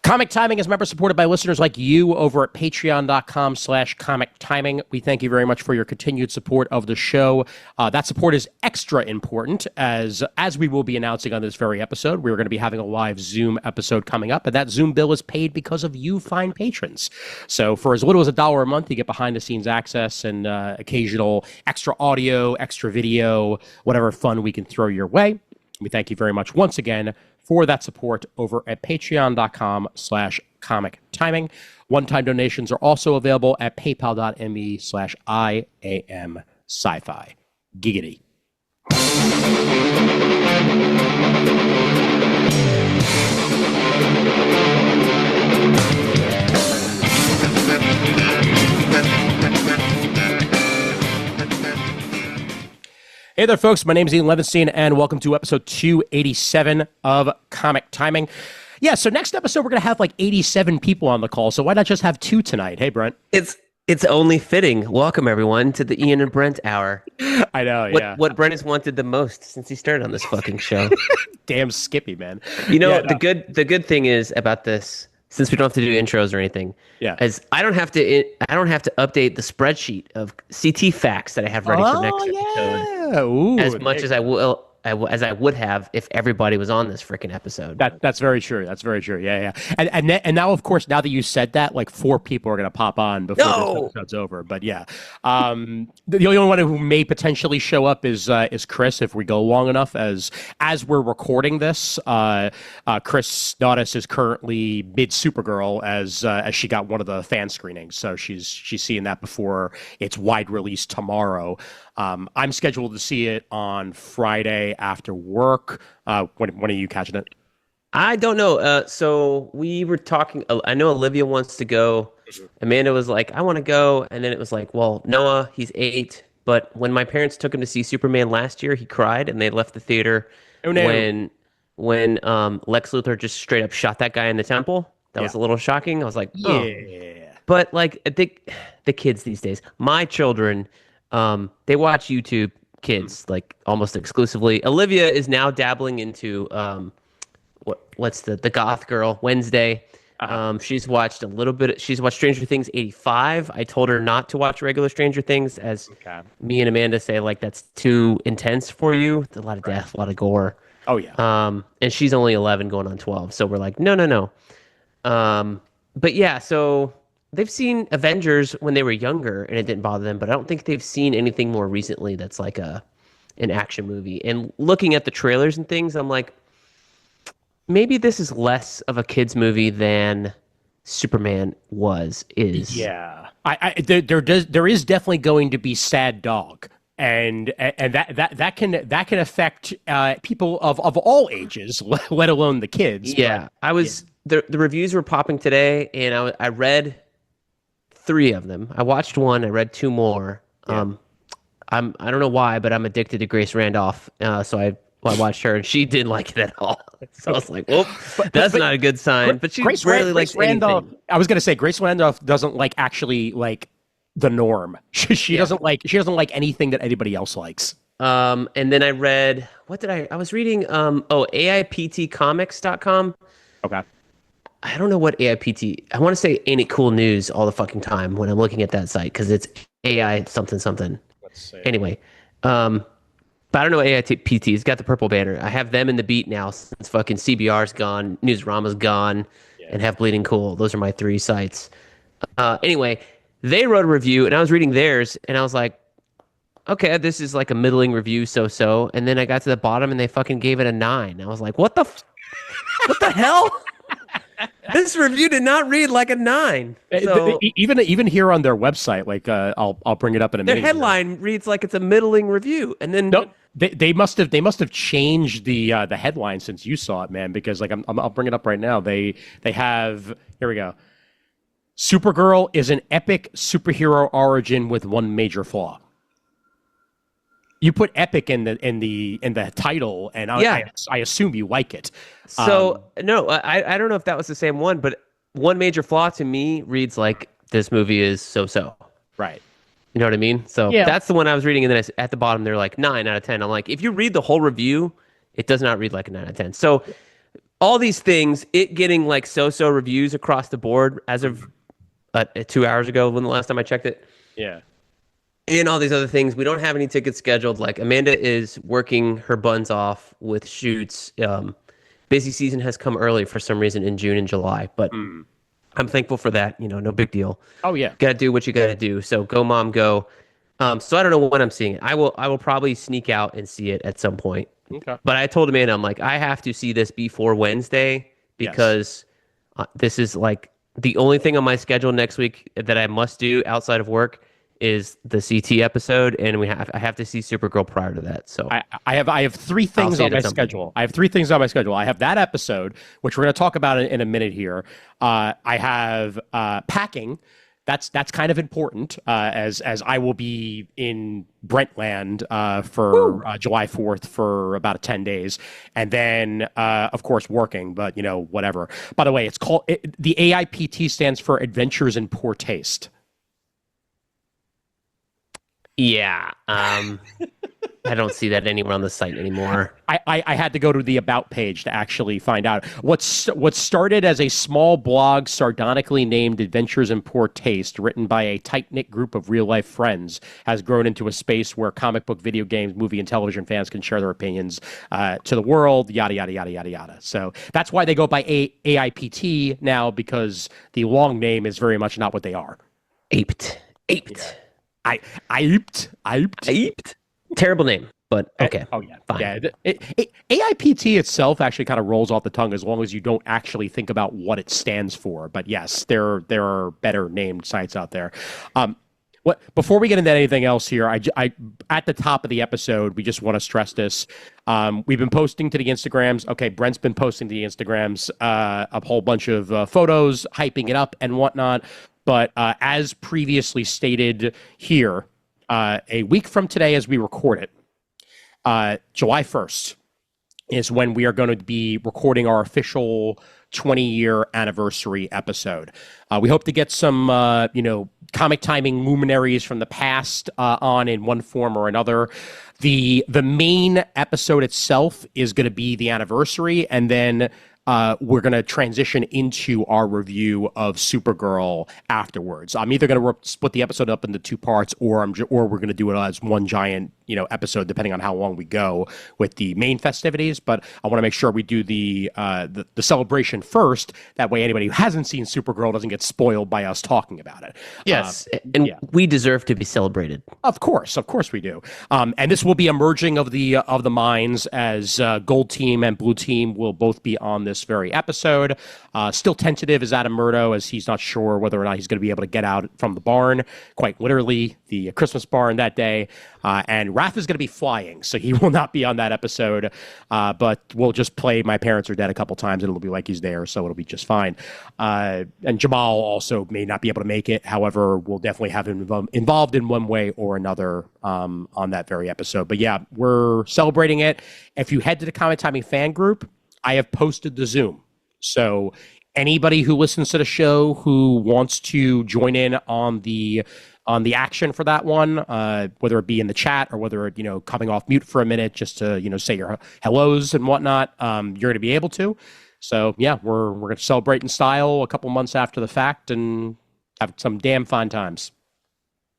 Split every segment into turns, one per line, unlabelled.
Comic Timing is member supported by listeners like you over at patreon.com/comic timing. We thank you very much for your continued support of the show. That support is extra important as we will be announcing on this very episode. We're going to be having a live Zoom episode coming up, and that Zoom bill is paid because of you fine patrons. So for as little as $1 a month, you get behind the scenes access and occasional extra audio, extra video, whatever fun we can throw your way. We thank you very much once again for that support over at patreon.com/comic timing. One-time donations are also available at paypal.me/IAM sci-fi. Giggity. Hey there, folks. My name is Ian Levinstein, and welcome to episode 287 of Comic Timing. Yeah, so next episode, we're going to have like 87 people on the call, so why not just have 2 tonight? Hey, Brent.
It's only fitting. Welcome, everyone, to the Ian and Brent Hour.
I know, yeah.
What Brent has wanted the most since he started on this fucking show.
Damn Skippy, man.
You know, the good thing is about this, since we don't have to do intros or anything, is I don't have to update the spreadsheet of CT facts that I have ready for next episode
Ooh,
as much as I would have if everybody was on this freaking episode.
That's very true. That's very true. Yeah. And now, of course, now that you said that, like 4 people are going to pop on before this episode's over. But yeah, the only one who may potentially show up is Kris if we go long enough. As we're recording this, Kris Nautis is currently mid Supergirl as she got one of the fan screenings, so she's seeing that before its wide release tomorrow. I'm scheduled to see it on Friday after work. When are you catching it?
I don't know. So we were talking. I know Olivia wants to go. Amanda was like, I want to go. And then it was like, well, Noah, he's 8. But when my parents took him to see Superman last year, he cried and they left the theater when Lex Luthor just straight up shot that guy in the temple. That was a little shocking. I was like, oh. Yeah. But like, I think the kids these days, my children, they watch YouTube Kids like almost exclusively. Olivia is now dabbling into what's the goth girl Wednesday. She's watched a little bit. She's watched Stranger Things 85. I told her not to watch regular Stranger Things, as me and Amanda say like that's too intense for you. It's a lot of death, a lot of gore.
Oh yeah.
And she's only 11 going on 12, so we're like no. But yeah, so they've seen Avengers when they were younger, and it didn't bother them. But I don't think they've seen anything more recently that's like an action movie. And looking at the trailers and things, I'm like, maybe this is less of a kids movie than Superman is.
Yeah, there is definitely going to be sad dog, and that can affect people of all ages, let alone the kids.
Yeah, the reviews were popping today, and I read 3 of them. I watched 1. I read 2 more. I don't know why, but I'm addicted to Grace Randolph. So I watched her, and she didn't like it at all. So I was like, "Well, that's not a good sign." But she rarely likes Randolph. Anything.
I was gonna say Grace Randolph doesn't like actually like the norm. She doesn't like anything that anybody else likes.
And then I read I was reading AIPTcomics.com.
Okay.
I don't know what AIPT. I want to say ain't it cool news all the fucking time when I'm looking at that site because it's AI something.
Let's see.
Anyway, but I don't know AIPT. It's got the purple banner. I have them in the beat now since fucking CBR's gone, Newsrama's gone, and have Bleeding Cool. Those are my 3 sites. Anyway, they wrote a review, and I was reading theirs, and I was like, okay, this is like a middling review, so. And then I got to the bottom, and they fucking gave it a 9. I was like, what the hell? This review did not read like a 9. So,
even here on their website, like I'll bring it up in a minute.
Their headline reads like it's a middling review, and then
they must have changed the headline since you saw it, man. Because like I'll bring it up right now. They have, here we go. Supergirl is an epic superhero origin with one major flaw. You put epic in the title, and I assume you like it.
So no, I don't know if that was the same one, but one major flaw to me reads like this movie is so.
Right.
You know what I mean? So that's the one I was reading, and then at the bottom they're like 9 out of 10. I'm like, if you read the whole review, it does not read like a 9 out of 10. So all these things, it getting like so reviews across the board as of 2 hours ago when the last time I checked it.
Yeah.
And all these other things. We don't have any tickets scheduled. Like Amanda is working her buns off with shoots. Busy season has come early for some reason in June and July, but I'm thankful for that. No big deal.
Oh yeah.
Got to do what you got to do. So go, mom, go. So I don't know when I'm seeing it. I will probably sneak out and see it at some point.
Okay.
But I told Amanda, I'm like, I have to see this before Wednesday because this is like the only thing on my schedule next week that I must do outside of work is the CT episode, and I have to see Supergirl prior to that. So
I have three things on my schedule. I have three things on my schedule. I have that episode, which we're going to talk about in a minute here. I have packing. That's kind of important as I will be in Brentland for July 4th for about 10 days. And then, of course, working, but, whatever. By the way, the AIPT stands for Adventures in Poor Taste.
Yeah. I don't see that anywhere on the site anymore.
I had to go to the About page to actually find out. What started as a small blog sardonically named Adventures in Poor Taste, written by a tight-knit group of real-life friends, has grown into a space where comic book, video games, movie, and television fans can share their opinions to the world, yada, yada, yada, yada, yada. So that's why they go by AIPT now, because the long name is very much not what they are.
Aped.
Yeah. Aped.
Terrible name, but okay.
Oh yeah,
fine.
Yeah. AIPT itself actually kind of rolls off the tongue as long as you don't actually think about what it stands for. But yes, there are better named sites out there. Before we get into anything else here, I at the top of the episode, we just want to stress this. We've been posting to the Instagrams. Okay, Brent's been posting to the Instagrams a whole bunch of photos, hyping it up and whatnot. But as previously stated here, a week from today as we record it, July 1st, is when we are going to be recording our official 20-year anniversary episode. We hope to get some, comic timing luminaries from the past on in one form or another. The main episode itself is going to be the anniversary, and then we're going to transition into our review of Supergirl afterwards. I'm either going to split the episode up into two parts, or we're going to do it as one giant, episode, depending on how long we go with the main festivities. But I want to make sure we do the celebration first. That way, anybody who hasn't seen Supergirl doesn't get spoiled by us talking about it.
Yes, and we deserve to be celebrated.
Of course we do. And this will be a merging of the minds, as Gold Team and Blue Team will both be on this very episode. Still tentative is Adam Murdo, as he's not sure whether or not he's going to be able to get out from the barn, quite literally the Christmas barn that day. And Raph is going to be flying, so he will not be on that episode. But we'll just play My Parents Are Dead a couple times, and it'll be like he's there, so it'll be just fine. And Jamal also may not be able to make it. However, we'll definitely have him involved in one way or another on that very episode. But yeah, we're celebrating it. If you head to the Comic Timing fan group, I have posted the Zoom. So anybody who listens to the show who wants to join in on the action for that one, whether it be in the chat or whether it, coming off mute for a minute just to, say your hellos and whatnot, you're going to be able to. So yeah, we're going to celebrate in style a couple months after the fact and have some damn fun times.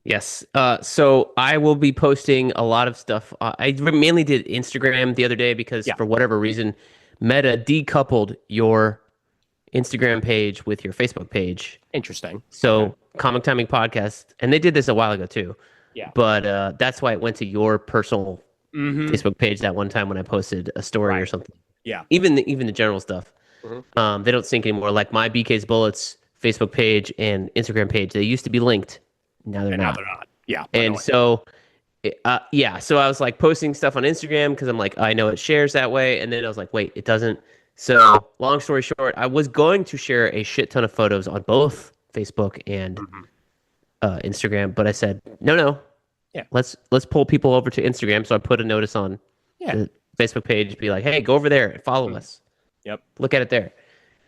Yes. So I will be posting a lot of stuff. I mainly did Instagram the other day because for whatever reason, Meta decoupled your Instagram page with your Facebook page.
Interesting.
So Comic Timing Podcast, and they did this a while ago too.
Yeah.
But that's why it went to your personal Facebook page that one time when I posted a story or something.
Yeah.
Even the general stuff. They don't sync anymore. Like my BK's Bullets Facebook page and Instagram page, they used to be linked. Now they're not.
Yeah.
And so so I was like posting stuff on Instagram because I'm like, I know it shares that way. And then I was like, wait, it doesn't. So long story short, I was going to share a shit ton of photos on both Facebook and Instagram, but I said, no. Yeah. Let's pull people over to Instagram. So I put a notice on the Facebook page, be like, hey, go over there and follow us.
Yep.
Look at it there.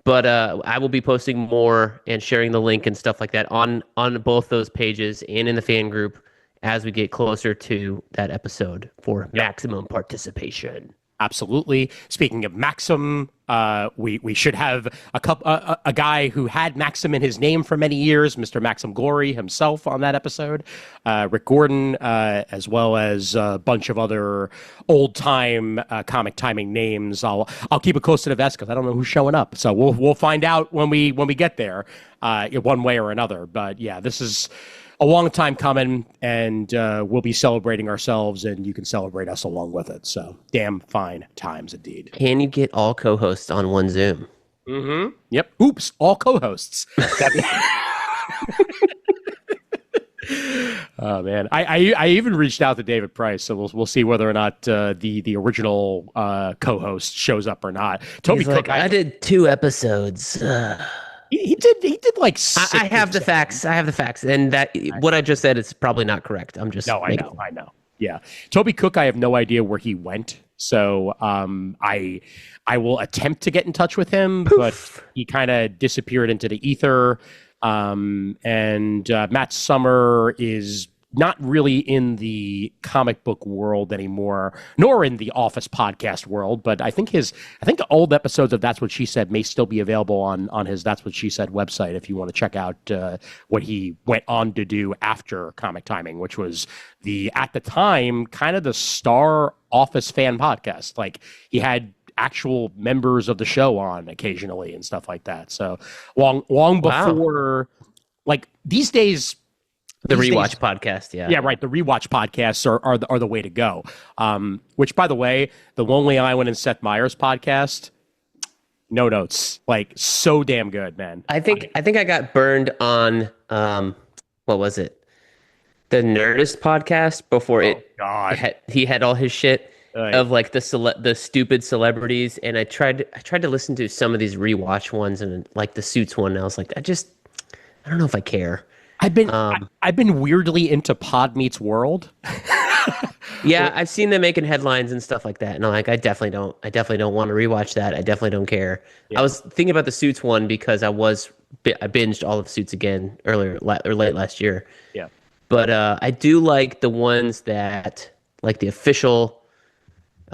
But I will be posting more and sharing the link and stuff like that on both those pages and in the fan group as we get closer to that episode for maximum participation.
Absolutely. Speaking of Maxim, we should have a guy who had Maxim in his name for many years, Mr. Maxim Glory himself, on that episode. Rick Gordon, as well as a bunch of other old time comic timing names. I'll keep it close to the vest because I don't know who's showing up, so we'll find out when we get there, one way or another. But yeah, this is a long time coming, and we'll be celebrating ourselves, and you can celebrate us along with it. So damn fine times indeed.
Can you get all co-hosts on one Zoom?
Mm-hmm. Yep. Oops. All co-hosts. Oh man, I even reached out to David Price, so we'll see whether or not the original co-host shows up or not. Toby
He's
Cook,
like, I did 2 episodes.
He did like 6
I have the facts. I have the facts, and that what I just said is probably not correct. I'm just
I know. Yeah, Toby Cook, I have no idea where he went, so I will attempt to get in touch with him, but he kind of disappeared into the ether. And Matt Summer is not really in the comic book world anymore, nor in the Office podcast world. But I think old episodes of That's What She Said may still be available on his That's What She Said website if you want to check out what he went on to do after Comic Timing, which was at the time kind of the star Office fan podcast. Like he had actual members of the show on occasionally and stuff like that. So long before, like these days.
The Rewatch podcast, yeah.
Yeah, right. The Rewatch podcasts are the way to go. Which, by the way, the Lonely Island and Seth Meyers podcast, no notes. Like, so damn good, man.
I think I got burned on, what was it? The Nerdist podcast before he had all his shit of like the stupid celebrities, and I tried to listen to some of these Rewatch ones and like the Suits one, and I was like, I don't know if I care.
I've been weirdly into Pod Meets World.
Yeah, I've seen them making headlines and stuff like that, and I'm like, I definitely don't want to rewatch that. I definitely don't care. Yeah. I was thinking about the Suits one because I binged all of Suits again late last year.
Yeah,
but I do like the ones that like the official.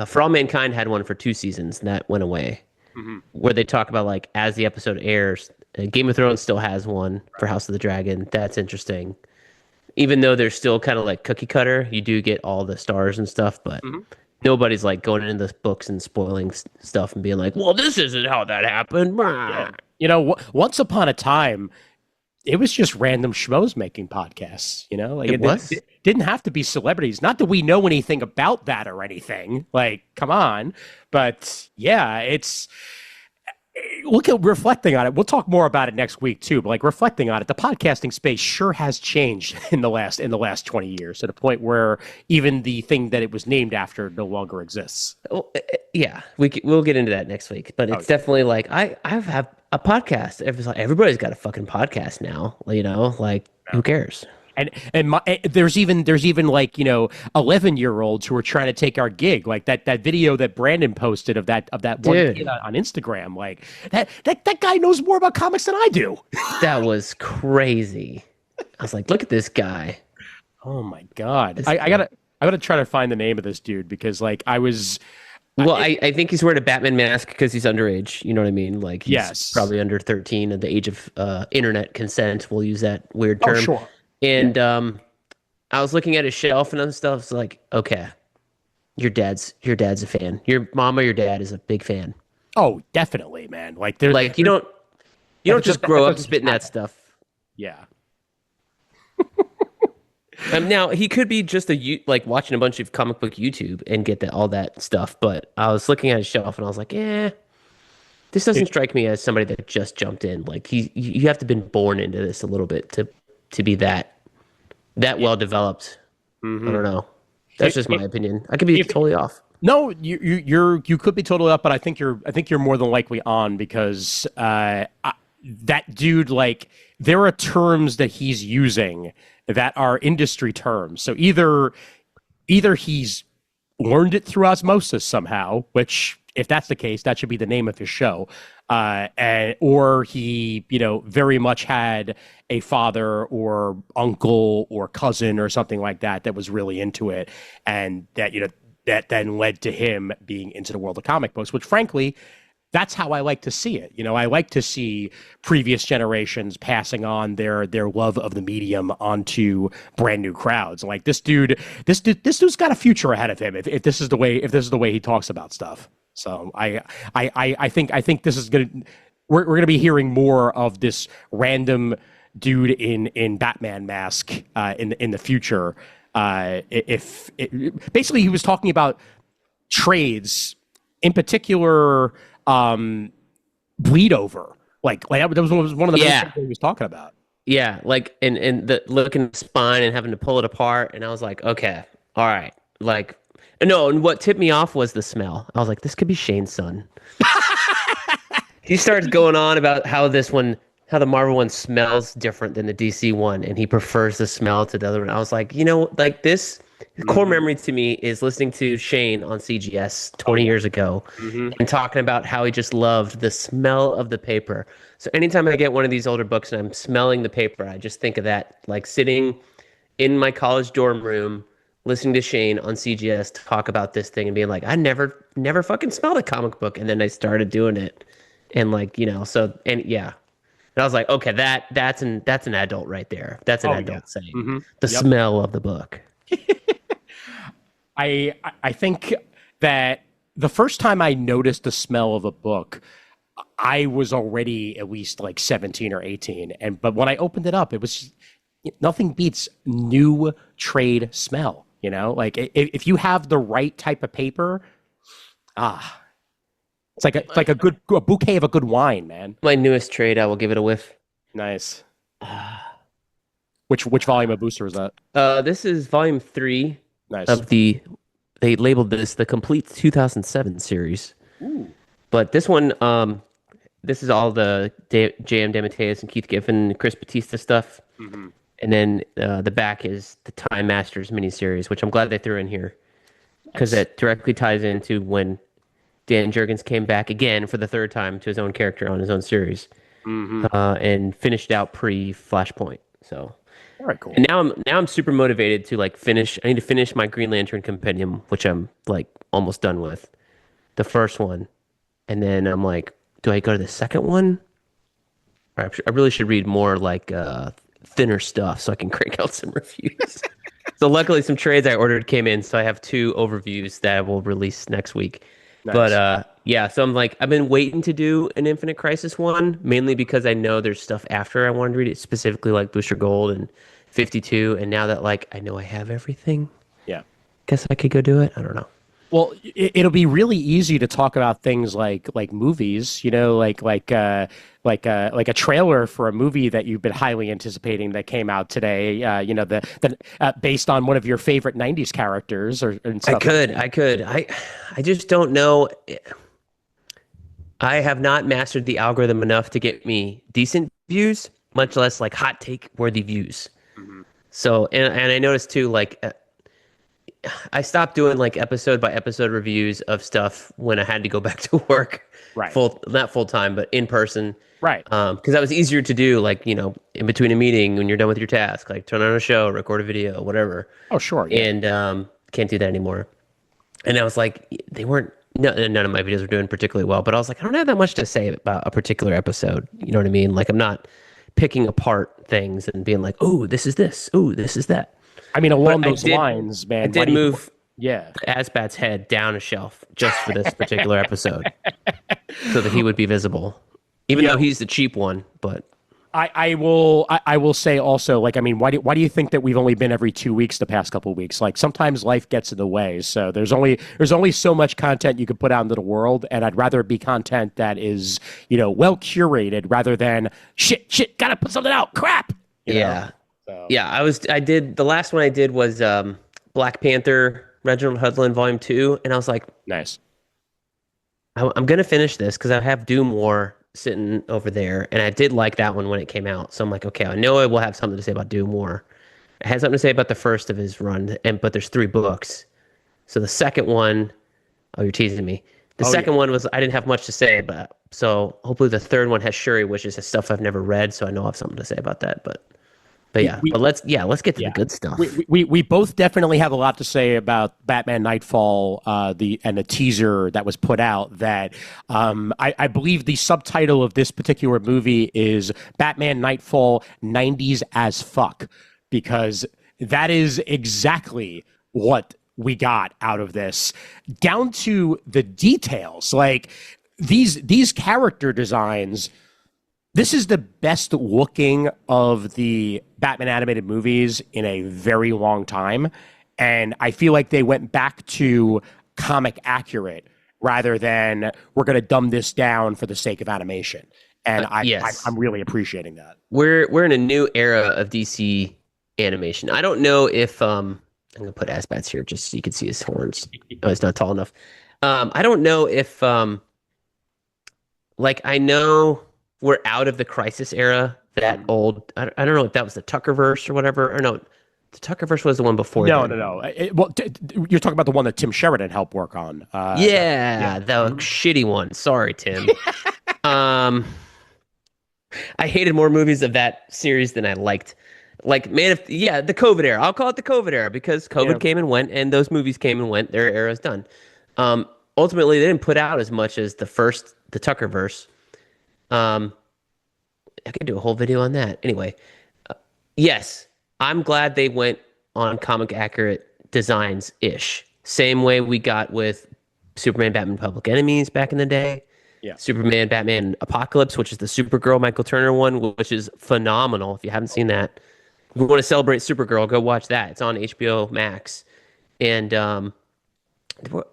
For All Mankind had one for 2 seasons, and that went away. Mm-hmm. Where they talk about like as the episode airs. Game of Thrones still has one for House of the Dragon. That's interesting. Even though they're still kind of like cookie cutter, you do get all the stars and stuff, but nobody's like going into the books and spoiling stuff and being like, well, this isn't how that happened.
Yeah. You know, once upon a time, it was just random schmoes making podcasts, you know? Like it didn't have to be celebrities. Not that we know anything about that or anything. Like, come on. But yeah, it's... Look at reflecting on it. We'll talk more about it next week too. But like reflecting on it, the podcasting space sure has changed in the last 20 years to the point where even the thing that it was named after no longer exists.
Well, yeah, we'll get into that next week. But it's definitely like I have a podcast. Everybody's got a fucking podcast now. You know, like who cares?
And there's even like, you know, 11-year-olds who are trying to take our gig, like that video that Brandon posted of that one kid on Instagram. Like that guy knows more about comics than I do.
That was crazy. I was like, look at this guy.
Oh my god! I gotta try to find the name of this dude because like I was.
Well, I think he's wearing a Batman mask because he's underage. You know what I mean? Like he's probably under 13 at the age of internet consent. We'll use that weird term.
Oh, sure.
And I was looking at his shelf and other stuff. It's like, okay, your dad's a fan. Your mom or your dad is a big fan.
Oh, definitely, man. Like there's
like you don't just grow up spitting that stuff.
Yeah.
Now he could be just like watching a bunch of comic book YouTube and get all that stuff. But I was looking at his shelf and I was like, this doesn't strike me as somebody that just jumped in. Like you have to have been born into this a little bit to be that well developed. Mm-hmm. I don't know. That's just my opinion. I could be totally off.
No, you could be totally off, but I think you're more than likely on because that dude, like there are terms that he's using that are industry terms. So either he's learned it through osmosis somehow, which if that's the case, that should be the name of his show. Or he, you know, very much had a father or uncle or cousin or something like that was really into it, and that, you know, that then led to him being into the world of comic books, which frankly, that's how I like to see it. I like to see previous generations passing on their love of the medium onto brand new crowds. Like this dude's got a future ahead of him if this is the way he talks about stuff. So I think this is we're gonna be hearing more of this random dude in Batman mask in the future. Basically he was talking about trades, in particular, bleed over. Like that was one of the main things he was talking about.
Yeah, like and the looking at the spine and having to pull it apart, and I was like, okay, all right, like no. And what tipped me off was the smell. I was like, this could be Shane's son. He starts going on about how the Marvel one smells different than the DC one, and he prefers the smell to the other one. I was like, like this. Core memory to me is listening to Shane on CGS 20 years ago and talking about how he just loved the smell of the paper. So anytime I get one of these older books and I'm smelling the paper, I just think of that, like sitting in my college dorm room, listening to Shane on CGS talk about this thing and being like, I never fucking smelled a comic book. And then I started doing it. And like, and I was like, okay, that's an adult right there. That's an adult saying the smell of the book.
I think that the first time I noticed the smell of a book, I was already at least like 17 or 18. But when I opened it up, it was nothing beats new trade smell. Like if you have the right type of paper, it's like a bouquet of a good wine, man.
My newest trade, I will give it a whiff.
Nice. Which volume of Booster is that?
This is volume 3.
Nice.
Of they labeled this the complete 2007 series.
Ooh.
But this one, this is all the J.M. DeMatteis and Keith Giffen and Chris Batista stuff. And then the back is the Time Masters miniseries, which I'm glad they threw in here because it directly ties into when Dan Jurgens came back again for the third time to his own character on his own series and finished out pre-Flashpoint. So.
All right, cool.
And now I'm super motivated to like finish. I need to finish my Green Lantern compendium, which I'm like almost done with, the first one, and then I'm like, do I go to the second one? Or I really should read more like thinner stuff so I can crank out some reviews. So luckily, some trades I ordered came in, so I have 2 overviews that I will release next week. Nice. But so I'm like, I've been waiting to do an Infinite Crisis one, mainly because I know there's stuff after I wanted to read it, specifically like Booster Gold and 52. And now that like I know I have everything, guess I could go do it. I don't know.
Well, it'll be really easy to talk about things like movies, like a trailer for a movie that you've been highly anticipating that came out today. Based on one of your favorite '90s characters and stuff.
I could. I just don't know. I have not mastered the algorithm enough to get me decent views, much less like hot take worthy views. So, and I noticed too, like. I stopped doing like episode by episode reviews of stuff when I had to go back to work,
right?
Not full time, but in person,
right?
Because that was easier to do, like in between a meeting when you're done with your task, like turn on a show, record a video, whatever.
Oh, sure. Yeah.
And can't do that anymore. And I was like, none of my videos were doing particularly well, but I was like, I don't have that much to say about a particular episode. You know what I mean? Like I'm not picking apart things and being like, oh, this is this, oh, this is that.
I mean, along those lines, man.
I did move
the
Asbat's head down a shelf just for this particular episode so that he would be visible, even though he's the cheap one. But
I will say also, like, I mean, why do you think that we've only been every 2 weeks the past couple of weeks? Like, sometimes life gets in the way. So there's only so much content you can put out into the world, and I'd rather it be content that is, well curated rather than shit, gotta put something out, crap. So.
Yeah, the last one I did was Black Panther, Reginald Hudlin, Volume 2, and I was like,
nice.
I'm going to finish this because I have Doom War sitting over there, and I did like that one when it came out. So I'm like, okay, I know I will have something to say about Doom War. I had something to say about the first of his run, but there's 3 books. So the second one, you're teasing me. The second one was I didn't have much to say about. So hopefully the third one has Shuri, which is stuff I've never read, so I know I have something to say about that, but... But yeah,
we
but let's get to the
Yeah,
good stuff.
we both definitely have a lot to say about Batman Nightfall, the teaser that was put out. That I believe the subtitle of this particular movie is Batman Nightfall '90s as fuck, because that is exactly what we got out of this, down to the details. Like these character designs, this is the best looking of the Batman animated movies in a very long time. And I feel like they went back to comic accurate rather than we're going to dumb this down for the sake of animation. And
Yes,
I'm really appreciating that.
we're in a new era of DC animation. I don't know if I'm gonna put Asbats here just so you can see his horns. Oh, it's not tall enough. I don't know if like I know we're out of the Crisis era. That old, I don't know if that was the Tuckerverse or whatever. Or no, the Tuckerverse was the one before
No,
then.
no, no. You're talking about the one that Tim Sheridan helped work on.
Yeah,
Yeah.
the shitty one. Sorry, Tim. Um, I hated more movies of that series than I liked. Like the COVID era. I'll call it the COVID era because
Yeah.
COVID came and went, and those movies came and went. Their era is done. Ultimately, they didn't put out as much as the Tuckerverse. Um, I could do a whole video on that. Anyway, yes, I'm glad they went on comic accurate designs ish. Same way we got with Superman, Batman, Public Enemies back in the day.
Yeah.
Superman, Batman, Apocalypse, which is the Supergirl Michael Turner one, which is phenomenal. If you haven't seen that, if you want to celebrate Supergirl, go watch that. It's on HBO Max. And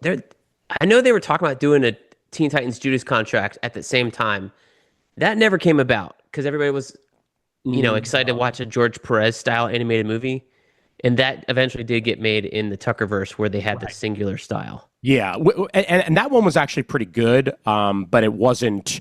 there, I know they were talking about doing a Teen Titans Judas contract at the same time. That never came about because everybody was, excited to watch a George Perez style animated movie, and that eventually did get made in the Tuckerverse where they had the singular style.
Yeah, and that one was actually pretty good, but it wasn't.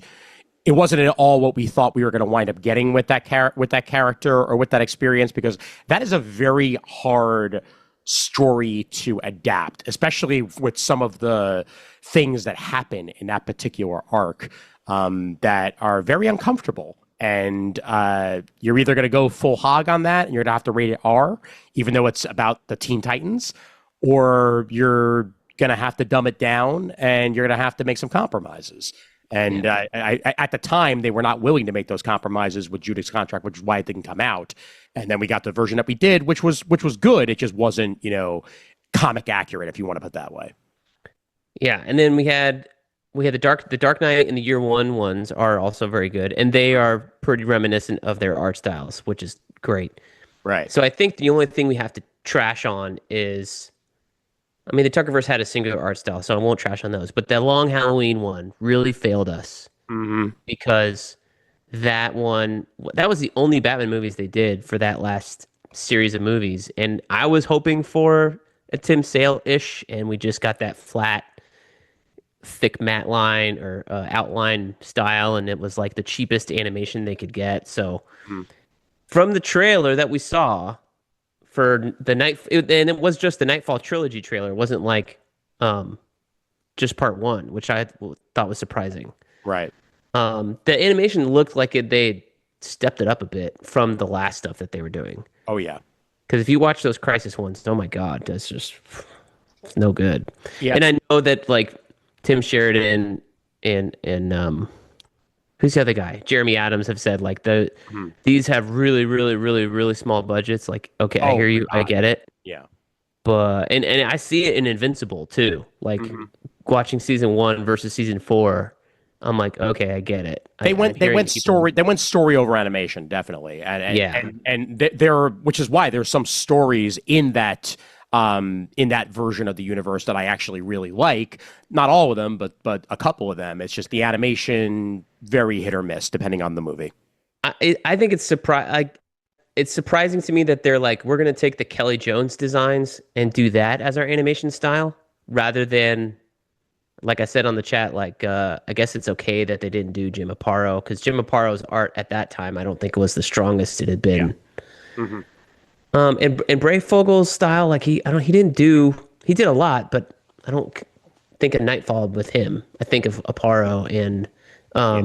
It wasn't at all what we thought we were going to wind up getting with that character or with that experience, because that is a very hard story to adapt, especially with some of the things that happen in that particular arc that are very uncomfortable. And you're either going to go full hog on that, and you're going to have to rate it R, even though it's about the Teen Titans, or you're going to have to dumb it down, and you're going to have to make some compromises. And at the time, they were not willing to make those compromises with Judith's contract, which is why it didn't come out. And then we got the version that we did, which was good. It just wasn't, comic accurate, if you want to put it that way.
Yeah, and then we had the Dark Knight and the Year One ones are also very good, and they are pretty reminiscent of their art styles, which is great.
Right.
So I think the only thing we have to trash on is, I mean, the Tuckerverse had a singular art style, so I won't trash on those. But the Long Halloween one really failed us because that was the only Batman movies they did for that last series of movies, and I was hoping for a Tim Sale-ish, and we just got that flat, thick matte line or outline style, and it was like the cheapest animation they could get. So from the trailer that we saw for the and it was just the Knightfall trilogy trailer. It wasn't like just part one, which I thought was surprising.
Right.
The animation looked like they stepped it up a bit from the last stuff that they were doing.
Oh, yeah.
Because if you watch those Crisis ones, oh my God, it's no good.
Yeah.
And I know that like Tim Sheridan and who's the other guy? Jeremy Adams have said like these have really, really, really, really small budgets. Like, okay, I hear you, I get it.
Yeah.
But and I see it in Invincible too. Like watching season 1 versus season 4, I'm like, okay, I get it.
They went story over animation, definitely. And there, which is why there's some stories in that version of the universe that I actually really like. Not all of them, but a couple of them. It's just the animation very hit or miss depending on the movie.
I think it's surprising to me that they're like, we're going to take the Kelly Jones designs and do that as our animation style rather than, like I said on the chat, like I guess it's okay that they didn't do Jim Aparo, because Jim Aparo's art at that time I don't think it was the strongest it had been. Yeah. And Bray Fogel's style, like he did a lot, but I don't think of Nightfall with him. I think of Aparo and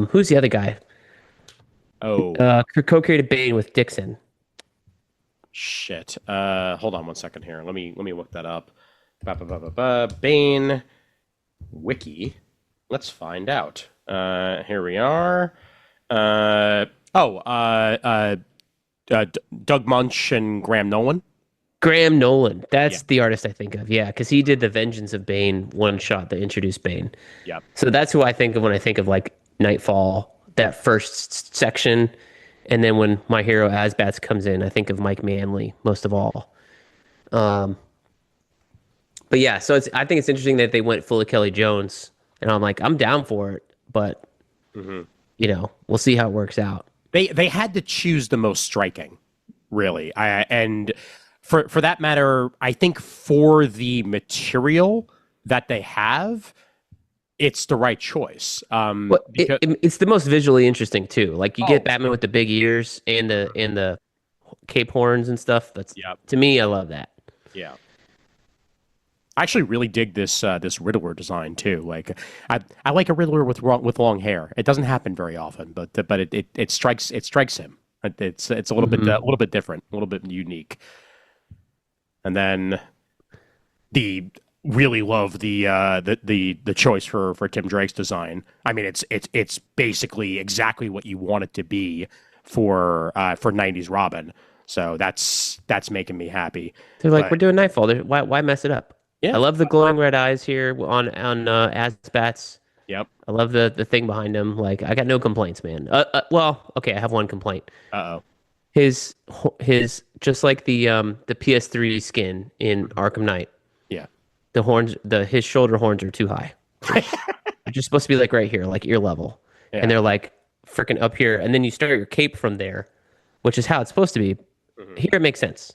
who's the other guy?
Oh,
co-created Bane with Dixon.
Shit. Hold on one second here. Let me look that up. Bane wiki. Let's find out. Here we are. Uh, oh, Doug Munch and Graham Nolan.
Graham Nolan.
Yeah.
That's the artist I think of. Yeah, because he did the Vengeance of Bane one shot that introduced Bane.
Yep.
So that's who I think of when I think of like Knightfall, that first section. And then when my hero Asbats comes in, I think of Mike Manley most of all. But yeah, so I think it's interesting that they went fully Kelly Jones, and I'm like, I'm down for it, but we'll see how it works out.
They had to choose the most striking, really. And for that matter, I think for the material that they have, it's the right choice.
It's the most visually interesting too. Like you get Batman with the big ears and the cape horns and stuff. To me, I love that.
Yeah. I actually really dig this Riddler design too. Like I like a Riddler with long hair. It doesn't happen very often, but it strikes him. It's a little bit different, a little bit unique. And then really love the choice for Tim Drake's design. I mean, it's basically exactly what you want it to be for 90s Robin. So that's making me happy.
They're like, we're doing Knightfall. Why mess it up?
Yeah.
I love the glowing red eyes here on Asbats.
Yep.
I love the thing behind him. Like, I got no complaints, man. Well, okay, I have one complaint.
Uh-oh.
His just like the PS3 skin in Arkham Knight.
Yeah.
The horns, his shoulder horns are too high. They're just supposed to be like right here, like ear level, and they're like freaking up here. And then you start your cape from there, which is how it's supposed to be. Mm-hmm. Here it makes sense,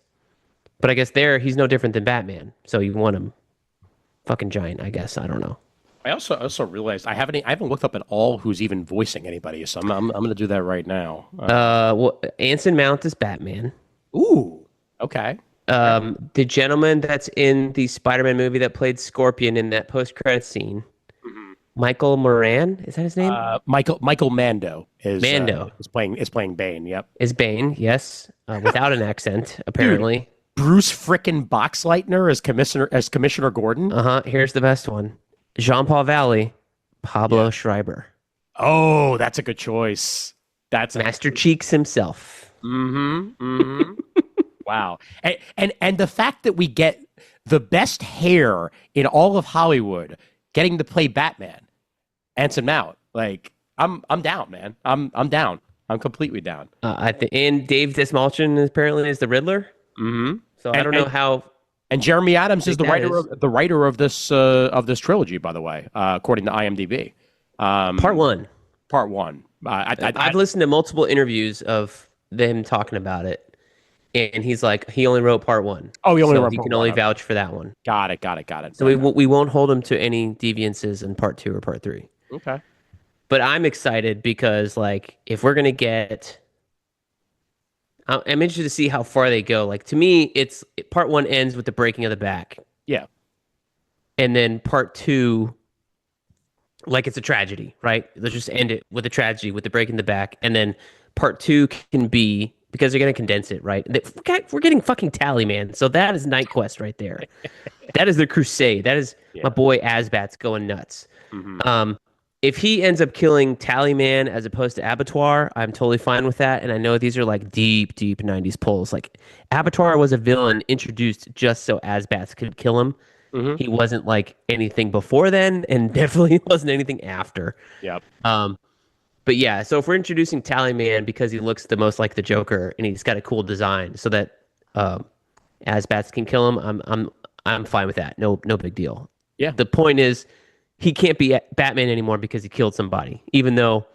but I guess there he's no different than Batman. So you want him fucking giant, I guess. I don't know.
I also realized I haven't looked up at all who's even voicing anybody, so I'm going to do that right now.
Anson Mount is Batman.
Ooh, okay.
The gentleman that's in the Spider-Man movie that played Scorpion in that post-credit scene, Michael Moran, is that his name?
Michael Mando is playing Bane. Yep,
is Bane? Yes, without an accent apparently.
Dude, Bruce frickin' Boxleitner as Commissioner Gordon.
Here's the best one. Jean-Paul Valley, Pablo Schreiber.
Oh, that's a good choice. That's
Master Cheeks himself.
Wow. And the fact that we get the best hair in all of Hollywood getting to play Batman, Anson Mount. Like, I'm down, man. I'm down. I'm completely down.
And Dave Desmalchin apparently is the Riddler.
Mm-hmm.
So I don't know how.
And Jeremy Adams is the writer of this trilogy, by the way, according to IMDb.
Part one.
I've
listened to multiple interviews of them talking about it, and he's like, he only wrote part one.
Oh, he only wrote
part one. He can
one.
only vouch for that one.
Got it.
So we won't hold him to any deviances in part 2 or part 3.
Okay.
But I'm excited because, like, if we're gonna get, I'm interested to see how far they go. Like, to me, part 1 ends with the breaking of the back.
Yeah.
And then part 2, like, it's a tragedy, right? Let's just end it with a tragedy, with the breaking the back. And then part 2 can be, because they're going to condense it, right? We're getting fucking Tally, man. So that is Night Quest right there. That is the crusade. That is my boy Asbats going nuts. Mm-hmm. If he ends up killing Tallyman as opposed to Abattoir, I'm totally fine with that. And I know these are like deep 90s pulls. Like, Abattoir was a villain introduced just so Asbats could kill him. Mm-hmm. He wasn't like anything before then, and definitely wasn't anything after.
Yep.
But yeah, so if we're introducing Tallyman because he looks the most like the Joker and he's got a cool design, so that Asbats can kill him, I'm fine with that. No big deal.
Yeah.
The point is, he can't be Batman anymore because he killed somebody, even though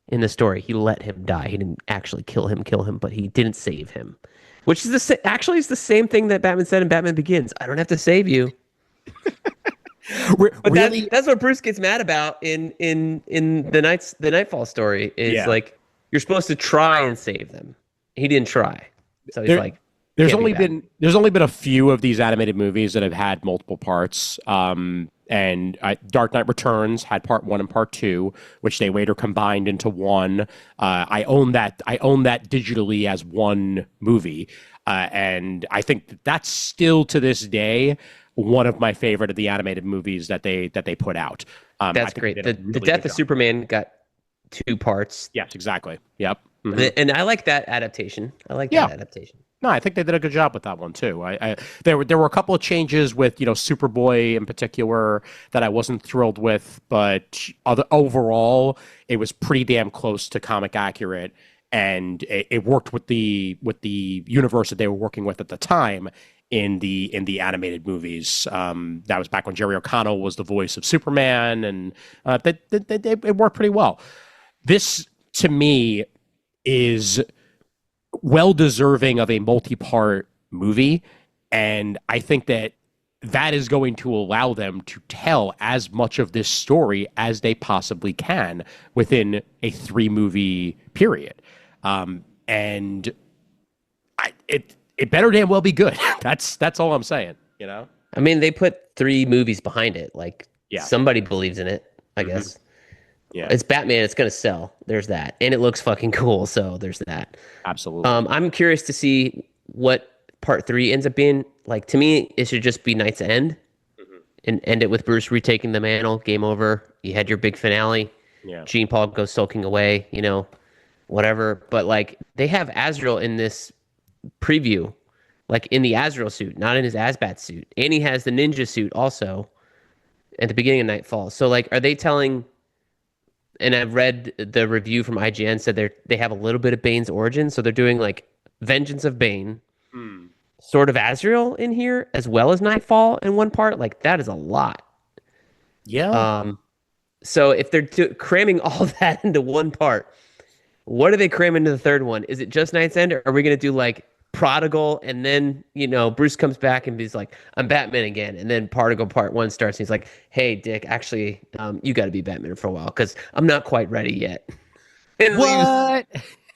in the story he let him die. He didn't actually kill him, but he didn't save him, which is actually is the same thing that Batman said in Batman Begins. I don't have to save you. But really? That's what Bruce gets mad about in the Knightfall story is like, you're supposed to try and save them. He didn't try, so he's like, there's only
been a few of these animated movies that have had multiple parts, and And Dark Knight Returns had part one and part two, which they later combined into one. I own that. I own that digitally as one movie, and I think that's still to this day one of my favorite of the animated movies that they put out.
That's great. The Death of Superman got two parts.
Yes, exactly. Yep. Mm-hmm.
And I like that adaptation. I like that adaptation.
No, I think they did a good job with that one too. There were a couple of changes with Superboy in particular that I wasn't thrilled with, but overall it was pretty damn close to comic accurate, and it worked with the universe that they were working with at the time in the animated movies. That was back when Jerry O'Connell was the voice of Superman, and it worked pretty well. This to me is well deserving of a multi-part movie, and I think that is going to allow them to tell as much of this story as they possibly can within a 3-movie period. And it better damn well be good. That's all I'm saying.
I mean, they put 3 movies behind it. Like, somebody believes in it, I guess.
Yeah,
it's Batman. It's gonna sell. There's that, and it looks fucking cool. So there's that.
Absolutely.
I'm curious to see what part 3 ends up being. Like, to me, it should just be Night's End, and end it with Bruce retaking the mantle. Game over. You had your big finale.
Yeah.
Jean Paul goes sulking away. Whatever. But like, they have Azrael in this preview, like in the Azrael suit, not in his Asbat suit, and he has the ninja suit also at the beginning of Knightfall. So like, are they telling? And I've read the review from IGN said they have a little bit of Bane's origin, so they're doing like Vengeance of Bane, Sword of Azrael in here, as well as Knightfall in one part. Like, that is a lot.
Yeah.
So if they're cramming all that into one part, what do they cram into the third one? Is it just Night's End, or are we going to do like Prodigal, and then Bruce comes back and he's like, I'm Batman again, and then Prodigal part 1 starts and he's like, hey Dick, actually you got to be Batman for a while because I'm not quite ready yet. And
what?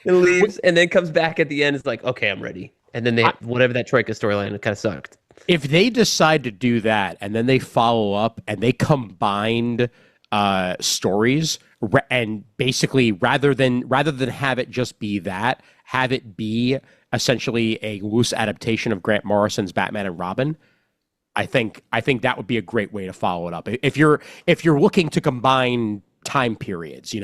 leaves and then comes back at the end. It's like, okay, I'm ready. And then whatever that Troika storyline kind of sucked.
If they decide to do that and then they follow up and they combined stories and basically rather than have it just be that, have it be essentially a loose adaptation of Grant Morrison's Batman and Robin, I think that would be a great way to follow it up. If you're looking to combine time periods,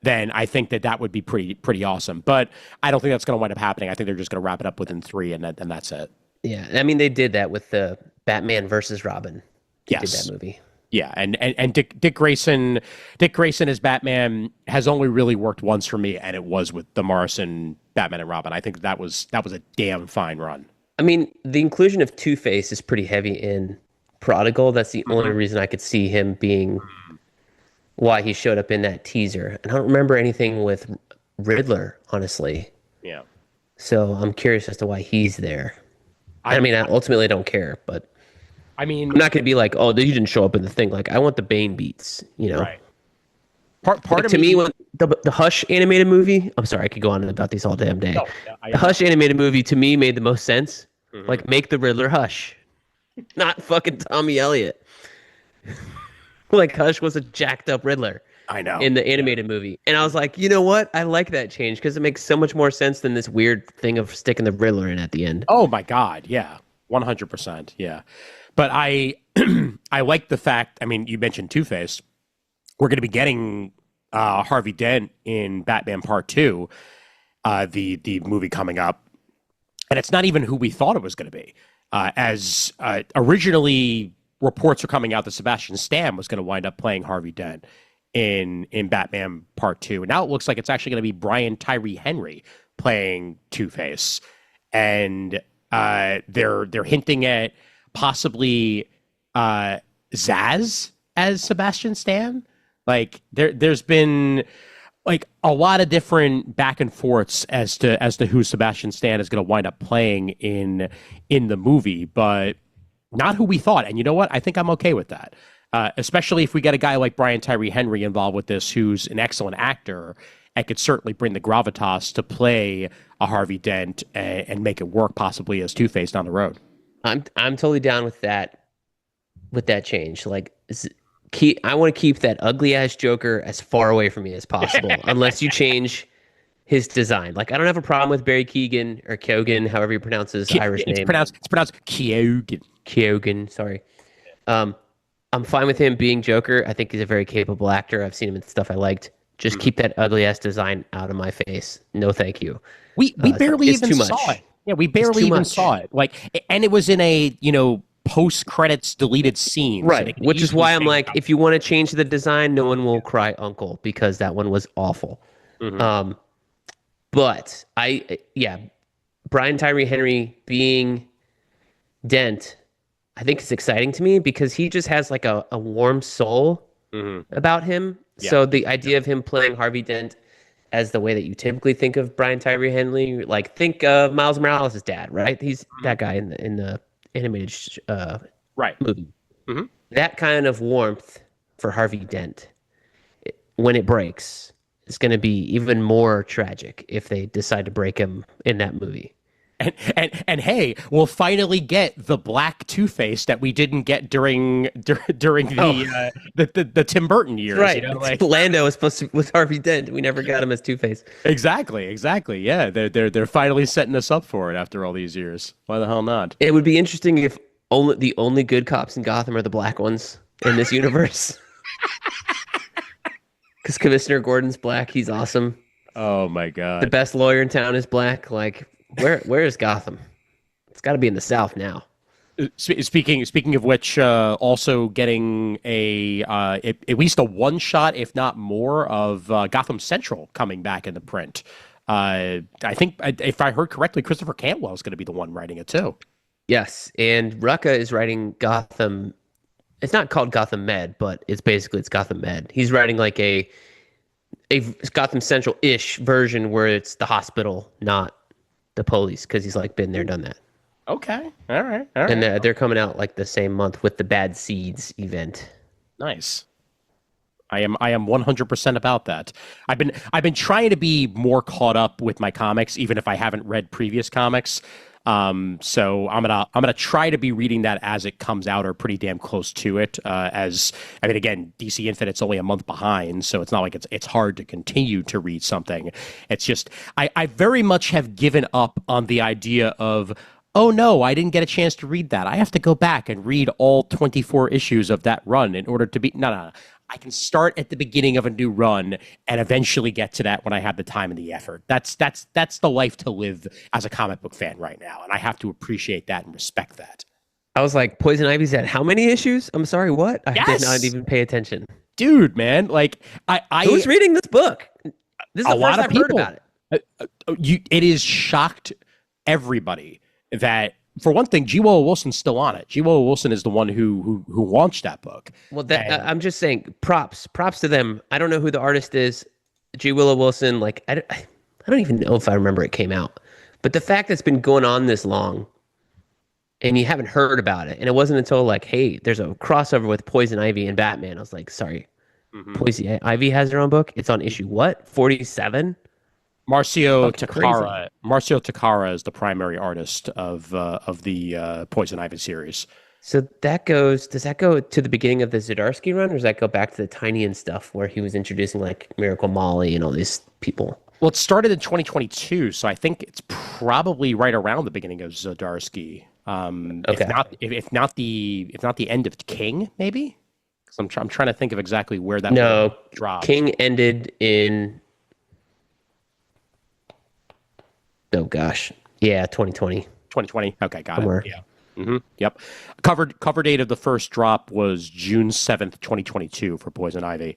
then I think that would be pretty awesome. But I don't think that's going to wind up happening. I think they're just going to wrap it up within 3, and that's it.
Yeah, I mean, they did that with the Batman versus Robin. They did that movie.
Yeah, and Dick Grayson as Batman has only really worked once for me, and it was with the Morrison Batman and Robin. I think that was a damn fine run.
I mean, the inclusion of Two-Face is pretty heavy in Prodigal. That's the only reason I could see him being why he showed up in that teaser. And I don't remember anything with Riddler, honestly.
Yeah.
So I'm curious as to why he's there. I mean, I ultimately don't care, but
I mean,
I'm not going to be like, oh, he didn't show up in the thing. Like, I want the Bane beats,
Right.
Part like, of me, when the Hush animated movie, I'm sorry, I could go on about these all damn day. The Hush animated movie, to me, made the most sense. Like, make the Riddler Hush. Not fucking Tommy Elliott. Like, Hush was a jacked up Riddler.
I know.
In the animated movie. And I was like, you know what? I like that change because it makes so much more sense than this weird thing of sticking the Riddler in at the end.
Oh, my God. Yeah. 100%. Yeah. But I like the fact, I mean, you mentioned Two-Face. We're going to be getting Harvey Dent in Batman Part 2, the movie coming up. And it's not even who we thought it was going to be. As originally reports are coming out that Sebastian Stan was going to wind up playing Harvey Dent in Batman Part 2. And now it looks like it's actually going to be Brian Tyree Henry playing Two-Face. And they're hinting at possibly Zaz as Sebastian Stan. Like there's been like a lot of different back and forths as to who Sebastian Stan is going to wind up playing in the movie, but not who we thought. And you know what? I think I'm okay with that. Especially if we get a guy like Brian Tyree Henry involved with this, who's an excellent actor and could certainly bring the gravitas to play a Harvey Dent and make it work possibly as Two-Face down the road.
I'm totally down with that. with that change. Like, I want to keep that ugly ass Joker as far away from me as possible, unless you change his design. Like, I don't have a problem with Barry Keoghan or Keoghan, however you pronounce his Irish name.
It's pronounced Keoghan.
Keoghan, sorry. Um, I'm fine with him being Joker. I think he's a very capable actor. I've seen him in stuff I liked. Just keep that ugly ass design out of my face. No, thank you.
We barely
it's
even
too
saw
much.
it. Yeah, we barely even
much.
saw it. Like, and it was in a post credits deleted scene, so
Right. Which is why I'm like, if you want to change the design, no one will cry uncle because that one was awful. But Brian Tyree Henry being Dent, I think it's exciting to me because he just has like a warm soul about him.
Yeah.
So the idea of him playing Harvey Dent as the way that you typically think of Brian Tyree Henry, like think of Miles Morales' dad, right? He's that guy in the animated movie. That kind of warmth for Harvey Dent, when it breaks, is going to be even more tragic if they decide to break him in that movie.
And hey, we'll finally get the black Two-Face that we didn't get during the Tim Burton years.
Right. Lando was Harvey Dent. We never got him as Two-Face.
Exactly. Yeah, they're finally setting us up for it after all these years. Why the hell not?
It would be interesting if the only good cops in Gotham are the black ones in this universe. Because Commissioner Gordon's black. He's awesome.
Oh my God.
The best lawyer in town is black. Like, where is Gotham? It's got to be in the South now.
Speaking of which, also getting at least a one shot, if not more, of Gotham Central coming back into print. I think if I heard correctly, Christopher Cantwell is going to be the one writing it too.
Yes, and Rucka is writing Gotham. It's not called Gotham Med, but it's Gotham Med. He's writing like a Gotham Central-ish version where it's the hospital, not the police, because he's like been there, done that.
Okay, all right.
And they're coming out like the same month with the Bad Seeds event.
Nice. I am 100% about that. I've been trying to be more caught up with my comics, even if I haven't read previous comics. So I'm gonna try to be reading that as it comes out, or pretty damn close to it. Again, DC Infinite's only a month behind, so it's not like it's hard to continue to read something. It's just I very much have given up on the idea of, oh no, I didn't get a chance to read that. I have to go back and read all 24 issues of that run in order to be no. I can start at the beginning of a new run and eventually get to that when I have the time and the effort. That's the life to live as a comic book fan right now, and I have to appreciate that and respect that.
I was like, Poison Ivy's at how many issues? I'm sorry, what? I
Yes!
did not even pay attention.
Dude, man, like
Who's reading this book? This is
a
the
lot
first
of
I've heard
people.
about it.
It is shocked everybody that, for one thing, G. Willow Wilson's still on it. G. Willow Wilson is the one who launched that book.
Well, I'm just saying, props to them. I don't know who the artist is. G. Willow Wilson, like I don't even know if I remember it came out. But the fact that it's been going on this long, and you haven't heard about it, and it wasn't until like, hey, there's a crossover with Poison Ivy and Batman. I was like, sorry, Poison Ivy has her own book. It's on issue what, 47?
Marcio Takara is the primary artist of the Poison Ivy series.
So does that go to the beginning of the Zdarsky run, or does that go back to the Tiny and stuff where he was introducing like Miracle Molly and all these people?
Well, it started in 2022, so I think it's probably right around the beginning of Zdarsky.
Okay.
If not the end of King, maybe. Because I'm trying to think of exactly where that dropped.
King ended in. Oh gosh, yeah, 2020.
2020. Okay, got
Somewhere.
it. Yeah. Yep. Cover date of the first drop was June 7th, 2022 for Poison Ivy,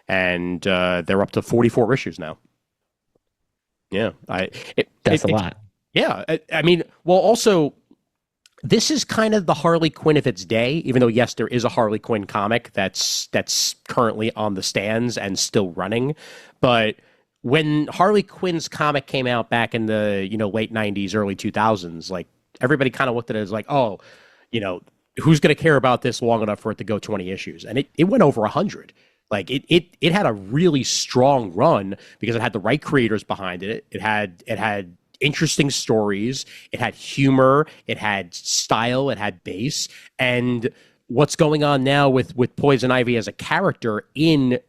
and they're up to 44 issues now. Yeah,
That's a lot.
Yeah, I mean, well, also, this is kind of the Harley Quinn of its day. Even though, yes, there is a Harley Quinn comic that's currently on the stands and still running, but when Harley Quinn's comic came out back in the late 90s, early 2000s, like everybody kind of looked at it as like, oh, who's going to care about this long enough for it to go 20 issues? And it went over 100. Like it had a really strong run because it had the right creators behind it. It had interesting stories. It had humor. It had style. It had bass. And what's going on now with Poison Ivy as a character in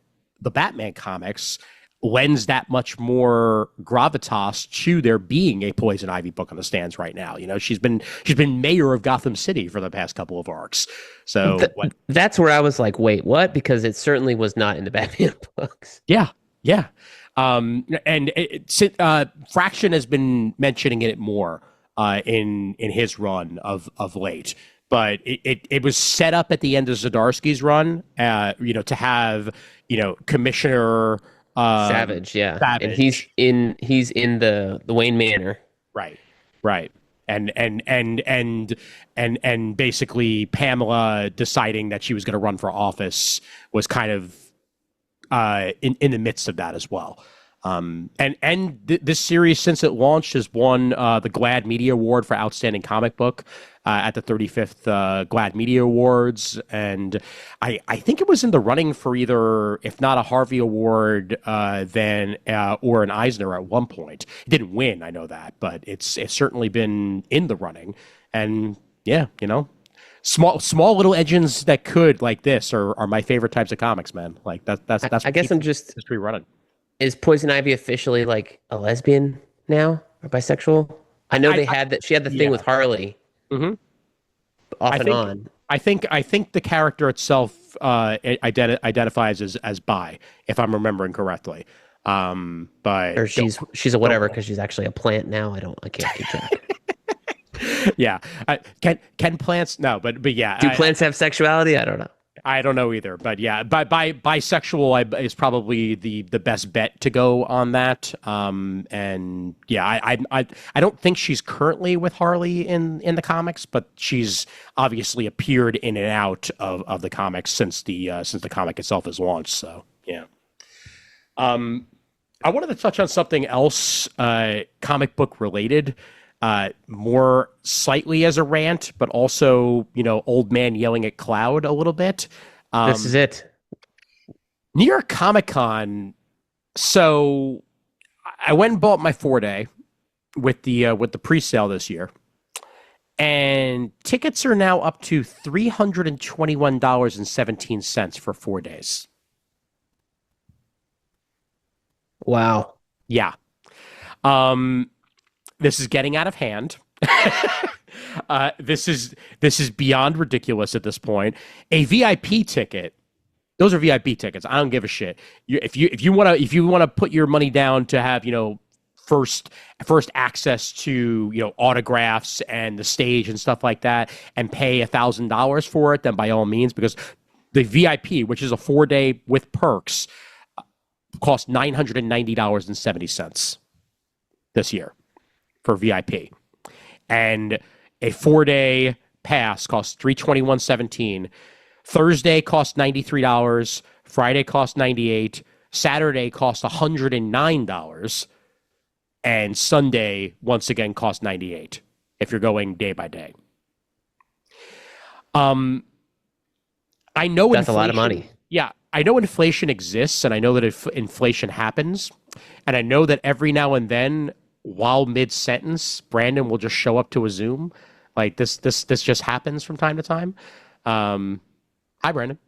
the Batman comics lends that much more gravitas to there being a Poison Ivy book on the stands right now. You know, she's been mayor of Gotham City for the past couple of arcs. So
that's where I was like, wait, what? Because it certainly was not in the Batman books.
Yeah, yeah. And Fraction has been mentioning it more in his run of late. But it was set up at the end of Zdarsky's run, to have, Commissioner
Savage, yeah.
Savage.
And he's in the Wayne Manor.
Right. And basically Pamela deciding that she was going to run for office was kind of in the midst of that as well. This series, since it launched, has won the GLAAD Media Award for Outstanding Comic Book at the 35th GLAAD Media Awards, and I think it was in the running for either, if not a Harvey Award, then or an Eisner at one point. It didn't win, I know that, but it's certainly been in the running, and yeah, small little engines that could like this are my favorite types of comics, man. Like that's.
I guess I'm just
history running.
Is Poison Ivy officially like a lesbian now or bisexual? I know she had the thing with Harley.
Mm-hmm.
Off and on.
I think the character itself identifies as bi, if I'm remembering correctly. But
or she's a whatever because she's actually a plant now. I can't keep track.
Yeah. Can plants? No, but yeah.
Do plants have sexuality? I don't know.
I don't know either, but yeah, bisexual is probably the best bet to go on that. And yeah, I don't think she's currently with Harley in the comics, but she's obviously appeared in and out of the comics since the comic itself is launched. So yeah. I wanted to touch on something else, comic book related. More slightly as a rant, but also, old man yelling at cloud a little bit.
This is it.
New York Comic Con. So I went and bought my 4-day with the pre-sale this year, and tickets are now up to $321.17 for 4 days.
Wow.
Yeah. This is getting out of hand. This is beyond ridiculous at this point. A VIP ticket, those are VIP tickets. I don't give a shit. If you want to put your money down to have first access to autographs and the stage and stuff like that, and pay $1,000 for it, then by all means, because the VIP, which is a 4-day with perks, costs $990.70 this year for VIP, and a 4-day pass costs $321.17. Thursday costs $93. Friday costs $98. Saturday costs $109, and Sunday once again costs $98 if you're going day by day. I know
that's a lot of money.
Yeah, I know inflation exists, and I know that if inflation happens, and I know that every now and then, while mid-sentence, Brandon will just show up to a Zoom. Like this just happens from time to time. Hi, Brandon.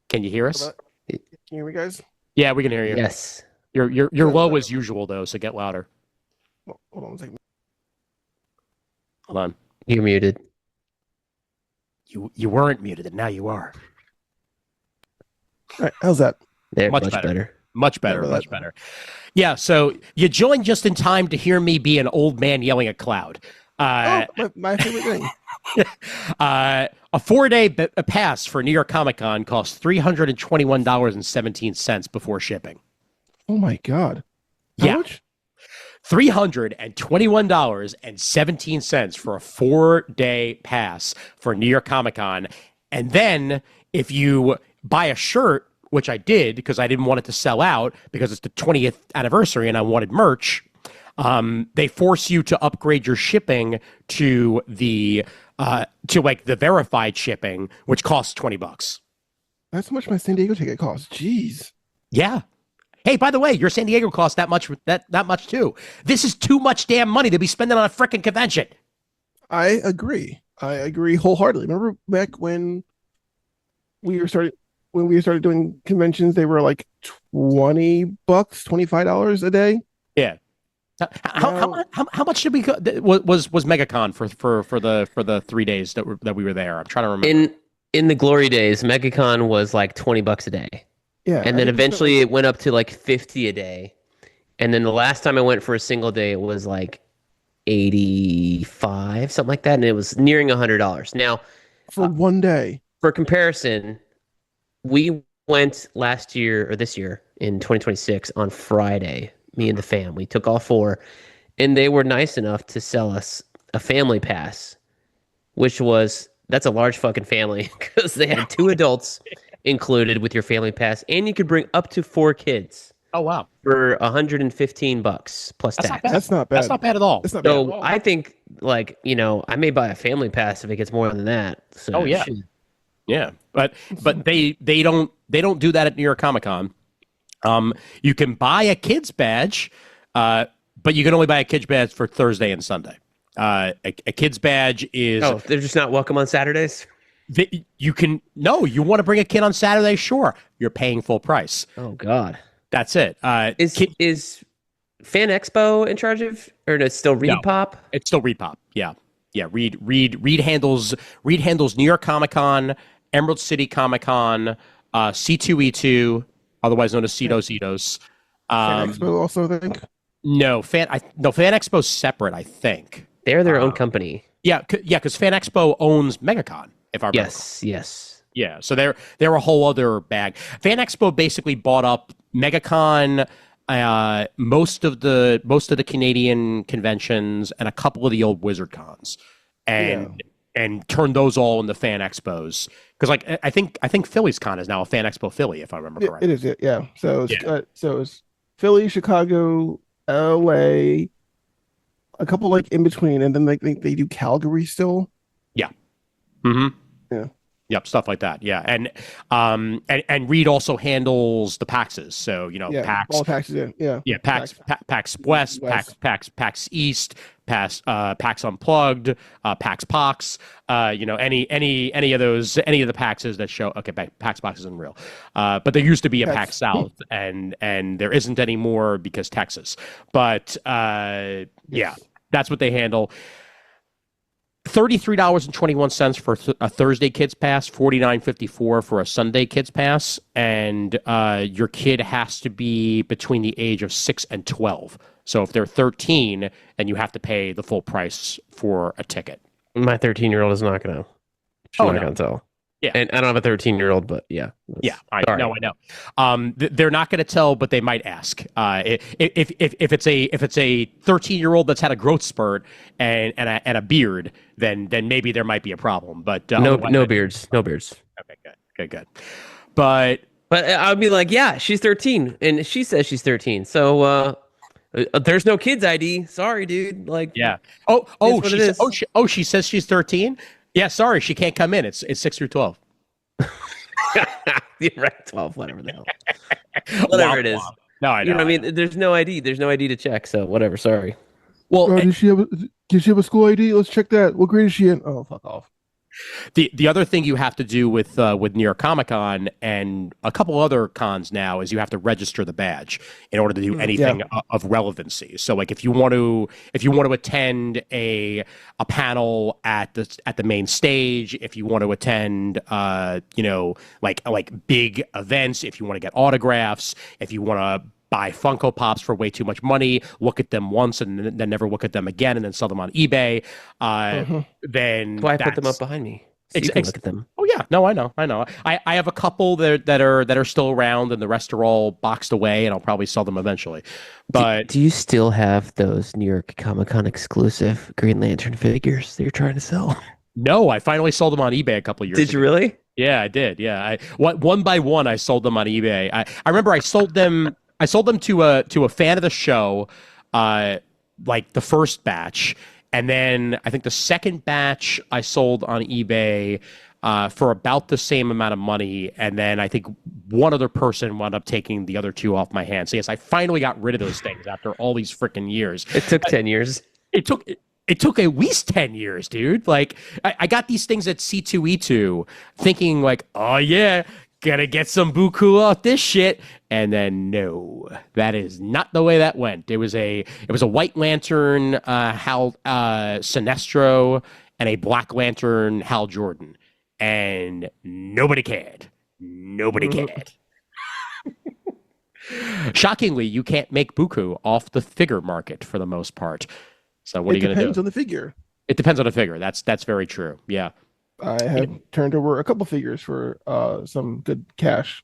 Can you hear us?
Can you hear me, guys?
Yeah, we can hear you.
Yes.
You're low as usual though, so get louder.
Well, hold on a second.
Hold on.
You're muted.
You weren't muted, and now you are.
All right, how's that?
There,
Much better. Much better. Yeah, so you joined just in time to hear me be an old man yelling at cloud.
My favorite thing.
A 4-day pass for New York Comic Con costs $321.17 before shipping.
Oh my God. How much?
$321.17 for a 4-day pass for New York Comic Con. And then if you buy a shirt, which I did because I didn't want it to sell out because it's the 20th anniversary and I wanted merch, they force you to upgrade your shipping to the verified shipping, which costs $20.
That's how much my San Diego ticket costs. Jeez.
Yeah. Hey, by the way, your San Diego costs that much too. This is too much damn money to be spending on a frickin' convention.
I agree. I agree wholeheartedly. Remember back we were started when we started doing conventions, they were like $20, $25 a day.
Yeah.
Now
How much did we go, was MegaCon for the 3 days that we were there? I'm trying to remember.
In the glory days, MegaCon was like $20 a day.
yeah,
And
I
then
think we spent
eventually
like
it went up to like 50 a day. And then the last time I went for a single day, it was like 85, something like that. And it was nearing $100. Now,
for one day.
for comparison, we went last year or this year in 2026 on Friday, me and the fam. We took all four, and they were nice enough to sell us a family pass, which was that's a large fucking family because they had two adults included with your family pass, and you could bring up to four kids
Oh wow,
for $115 plus
that's not
tax.
bad.
That's not bad.
That's not bad at all.
That's not bad at
So
all.
I think, like, I may buy a family pass if it gets more than that. So
Oh, yeah.
shit.
Yeah, but they don't do that at New York Comic Con. You can buy a kid's badge, but you can only buy a kid's badge for Thursday and Sunday. A kid's badge is
Oh, they're just not welcome on Saturdays?
you want to bring a kid on Saturday, sure, you're paying full price.
Oh God.
That's it.
Is Fan Expo in charge of, or no, it's still Reed
No.
Pop?
It's still Reed Pop. Yeah. Reed handles New York Comic Con, Emerald City Comic Con, C2E2, otherwise known as Cetos Etos.
Fan Expo also, I think.
Fan Expo's separate, I think.
They're their own company.
Yeah, because Fan Expo owns MegaCon, if I remember.
Yes.
Yeah, so they're a whole other bag. Fan Expo basically bought up MegaCon, most of the Canadian conventions, and a couple of the old Wizard cons, and turned those all into Fan Expos. Because like I think Philly's Con is now a Fan Expo Philly, if I remember correctly.
It is, yeah. So it's Philly, Chicago, LA, a couple like in between, and then like they do Calgary still.
Yeah. Mm-hmm.
Yeah.
Yep, stuff like that. Yeah, and Reed also handles the PAXs. So PAX,
all taxes.
yeah, PAX West, PAX East, PAX Unplugged, PAX Pox. Any of the PAXs that show. Okay, PAX Pox isn't real, but there used to be a PAX South, and there isn't anymore because Texas. But yeah, that's what they handle. $33.21 for a Thursday kids pass, $49.54 for a Sunday kids pass, and your kid has to be between the age of 6 and 12. So if they're 13, then you have to pay the full price for a ticket.
My 13-year-old is not gonna. She's not gonna tell.
Yeah,
and I don't have a 13-year-old, but yeah.
Yeah, I know. They're not going to tell, but they might ask. If it's a 13-year-old that's had a growth spurt and a beard, then maybe there might be a problem. But
no beards.
Okay, good. But
I would be like, yeah, she's 13, and she says she's 13. So there's no kids ID. Sorry, dude. Like,
yeah. She says she's 13. Yeah, sorry, she can't come in. It's 6 through 12.
You're right, 12, whatever the hell. Whatever it is.
No, I know.
You know what I mean? There's no ID. There's no ID to check, so whatever, sorry.
Well,
does she have a school ID? Let's check that. What grade is she in? Oh, fuck off.
The other thing you have to do with New York Comic Con and a couple other cons now is you have to register the badge in order to do anything of relevancy. So like if you want to attend a panel at the main stage, if you want to attend like big events, if you want to get autographs, if you want to buy Funko Pops for way too much money, look at them once and then never look at them again, and then sell them on eBay. Then
why put them up behind me? So you can look at them.
Oh yeah, no, I know. I have a couple that are still around, and the rest are all boxed away, and I'll probably sell them eventually. But
do you still have those New York Comic Con exclusive Green Lantern figures that you're trying to sell?
No, I finally sold them on eBay a couple years ago.
Did you really?
Yeah, I did. Yeah, one by one I sold them on eBay. I remember I sold them. I sold them to a fan of the show, like the first batch, and then I think the second batch I sold on eBay for about the same amount of money, and then I think one other person wound up taking the other two off my hands. So yes, I finally got rid of those things after all these freaking years.
It took 10 years.
It took It took at least 10 years, dude. Like, I got these things at C2E2 thinking, like, oh, yeah, gotta get some buku off this shit. And then, no, that is not the way that went. It was a White Lantern Hal Sinestro and a Black Lantern Hal Jordan. And nobody cared. Nobody cared. Shockingly, you can't make buku off the figure market for the most part. So what are you going to do?
It depends on the figure.
It depends on the figure. That's very true. Yeah.
I have turned over a couple figures for some good cash.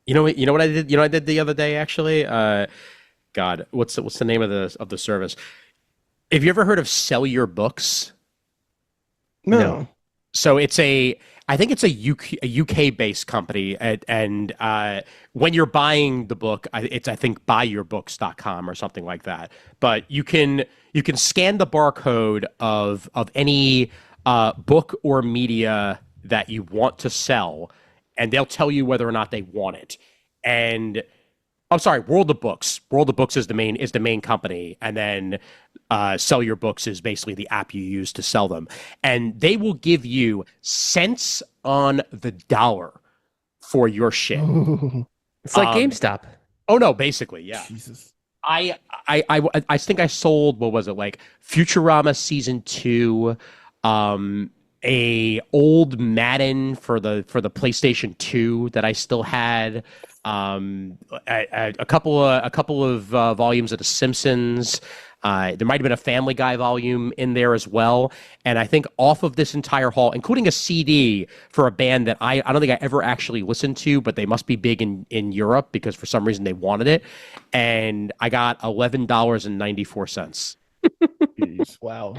You know what I did? You know what I did the other day actually? God, what's the name of the service? Have you ever heard of Sell Your Books?
No.
So I think it's a UK based company, and when you're buying the book, it's I think buyyourbooks.com or something like that. But you can scan the barcode of any book or media that you want to sell, and they'll tell you whether or not they want it. And I'm sorry, World of Books. World of Books is the main company, and then Sell Your Books is basically the app you use to sell them. And they will give you cents on the dollar for your shit.
It's like GameStop.
Oh no, basically, yeah.
Jesus.
I think I sold, what was it, like Futurama season 2, a old Madden for the PlayStation 2 that I still had, a couple of volumes of The Simpsons. There might have been a Family Guy volume in there as well. And I think off of this entire haul, including a CD for a band that I don't think I ever actually listened to, but they must be big in Europe because for some reason they wanted it. And I got $11.94.
Jeez, wow.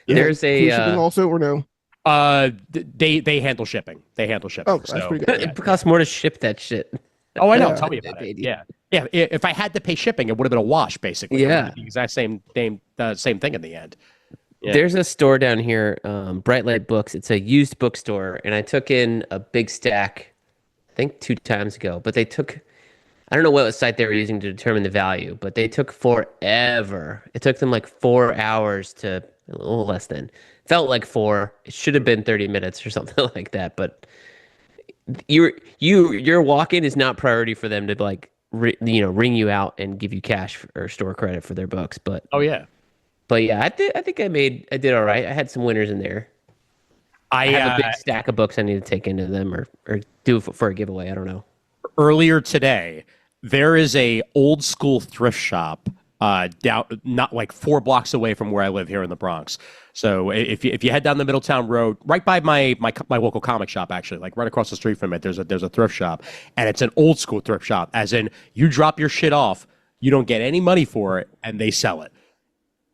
There's
Free shipping also or no?
They handle shipping.
Oh, that's pretty good.
It costs more to ship that shit.
Oh, I know.
Yeah.
Tell me about it. Yeah. If I had to pay shipping, it would have been a wash, basically.
Yeah.
The exact same thing in the end. Yeah.
There's a store down here, Bright Light Books. It's a used bookstore, and I took in a big stack, I think 2 times ago. But I don't know what site they were using to determine the value, but they took forever. It took them like 4 hours to a little less than. Felt like 4. It should have been 30 minutes or something like that. But your walk-in is not priority for them to like ring you out and give you cash or store credit for their books. But
oh yeah.
But yeah, I think I did all right. I had some winners in there. I have a big stack of books I need to take into them or do for a giveaway. I don't know.
Earlier today, there is a old school thrift shop down not like 4 blocks away from where I live here in the Bronx. So if you head down the Middletown Road, right by my local comic shop, actually, like right across the street from it, there's a thrift shop, and it's an old school thrift shop. As in, you drop your shit off, you don't get any money for it, and they sell it.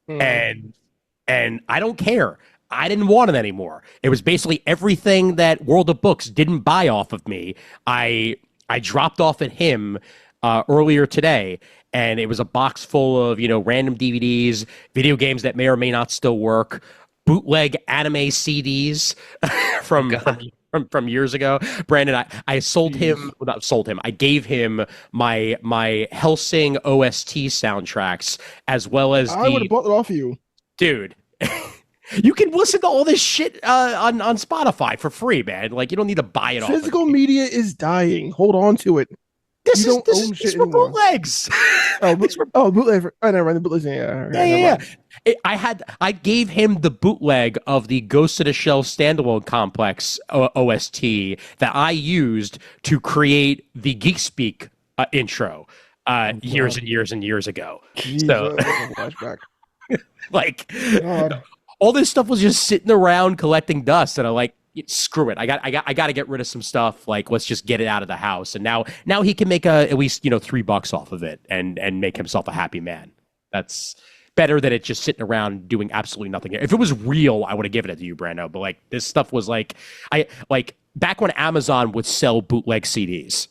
And I don't care. I didn't want it anymore. It was basically everything that World of Books didn't buy off of me. I dropped off at him earlier today, and it was a box full of random DVDs, video games that may or may not still work, bootleg anime CDs from years ago. Brandon, I sold him, well, not sold him. I gave him my Hellsing OST soundtracks as well as
I would have bought it off of you,
dude. You can listen to all this shit on Spotify for free, man. Like you don't need to buy it.
Physical media is dying. Hold on to it.
This is for bootlegs.
Bootleg. I never mind the bootlegs.
Yeah. I gave him the bootleg of the Ghost of the Shell standalone complex OST that I used to create the Geek Speak intro years and years and years ago.
Jeez,
So,
flashback.
like,
God.
all this stuff was just sitting around collecting dust, and I'm like, screw it. I got to get rid of some stuff. Like, let's just get it out of the house. And now he can make at least $3 off of it and make himself a happy man. That's better than it just sitting around doing absolutely nothing. If it was real, I would have given it to you, Brando. But like this stuff was like back when Amazon would sell bootleg CDs.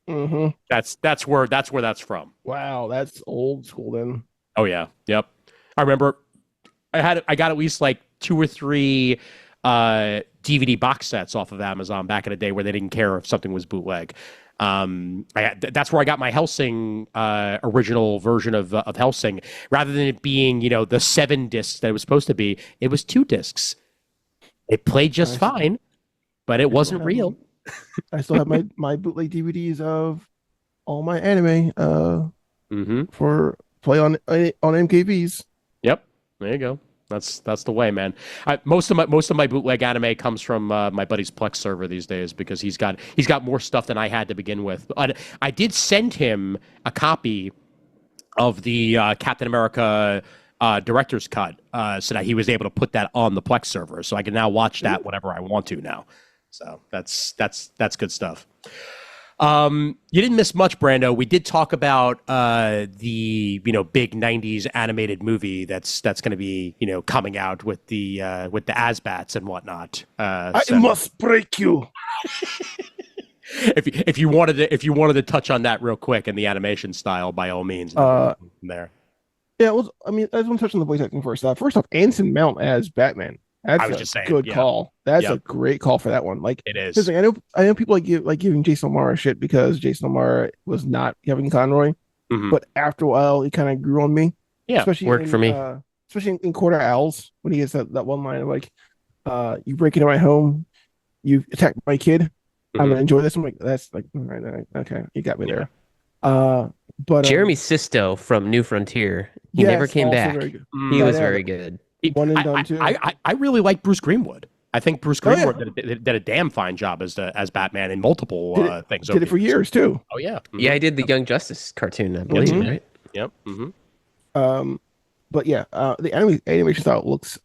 Mm-hmm.
That's where that's from.
Wow, that's old school then.
Oh yeah, yep. I remember I got at least like 2 or 3 DVD box sets off of Amazon back in the day where they didn't care if something was bootleg. That's where I got my Hellsing original version of Hellsing. Rather than it being, the 7 discs that it was supposed to be, it was 2 discs. It played just fine, but it wasn't real.
I still have my bootleg DVDs of all my anime for play on MKVs.
Yep, there you go. That's the way, man. Most of my bootleg anime comes from my buddy's Plex server these days because he's got more stuff than I had to begin with. I did send him a copy of the Captain America director's cut so that he was able to put that on the Plex server, so I can now watch that whenever I want to now. So that's good stuff. You didn't miss much, Brando. We did talk about the big '90s animated movie that's going to be coming out with the Asbats and whatnot.
I must break you.
if you wanted to touch on that real quick in the animation style, by all means. There.
Yeah, I just want to touch on the voice acting first. First off, Anson Mount as Batman. That's a good call. That's a great call for that one. Like
it is.
I know people giving Jason O'Mara shit because Jason O'Mara was not Kevin Conroy, but after a while he kind of grew on me.
Yeah,
especially
worked for me.
Especially in Quarter Owls when he gets that one line of like, "You break into my home, you attack my kid. I'm gonna enjoy this." I'm like, that's like, all right, okay, you got me there. But
Jeremy Sisto from New Frontier, he never came back. He was very good.
One and done too.
I really like Bruce Greenwood. I think Bruce Greenwood did a damn fine job as Batman in multiple things.
Did it for years too.
Oh yeah,
yeah. I did the Young Justice cartoon, I believe. Right?
Yep.
But yeah, the animation style looks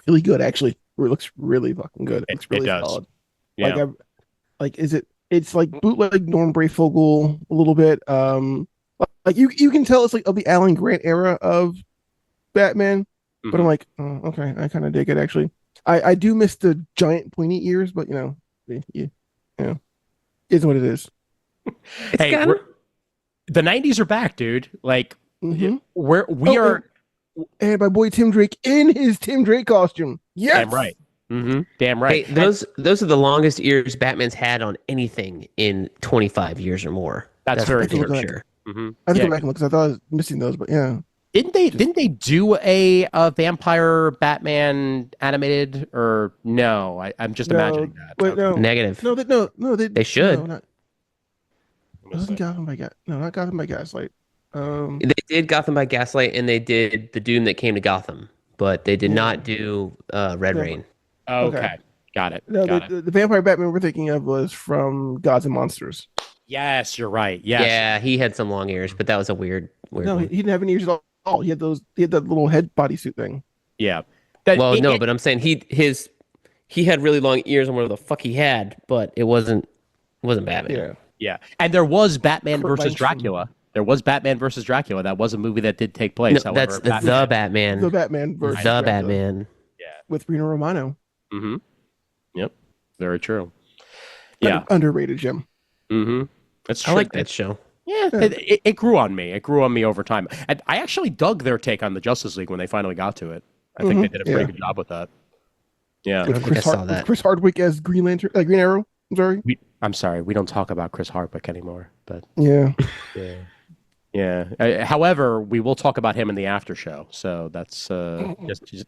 really good. Actually, it looks really fucking good. It looks really solid.
Yeah.
It's like bootleg Norm Brayfogle a little bit. Like you can tell it's like of the Alan Grant era of Batman. But I'm like, oh, okay, I kind of dig it actually. I do miss the giant pointy ears, but is what it is.
Hey, the '90s are back, dude. Like we are,
and my boy Tim Drake in his Tim Drake costume. Yes,
damn right. Damn right.
Hey, those are the longest ears Batman's had on anything in 25 years or more.
That's very true.
Sure.
I have to go back and look because I thought I was missing those, but yeah.
Didn't they do a vampire Batman animated or no? I'm just imagining that.
Wait, no.
Negative.
No,
they should.
No, wasn't Gotham by not Gotham by Gaslight.
They did Gotham by Gaslight, and they did the Doom that came to Gotham, but they did not do Red Rain.
Okay. Got it.
No, the vampire Batman we're thinking of was from Gods and Monsters.
Yes, you're right. Yes.
Yeah, he had some long ears, but that was a weird
No,
one.
he didn't have any ears at all. He had that little head bodysuit thing.
Yeah.
But I'm saying he had really long ears on whatever the fuck he had, but it wasn't Batman.
Yeah.
Yeah. And there was Batman versus Dracula. There was Batman versus Dracula. That was a movie that did take place.
No, that's the Batman.
The Batman versus
the
Dracula.
Batman.
Yeah.
With Reno Romano.
Yep. Very true.
Underrated, Jim.
That's true.
I like that show.
Yeah, it grew on me. It grew on me over time. And I actually dug their take on the Justice League when they finally got to it. I think they did a pretty good job with that. Yeah.
With Chris Hardwick as Green Arrow. I'm sorry.
I'm sorry. We don't talk about Chris Hardwick anymore. But
yeah.
However, we will talk about him in the after show. So that's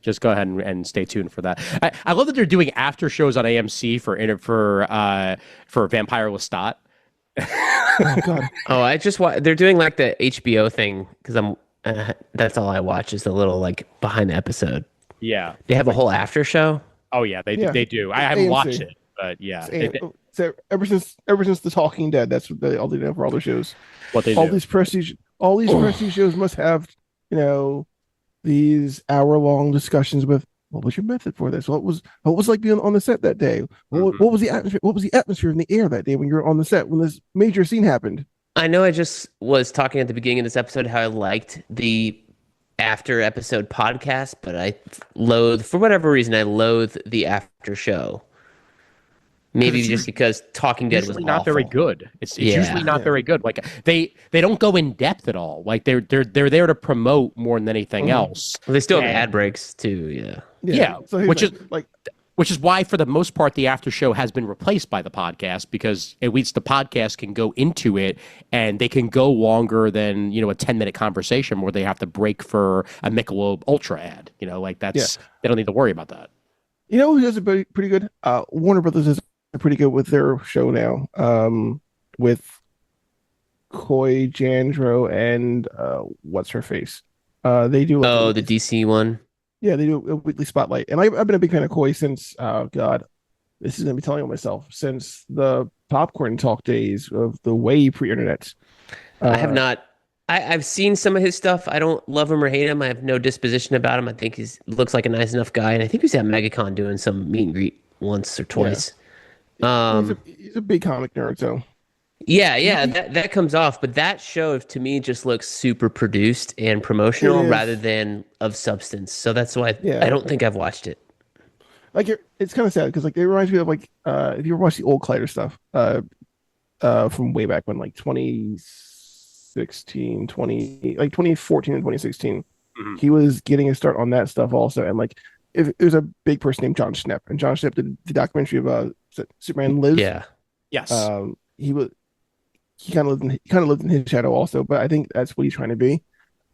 just go ahead and stay tuned for that. I love that they're doing after shows on AMC for Vampire Lestat.
Oh God.
I just they're doing like the HBO thing because I'm that's all I watch is the little like behind the episode.
Yeah,
they have a whole after show.
Oh yeah, they do. I haven't watched it, but yeah.
So ever since The Talking Dead, that's what all they do for all their shows.
What they
all
do.
these prestige shows must have these hour-long discussions with what was your method for this? What was like being on the set that day? What was the atmosphere? What was the atmosphere in the air that day when you were on the set when this major scene happened?
I know I just was talking at the beginning of this episode how I liked the after episode podcast, but for whatever reason, I loathe the after show. Maybe just because Talking Dead was
not very good. It's usually not very good. Like they don't go in depth at all. Like they're there to promote more than anything else.
Well, they still have ad breaks too. Yeah.
So
which is
like
Which is why, for the most part, the after show has been replaced by the podcast, because at least the podcast can go into it and they can go longer than, a 10-minute conversation where they have to break for a Michelob Ultra ad. They don't need to worry about that.
You know who does it pretty good? Warner Brothers is pretty good with their show now. With Coy Jandreau and what's her face? They do
the DC one.
Yeah, they do a weekly spotlight, and I've been a big fan of Coy since God, this is gonna be telling on myself, since the Popcorn Talk days of the way pre-internet.
I have not. I've seen some of his stuff. I don't love him or hate him. I have no disposition about him. I think he looks like a nice enough guy, and I think he was at MegaCon doing some meet and greet once or twice.
Yeah. He's a big comic nerd, so.
Yeah, that comes off, but that show to me just looks super produced and promotional rather than of substance. So that's why I don't think I've watched it.
Like it's kind of sad because like it reminds me of like if you ever watch the old Collider stuff from way back when, like 2016, 2014 and 2016, he was getting a start on that stuff also, and like if it was a big person named John Schnepp, and John Schnepp did the documentary of Superman Lives.
Yeah.
Yes.
He kind of lived in his shadow also, but I think that's what he's trying to be.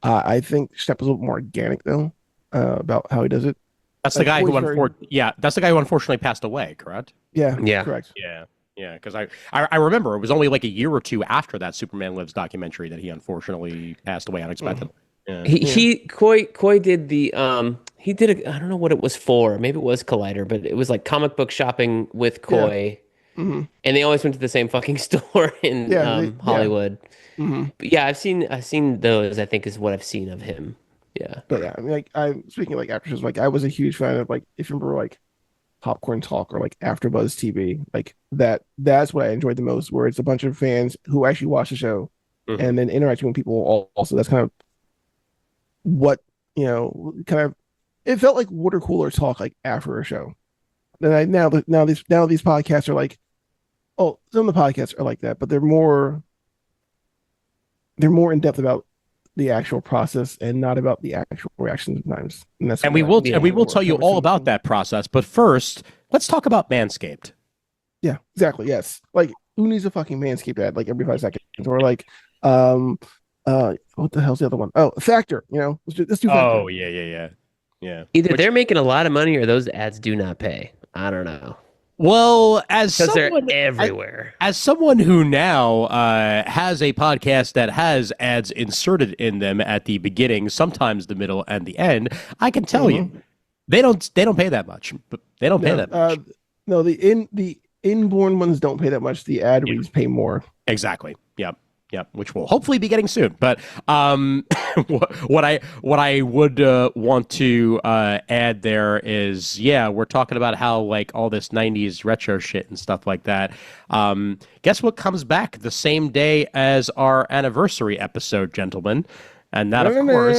I think Schnepp is a little more organic though about how he does it.
That's the guy who that's the guy who unfortunately passed away, correct?
Yeah,
correct. Yeah, because I remember it was only like a year or two after that Superman Lives documentary that he unfortunately passed away unexpectedly.
Coy did the he did I don't know what it was for. Maybe it was Collider, but it was like comic book shopping with Coy. Yeah. And they always went to the same fucking store in Hollywood. But yeah, I've seen those. I think is what I've seen of him. Yeah,
but yeah, I mean, like I'm speaking of like after shows, like I was a huge fan of like if you remember like Popcorn Talk or like AfterBuzz TV, like that's what I enjoyed the most, where it's a bunch of fans who actually watch the show and then interacting with people. Also, that's kind of what it felt like water cooler talk like after a show. And now these podcasts are like. Oh, some of the podcasts are like that, but they're more in depth about the actual process and not about the actual reactions sometimes.
And we will tell you all about that process. But first, let's talk about Manscaped.
Yeah, exactly. Yes, like who needs a fucking Manscaped ad like every 5 seconds, or like what the hell's the other one? Oh, Factor. Let's do Factor.
Oh yeah.
Either they're making a lot of money or those ads do not pay. I don't know.
Well,
because they're everywhere.
As someone who now has a podcast that has ads inserted in them at the beginning, sometimes the middle, and the end, I can tell you they don't pay that much. But they don't pay that much.
No, the inborn ones don't pay that much. The ad reads pay more.
Exactly. Yep, which will hopefully be getting soon. But what I would want to add there is, we're talking about how like all this 90s retro shit and stuff like that. Guess what comes back the same day as our anniversary episode, gentlemen? And that, of course,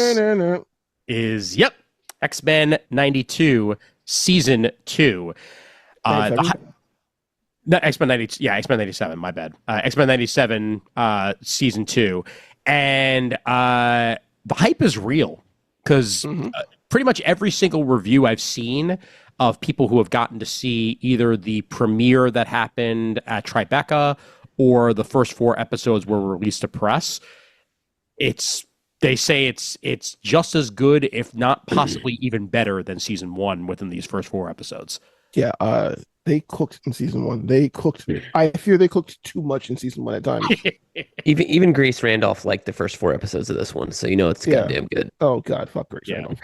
is, X-Men 92 Season 2. No, X-Men 97, my bad. X-Men 97 Season 2. And the hype is real because pretty much every single review I've seen of people who have gotten to see either the premiere that happened at Tribeca or the first 4 episodes were released to press, they say it's just as good, if not possibly even better than Season 1 within these first 4 episodes.
Yeah, they cooked in Season 1. I fear they cooked too much in Season 1 at times.
even Grace Randolph liked the first 4 episodes of this one, so it's goddamn good.
Oh God, fuck Grace Randolph.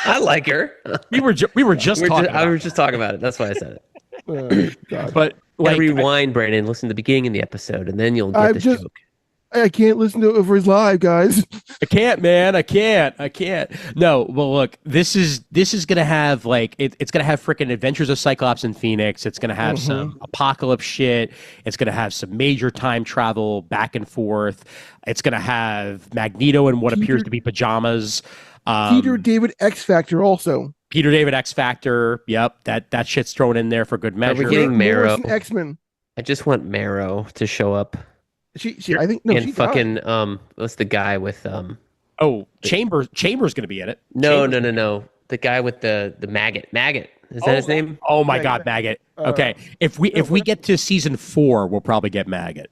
I like her.
We were just talking.
I was just talking about it. That's why I said
it. God.
But like,
rewind, Brandon. Listen to the beginning of the episode, and then you'll get this joke.
I can't listen to it over his live, guys.
I can't, man. I can't. No, well, look, this is gonna have like it's gonna have freaking Adventures of Cyclops and Phoenix. It's gonna have some apocalypse shit. It's gonna have some major time travel back and forth. It's gonna have Magneto in what appears to be pajamas.
Peter David X Factor also.
Peter David X Factor. Yep, that shit's thrown in there for good measure.
Are we getting Marrow?
X-Men.
I just want Marrow to show up.
I think no.
And
she
fucking
died.
what's the guy with
Chambers going to be in it.
No. The guy with the maggot. Is that his name?
Oh my
Maggot.
God, Maggot. Okay, if we get to season 4, we'll probably get Maggot.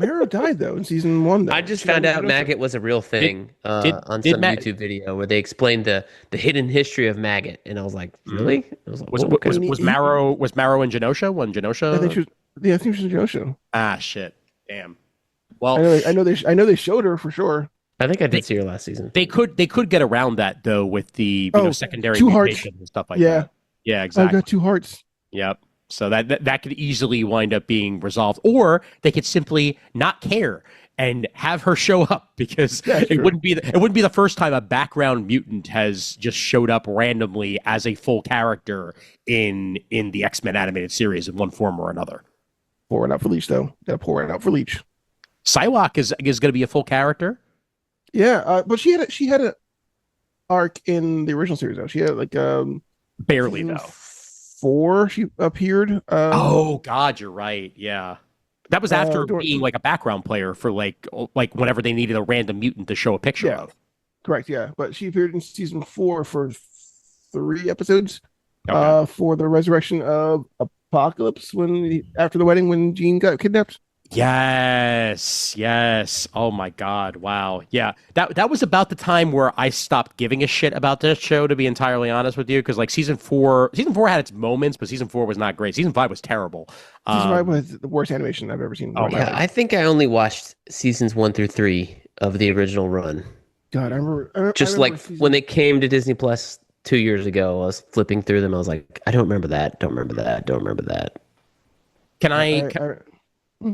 Marrow died though in season 1. Though
I just found out Maggot was a real thing on some YouTube video where they explained the hidden history of Maggot, and I was like, really? I was like, okay.
Was Marrow in Genosha? When Genosha?
I think she was. Yeah, I think she was in Genosha.
Ah, shit. Damn. Well,
I know they showed her for sure.
I think I did see her last season.
They could get around that though with the secondary
2 hearts
mutations and stuff like that. Yeah,
I
exactly.
got 2 hearts.
Yep. So that could easily wind up being resolved, or they could simply not care and have her show up, because it wouldn't be the first time a background mutant has just showed up randomly as a full character in the X-Men animated series in one form or another.
Pour it out for Leech though. Gotta pour it out for Leech.
Psylocke is going to be a full character.
Yeah, but she had a arc in the original series though. She had like
Barely though.
4 she appeared.
Oh God, you're right. Yeah, that was after being like a background player for like whenever they needed a random mutant to show a picture of.
Correct. Yeah, but she appeared in season 4 for 3 episodes.
Okay.
For the resurrection of Apocalypse after the wedding when Jean got kidnapped.
Yes. Oh my God. Wow. Yeah. That was about the time where I stopped giving a shit about this show, to be entirely honest with you, because like season 4 had its moments, but season 4 was not great. Season 5 was terrible.
Season 5 was the worst animation I've ever seen.
Oh yeah, I think I only watched seasons 1 through 3 of the original run.
God, I remember
when they came to Disney Plus 2 years ago, I was flipping through them. I was like, I don't remember that. Don't remember that. Don't remember that.
Can I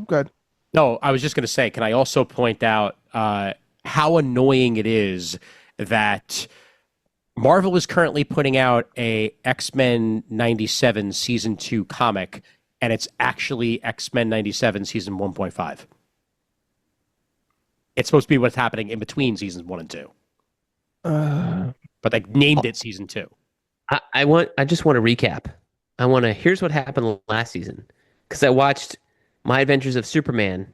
good.
No, I was just going to say, can I also point out how annoying it is that Marvel is currently putting out a X-Men 97 season 2 comic, and it's actually X-Men 97 season 1.5. It's supposed to be what's happening in between seasons 1 and 2. But they named it season 2.
I just want to recap. Here's what happened last season. Because I watched My Adventures of Superman,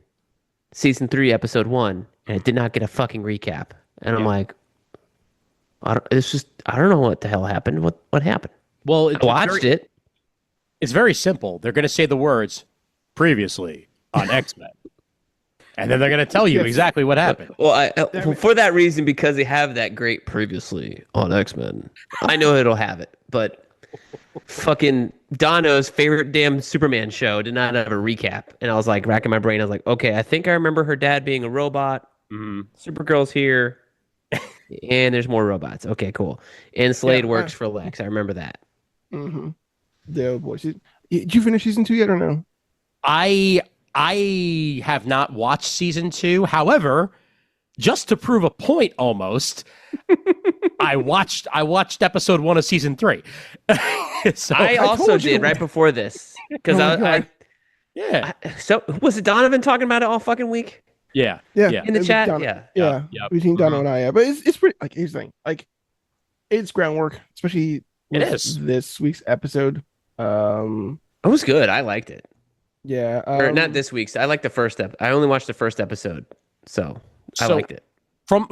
season 3, episode 1, and it did not get a fucking recap. And I'm like, I don't know what the hell happened. What happened?
Well,
I watched it.
It's very simple. They're going to say the words previously on X-Men. And then they're going to tell you exactly what happened.
Well, for that reason, because they have that great previously on X-Men, I know it'll have it. But fucking Dono's favorite damn Superman show did not have a recap. And I was like racking my brain. I was like, okay, I think I remember her dad being a robot. Supergirl's here. And there's more robots. Okay, cool. And Slade works for Lex. I remember that.
Mm-hmm. The boy. Did you finish season 2 yet or no?
I have not watched season 2. However, just to prove a point almost, I watched episode 1 of season 3. So
I also did right before this. Because so was it Donovan talking about it all fucking week?
Yeah.
In the chat?
Yeah. Between Dono and I. But it's pretty, like, here's the thing. Like, it's groundwork, especially with this week's episode.
It was good. I liked it.
Yeah.
Or not this week's. I liked the first I only watched the first episode. So I liked it.
From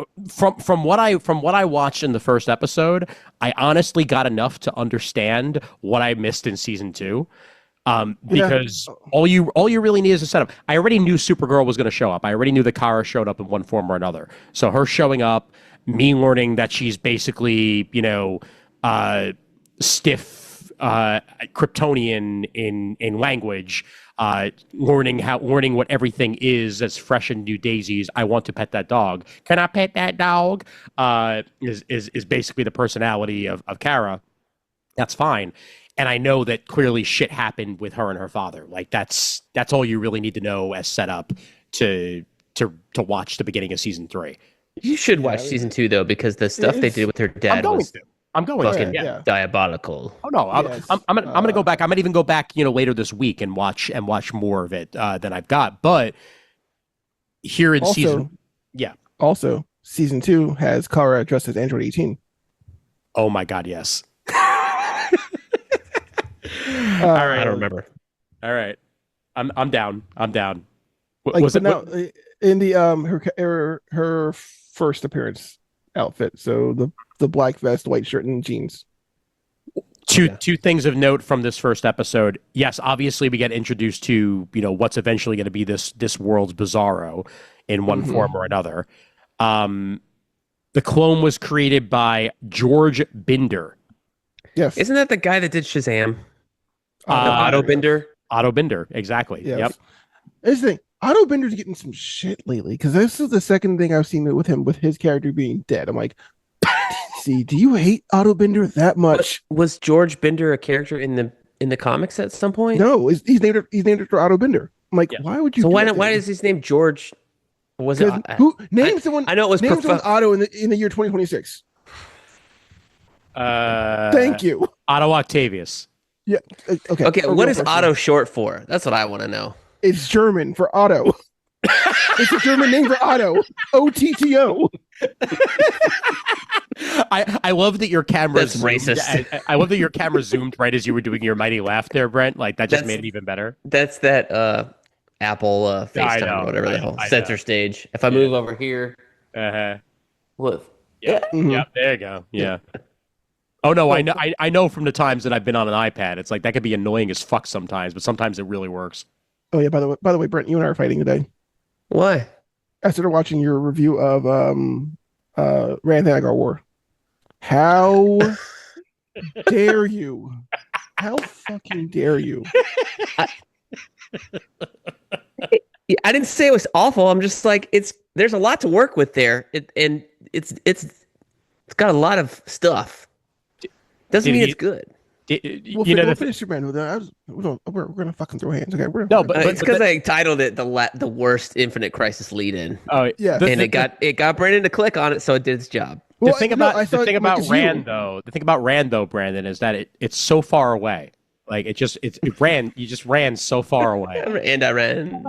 what I watched in the first episode, I honestly got enough to understand what I missed in season 2. Because all you really need is a setup. I already knew Supergirl was going to show up. I already knew that Kara showed up in one form or another. So her showing up, me learning that she's basically, stiff Kryptonian in language, learning what everything is that's fresh and new daisies. I want to pet that dog. Can I pet that dog? Is basically the personality of Kara. That's fine. And I know that clearly shit happened with her and her father. Like that's all you really need to know as setup to watch the beginning of season 3.
You should watch season 2 though, because the stuff they did with her dad was fucking diabolical.
Oh no, I'm gonna go back. I might even go back, later this week and watch more of it than I've got. But here in
Also, season 2 has Kara dressed as Android 18.
Oh my God, yes.
All right, I don't remember.
All right, I'm down.
In the her first appearance outfit? So the black vest, white shirt, and jeans.
Two things of note from this first episode. Yes, obviously we get introduced to what's eventually going to be this world's Bizarro in one form or another. The clone was created by George Binder.
Yes.
Isn't that the guy that did Shazam? Otto Binder?
Otto Binder, exactly.
Yes.
Yep.
This thing, Otto Binder's getting some shit lately because this is the second thing I've seen with him with his character being dead. I'm like, see, do you hate Otto Binder that much?
Was George Binder a character in the comics at some point?
No, he's named after Otto Binder. I'm like, why would you?
So
do
why is his name George? Was it
who named someone?
I know it was
named someone Otto in the year 2026. Thank you,
Otto Octavius.
Yeah. Okay.
Okay. What is Otto short for? That's what I want to know.
It's German for Otto. It's a German name for Otto. OTTO.
I love that your camera.
That's racist.
I love that your camera zoomed right as you were doing your mighty laugh there, Brent. Like that just made it even better.
That's that Apple FaceTime or whatever the hell center stage. If I move over here, look.
Yeah. Yeah. There you go. Yeah. Oh no, I know from the times that I've been on an iPad, it's like that could be annoying as fuck sometimes, but sometimes it really works.
Oh yeah. By the way, Brent, you and I are fighting today.
Why?
I started watching your review of Rand Thanagar War. How dare you? How fucking dare you?
I didn't say it was awful. I'm just like there's a lot to work with there, and it's got a lot of stuff. Doesn't mean it's good.
We'll finish it, man. We're gonna fucking throw hands. Okay,
but it's because I titled it the worst Infinite Crisis lead-in.
Oh yeah,
and it got Brandon to click on it, so it did its job.
Well, the thing about Rand though, Brandon, is that it's so far away. Like you just ran so far away.
And I ran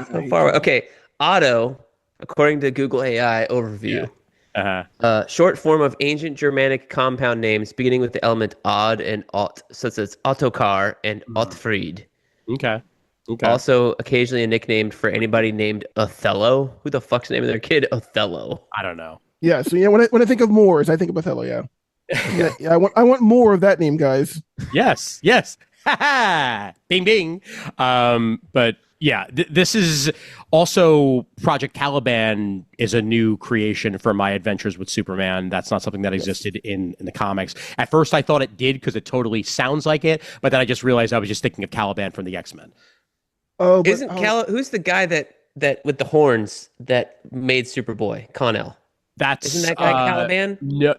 so far away. Okay, Otto, according to Google AI overview.
Yeah.
Short form of ancient Germanic compound names beginning with the element odd and ot, such as Ottokar and Ottfried.
Okay.
Also, occasionally a nickname for anybody named Othello. Who the fuck's naming their kid Othello?
I don't know.
Yeah. So when I think of Moors, I think of Othello. Yeah. Yeah. I want more of that name, guys.
Yes. Ha ha. Bing bing. But. Yeah, this is also Project Caliban is a new creation for my adventures with Superman. That's not something that existed in the comics. At first, I thought it did because it totally sounds like it, but then I just realized I was just thinking of Caliban from the X-Men.
Oh,
who's the guy that with the horns that made Superboy? Connell. Isn't that guy Caliban?
No.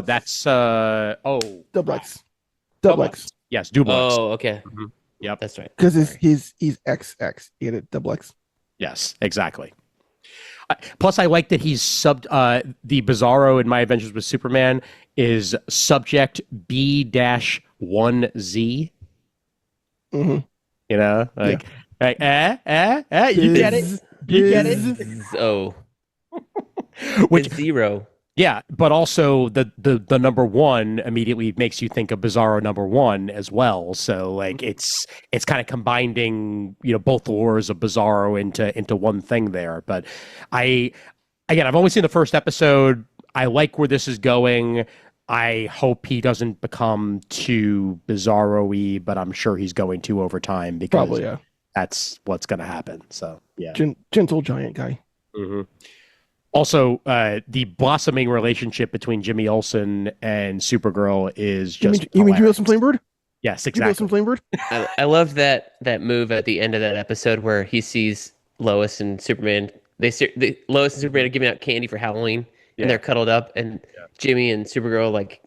That's
Dublex.
Yes, Dublex.
Oh, okay.
Mm-hmm. Yep,
that's right.
Because he's XX. You get it, Dublex.
Yes, exactly. Plus, I like that he's the Bizarro in My Adventures with Superman is subject B-1Z.
Mm-hmm.
You know, like you get it. You get it.
Oh,
which
zero.
Yeah, but also the number one immediately makes you think of Bizarro number one as well. So like it's kind of combining both the lores of Bizarro into one thing there. But I've only seen the first episode. I like where this is going. I hope he doesn't become too Bizarro-y, but I'm sure he's going to over time because that's what's going to happen. So yeah,
gentle giant guy.
Mm-hmm. Also, the blossoming relationship between Jimmy Olsen and Supergirl is just.
You mean Jimmy Olsen Flamebird?
Yes, exactly.
Jimmy Olsen
Flamebird. I love that move at the end of that episode where he sees Lois and Superman. Lois and Superman are giving out candy for Halloween, and they're cuddled up, and Jimmy and Supergirl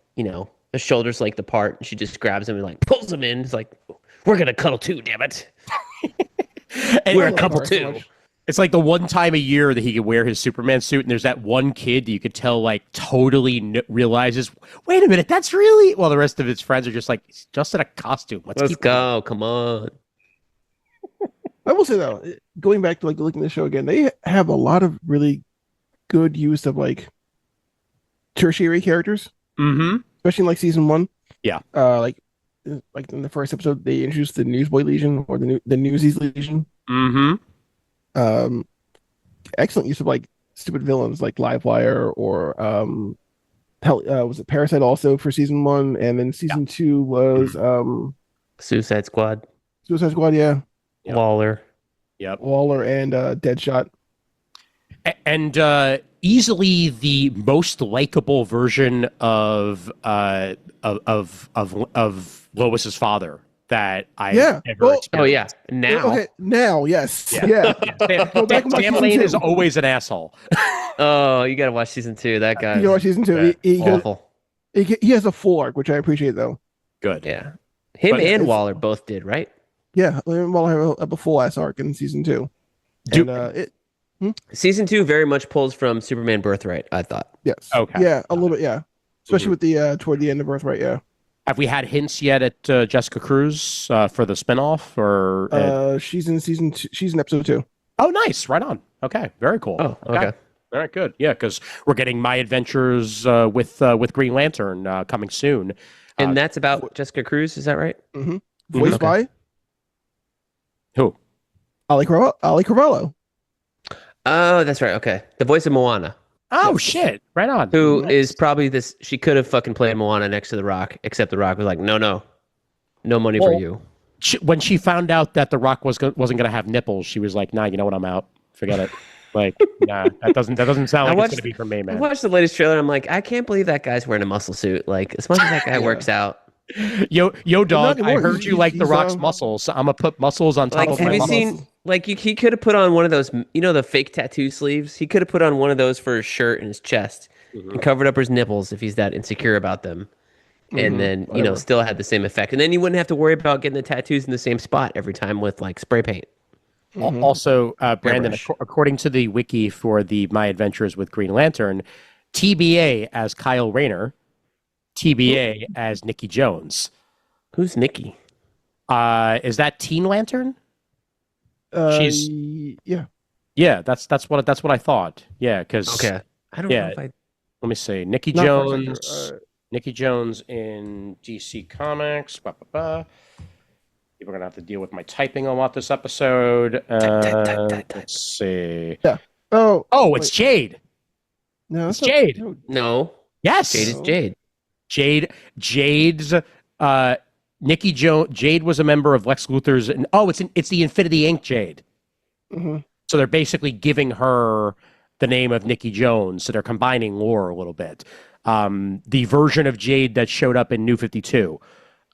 the shoulders apart, and she just grabs him and pulls him in. It's like, we're gonna cuddle too, damn it. We're a couple too. So
it's like the one time a year that he could wear his Superman suit, and there's that one kid that you could tell totally realizes, wait a minute, that's really. Well, the rest of his friends are just like, it's just in a costume. Let's
go. Going. Come on.
I will say though, going back to looking at the show again, they have a lot of really good use of tertiary characters,
especially
in season 1.
Yeah,
like in the first episode, they introduced the Newsboy Legion or the Newsies Legion. Excellent use of stupid villains like Livewire or hell, was it Parasite also for season 1, and then
Yeah.
season 2 was
Suicide Squad,
Suicide Squad, yeah,
Yep.
Waller.
Yep.
Waller and Deadshot.
And easily the most likable version of Lois's father that I've
Yeah.
ever
Well,
Oh yeah,
experienced.
now.
Okay, now, yes,
Yeah.
yeah.
Sam,
Go back and watch
Sam
season
Lane
2.
is always an asshole.
Oh, you gotta watch season 2. That
You
guy's
know what season 2?
Yeah.
He goes,
awful.
he has a full arc, which I appreciate though.
Good.
Yeah, him
But
and
it's-
Waller both did, right?
Yeah, well, I have a full ass arc in season 2,
Do-
and
Season 2 very much pulls from Superman Birthright, I thought.
yes,
Okay.
yeah, a little bit, yeah, especially
Mhm.
with the toward the end of Birthright, yeah.
Have we had hints yet at Jessica Cruz for the spinoff? Or
She's in season 2, she's in episode 2.
oh, nice, right on. Okay, very cool.
Oh, okay.
All right, good. Yeah, because we're getting My Adventures with Green Lantern coming soon.
And that's about Jessica Cruz, is that right?
Voiced
Okay.
by
Who?
Ali Carvalho.
Oh, that's right. Okay. The voice of Moana,
Oh shit! Right on.
who
Nice.
is probably this. She could have fucking played Moana next to The Rock, except The Rock was like, no money for
Well,
you.
When she found out that The Rock wasn't going to have nipples, she was like, "Nah, you know what? I'm out. Forget it." Like, nah, that doesn't sound like it's going to be for me,
I
man.
watched the latest trailer. I'm like, I can't believe that guy's wearing a muscle suit. Like, as much as that guy
Yeah.
works out.
Yo, dog! I
anymore.
heard you like The
He's,
Rock's muscles. So I'm gonna put muscles on top
Like,
of
have
my
you
muscles.
seen? Like, he could have put on one of those, the fake tattoo sleeves. He could have put on one of those for his shirt and his chest, and covered up his nipples if he's that insecure about them. And then
whatever.
still had the same effect. And then you wouldn't have to worry about getting the tattoos in the same spot every time with like spray paint.
Also, Brandon,
Airbrush.
according to the wiki for the My Adventures with Green Lantern, TBA as Kyle Rayner, TBA as Nikki Jones.
Who's Nikki?
Is that Teen Lantern? She's-
yeah.
Yeah, that's what I thought. Yeah, because
Okay, I don't
Yeah.
know if I.
let me see, Nikki
Not
Jones.
Fox,
Nikki Jones in DC Comics. We're gonna have to deal with my typing a lot this episode.
type.
Let's see.
Oh,
Oh, it's
wait.
Jade.
No,
It's
that's not-
Jade.
no,
No,
Yes,
Jade is Jade.
Jade's Nikki Jones. Jade was a member of Lex Luthor's. And it's the Infinity Inc. Jade.
mhm.
So they're basically giving her the name of Nikki Jones. So they're combining lore a little bit. The version of Jade that showed up in New 52.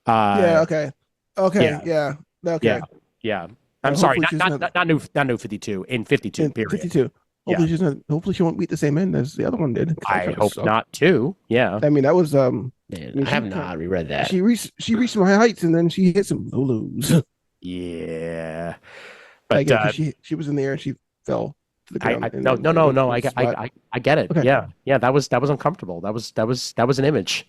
Yeah. Okay.
yeah.
Yeah. Okay.
Yeah. Yeah. I'm
Yeah,
sorry,
hopefully she's
not new 52, in 52,
In
period.
52. Hopefully she's not. Hopefully she won't meet the same end as the other one did.
I
That
hope
sucked.
not too. Yeah.
I mean, that was
Man,
mean,
I have
she-
not reread that.
she reached some high heights and then she hit some low lows.
Yeah.
I
But
get it, 'cause she was in the air and she fell to the ground. and
no,
then
no, no,
went
no.
to
I
a
get,
spot.
I get it.
Okay.
Yeah. That was uncomfortable. That was an image.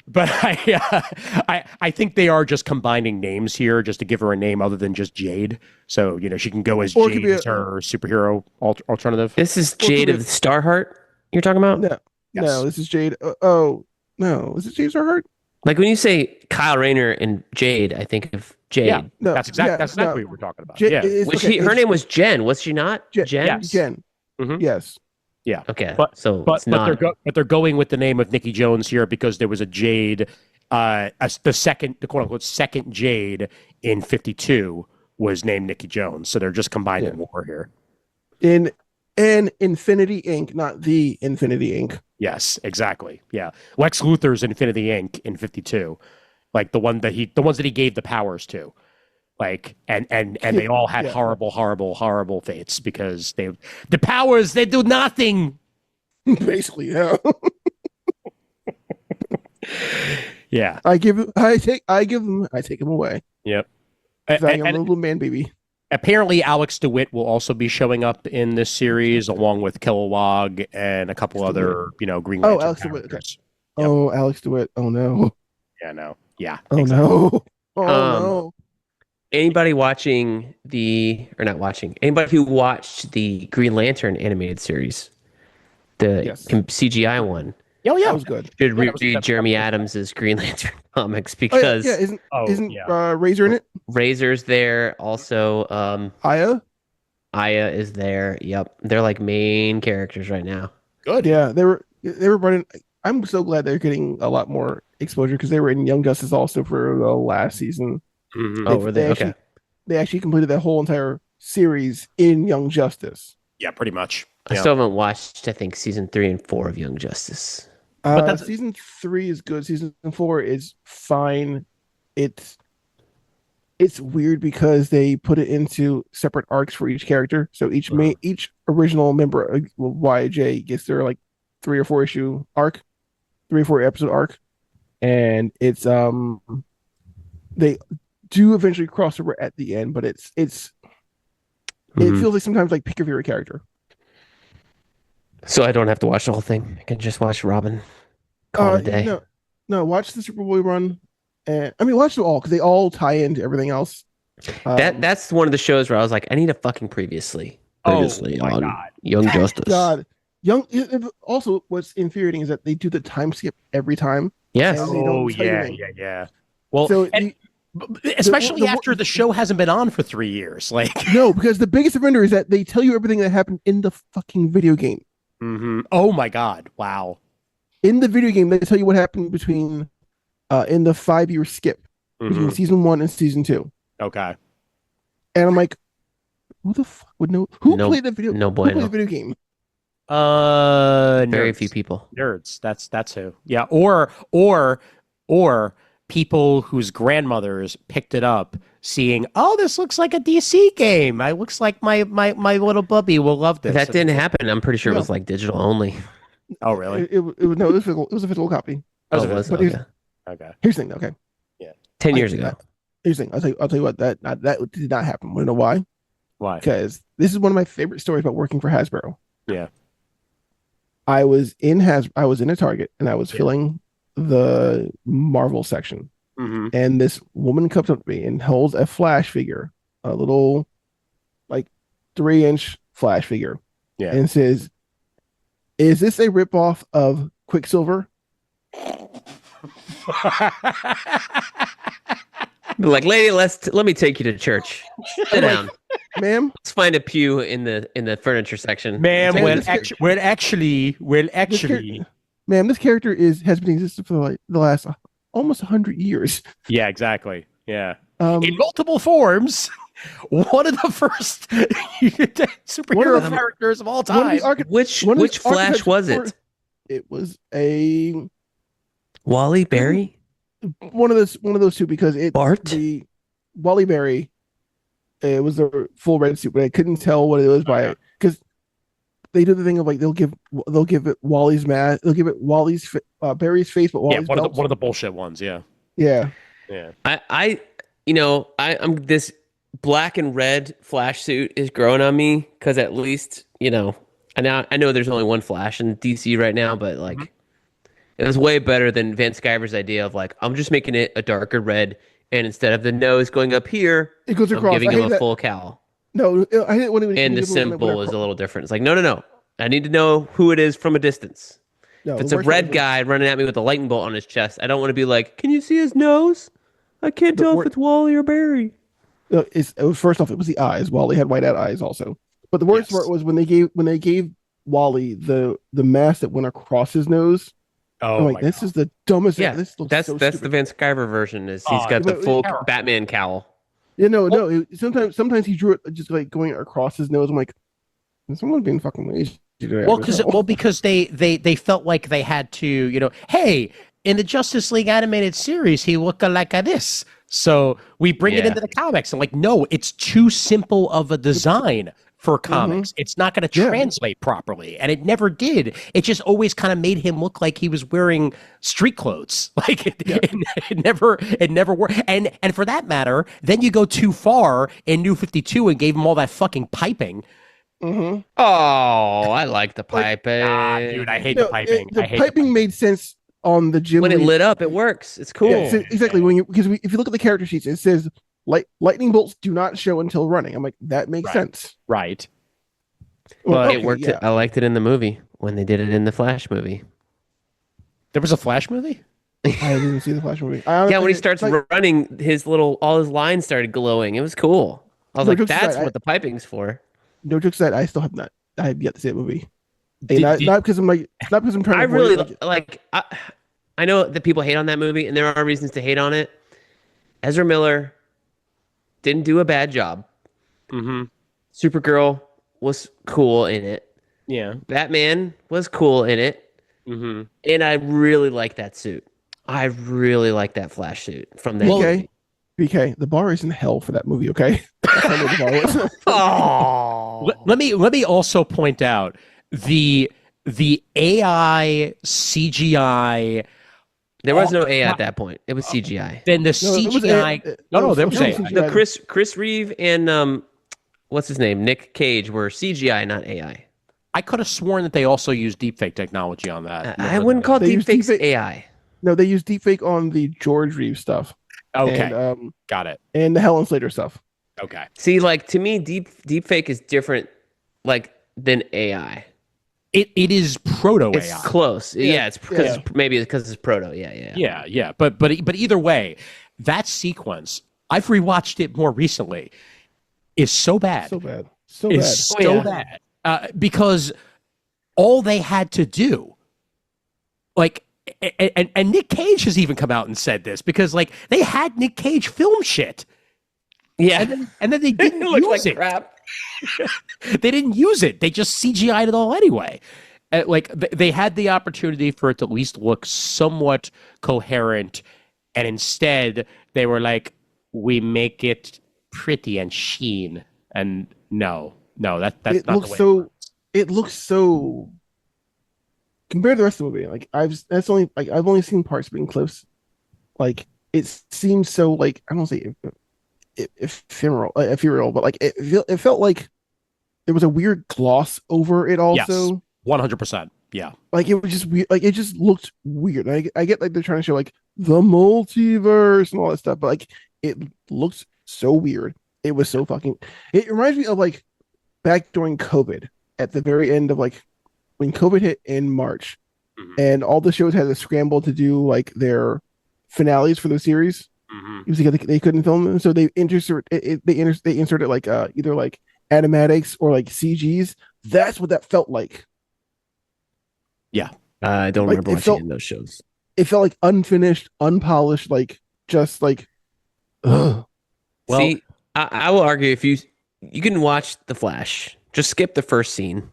But I think they are just combining names here just to give her a name other than just Jade. So she can go as
Or it could
Jade
be
as her superhero alternative.
This is
Well,
Jade
could
of
be-
Starheart you're talking about?
No,
Yes.
no, this is Jade. Oh, no, is it Jade Starheart?
Like when you say Kyle Rayner and Jade, I think of Jade.
Yeah.
No,
That's exactly
yeah,
that's
no.
exactly what we're talking about.
Jade,
Yeah.
Was her name was Jen, was she not?
Jen.
Jen?
Yes.
Jen.
Mhm.
Yes.
Okay.
But-
so
But
it's not.
they're going with the name of Nikki Jones here because there was a Jade, the quote unquote second Jade in 52 was named Nikki Jones. So they're just combining more here.
In Infinity Inc., not the Infinity Inc.
Yes, exactly. Yeah, Lex Luthor's Infinity Inc. in 52, like the ones that he gave the powers to, like and they all had
Yeah.
horrible fates because the powers they do nothing.
Basically, yeah.
Yeah.
I take him away.
Yep.
'Cause I am a
And
little man baby.
apparently, Alex DeWitt will also be showing up in this series along with Kilowog and a couple
Alex
other Green
Oh,
Lantern
Alex DeWitt, okay.
characters. Yep.
Oh, Alex DeWitt. Oh no.
Yeah. No. Yeah.
Oh
exactly.
no. Oh
Um,
no.
Anybody watching anybody who watched the Green Lantern animated series, the
Yes.
CGI one,
Oh yeah.
That was good.
should
Yeah, that was-
read
that-
Jeremy Adams's Green Lantern comics
Oh, yeah,
because
yeah. Isn't
yeah.
Razor in it?
Razor's there. Also,
Aya?
Aya is there. Yep, they're like main characters right now.
Good.
Yeah, they were. they were running. I'm so glad they're getting a lot more exposure because they were in Young Justice also for the last season.
Mhm.
Oh, were they? Okay.
They actually completed that whole entire series in Young Justice.
Yeah, pretty much.
I
Yeah.
still haven't watched, I think, season 3 and 4 of Young Justice.
But that's
Season 3 is good. Season 4 is fine. It's weird because they put it into separate arcs for each character. So each original member of YJ gets their like 3 or 4 episode arc, and it's they do eventually cross over at the end, but it feels like sometimes like pick your favorite character.
So I don't have to watch the whole thing. I can just watch Robin. Call it a day.
No, watch the Superboy run, and I mean watch them all because they all tie into everything else.
That's one of the shows where I was like, I need a fucking previously
my
on
God.
Young Justice.
God, also what's infuriating is that they do the time skip every time.
Yes.
And they don't tell you
yeah,
anything.
yeah. Well,
So
especially after the show hasn't been on for 3 years, like
no, because the biggest offender is that they tell you everything that happened in the fucking video game.
Oh my God! Wow.
In the video game, they tell you what happened between in the 5-year skip between season 1 and season 2.
Okay.
And I'm like, who the fuck would know? Who played the video?
No
Who played
bueno.
the video game?
Very
Nerds.
few people.
Nerds. That's who. Yeah. Or people whose grandmothers picked it up, seeing, oh, this looks like a DC game. It looks like my little bubby will love this.
That didn't happen. I'm pretty sure it was like digital only.
Oh, really?
It was a physical copy.
Oh, it was?
But
Okay.
Okay.
Here's the thing. Okay.
10 years ago.
Here's the thing. I'll tell you what. That did not happen. Want to know why?
Why?
Because this is one of my favorite stories about working for Hasbro.
Yeah.
I was in a Target and I was filling the Marvel section, and this woman comes up to me and holds a Flash figure, a little like 3-inch Flash figure, and says, "Is this a ripoff of Quicksilver?"
Like, lady, let me take you to church. Sit down,
ma'am.
Let's find a pew in the furniture section,
ma'am.
Ma'am,
Well, actually,
ma'am, this character has been existing for like the last almost 100 years.
Yeah, exactly. Yeah, in multiple forms. One of the first superhero characters of all time.
Which Flash was it?
It was a
Wally Berry.
One of those two, because
the
Wally Berry, it was the full red suit, but I couldn't tell what it was by it, because they do the thing of like they'll give it Wally's mask, they'll give it Wally's Barry's face, but Wally's
one of the bullshit ones. Yeah.
I'm this black and red Flash suit is growing on me, because at least I know there's only one Flash in DC right now, but like. It was way better than Van Sciver's idea of like, I'm just making it a darker red, and instead of the nose going up here,
it goes across.
I'm giving him a full cowl.
No, I didn't want to.
And the symbol is a little different. It's like, no. I need to know who it is from a distance. If it's a red guy running at me with a lightning bolt on his chest, I don't want to be like, can you see his nose? I can't tell if it's Wally or Barry.
First off, it was the eyes. Wally had white-out eyes also. But the worst part was when they gave Wally the mask that went across his nose.
Oh,
I'm like, this is the dumbest.
Yeah,
this looks
that's
so
the
stupid.
Van Sciver version. He's got the full Batman cowl.
Yeah, sometimes he drew it just like going across his nose. I'm like, someone's being fucking lazy.
Because they felt like they had to, hey, in the Justice League animated series, he looked like this. So we bring it into the comics. I'm like, no, it's too simple of a design for comics. It's not going to translate properly, and it never did. It just always kind of made him look like he was wearing street clothes. Like it never worked. And for that matter, then you go too far in New 52 and gave him all that fucking piping.
Oh, I like the piping.
Dude, I hate the piping.
The piping made sense on the Jim
when
Lee.
It lit up. It works. It's cool.
Yeah, exactly. If you look at the character sheets, it says lightning bolts do not show until running. I'm like, that makes sense.
Right.
But it worked. I liked it in the movie when they did it in the Flash movie.
There was a Flash movie?
I didn't see the Flash movie.
When he starts running, all his lines started glowing. It was cool. I was like, that's what the piping's for.
No jokes that I have yet to see that movie. Hey, not because I'm trying
I
to avoid
really
it.
I know that people hate on that movie, and there are reasons to hate on it. Ezra Miller didn't do a bad job.
Mm-hmm.
Supergirl was cool in it.
Yeah.
Batman was cool in it.
Mm-hmm.
And I really like that suit. I really like that Flash suit from that
BK,
movie.
BK, the bar is in hell for that movie. Okay, that's how low the bar was.
Oh,
Let me also point out the AI CGI.
there was no AI at that point. It was CGI.
Then the
No, it was
CGI. There was AI.
The Chris Reeve and what's his name? Nick Cage were CGI, not AI.
I could have sworn that they also used deepfake technology on that.
I wouldn't call deepfakes AI.
No, they used deepfake on the George Reeves stuff.
Okay,
and,
got it.
And the Helen Slater stuff.
Okay.
See, like to me, deepfake is different, like than AI.
It is proto AI.
It's close. Yeah, it's because maybe because it's proto. Yeah.
But either way, that sequence, I've rewatched it more recently, is so bad.
So bad.
Because all they had to do, like, and Nick Cage has even come out and said this, because like they had Nick Cage film shit.
Yeah.
And then they didn't
it looked
use
like
it.
crap.
They didn't use it. They just CGI'd it all anyway. Like they had the opportunity for it to at least look somewhat coherent, and instead they were like, "We make it pretty and sheen." And no, that's
it
not
looks
the way.
so. It looks so. Compared to the rest of the movie, like I've only seen parts being clips. Like it seems so like I don't say ephemeral, but like it felt like there was a weird gloss over it also.
Yes, 100%. Yeah.
Like it was just weird. Like it just looked weird. I get like they're trying to show like the multiverse and all that stuff, but like it looks so weird. It was so fucking. It reminds me of like back during COVID at the very end of like when COVID hit in March, and all the shows had to scramble to do like their finales for the series. It was like they couldn't film them, so they inserted like either like animatics or like CGs. That's what that felt like.
Yeah.
I don't remember watching those shows.
It felt like unfinished, unpolished, like just like. Ugh.
Well, see, I will argue if you can watch The Flash, just skip the first scene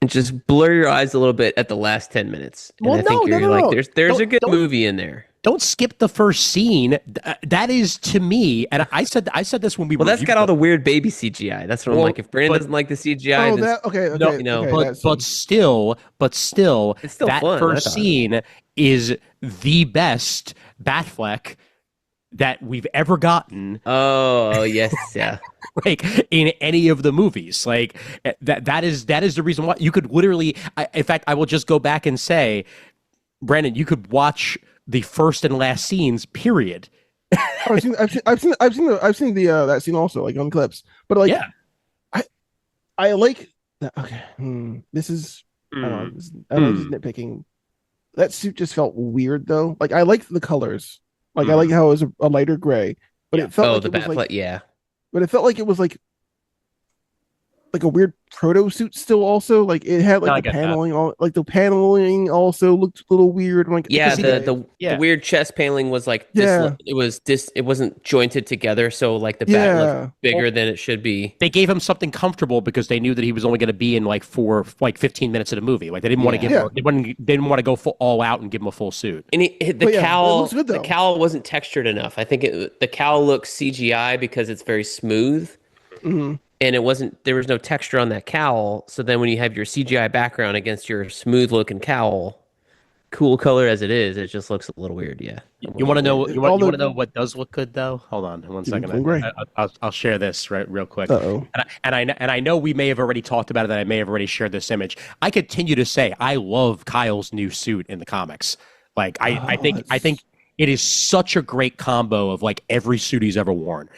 and just blur your eyes a little bit at the last 10 minutes. And I think you're like, there's a good movie in there.
Don't skip the first scene. That is to me, and I said this when we.
Well, that's got all the weird baby CGI. That's what I'm like. If Brandon doesn't like the CGI,
but still, it's still that
fun,
first scene is the best Batfleck that we've ever gotten.
Oh yes, yeah.
Like in any of the movies, like that is the reason why you could literally. In fact, I will just go back and say, Brandon, you could watch the first and last scenes. Period.
I've seen that scene also, like on clips. But like, I like that. Okay, this is I don't know. This is nitpicking. That suit just felt weird though. Like I liked the colors. Like I like how it was a lighter gray, but it felt like it was like, but it felt like it was like a weird proto suit still also. Like it had like the paneling like the paneling also looked a little weird. I'm like
the weird chest paneling was like it wasn't jointed together, so like the bat looked bigger than it should be.
They gave him something comfortable because they knew that he was only going to be in like for 15 minutes of the movie. Like they didn't want to they didn't want to go all out and give him a full suit.
And the cowl wasn't textured enough. I think the cowl looks CGI because it's very smooth.
Mm-hmm.
And there was no texture on that cowl. So then when you have your CGI background against your smooth looking cowl, cool color as it is, it just looks a little weird. Yeah.
You want to know? You want to know what does look good though? Hold on 1 second. I'll share this real quick.
Uh-oh.
And I know we may have already talked about it. And I may have already shared this image. I continue to say I love Kyle's new suit in the comics. Like I think it is such a great combo of like every suit he's ever worn.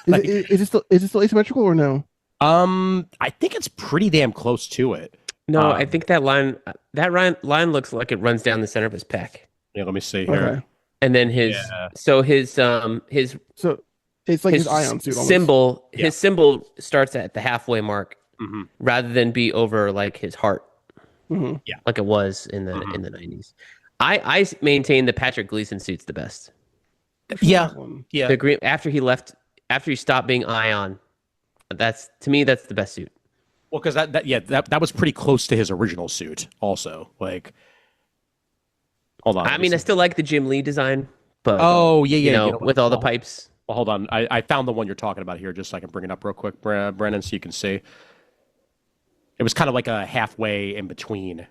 Is it still asymmetrical or no?
I think it's pretty damn close to it.
No, I think that line looks like it runs down the center of his pec.
Yeah, let me see here.
Okay.
And then his
it's like his ion suit
symbol. His symbol starts at the halfway mark rather than be over like his heart, like it was in the 90s. I maintain the Patrick Gleason suit's the best.
Yeah, yeah.
The green after he stopped being Ion, that's to me that's the best suit.
Well, because that was pretty close to his original suit. Also, like, hold on.
I mean, I still like the Jim Lee design, but with all the pipes.
Well, hold on. I found the one you're talking about here, just so I can bring it up real quick, Brennan, so you can see. It was kind of like a halfway in between.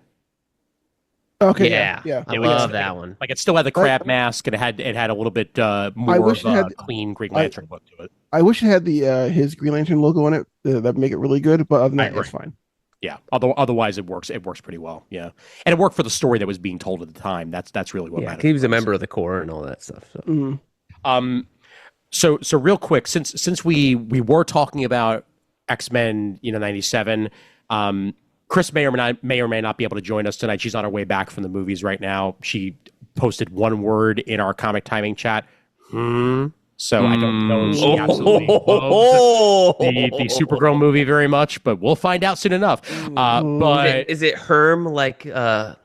Okay.
Yeah. I love that one.
Like it still had the crab mask, and it had a little bit more of a clean Green Lantern look to it.
I wish it had the his Green Lantern logo on it. That'd make it really good. But other than that, it's fine.
Yeah. Otherwise, it works. It works pretty well. Yeah, and it worked for the story that was being told at the time. That's really what mattered.
He was a member of the Corps and all that stuff.
So. So real quick, since we were talking about X-Men, 97. Kris may or may not be able to join us tonight. She's on her way back from the movies right now. She posted one word in our comic timing chat. So I don't know if she absolutely loves the Supergirl movie very much, but we'll find out soon enough. But
is it Herm like
yeah.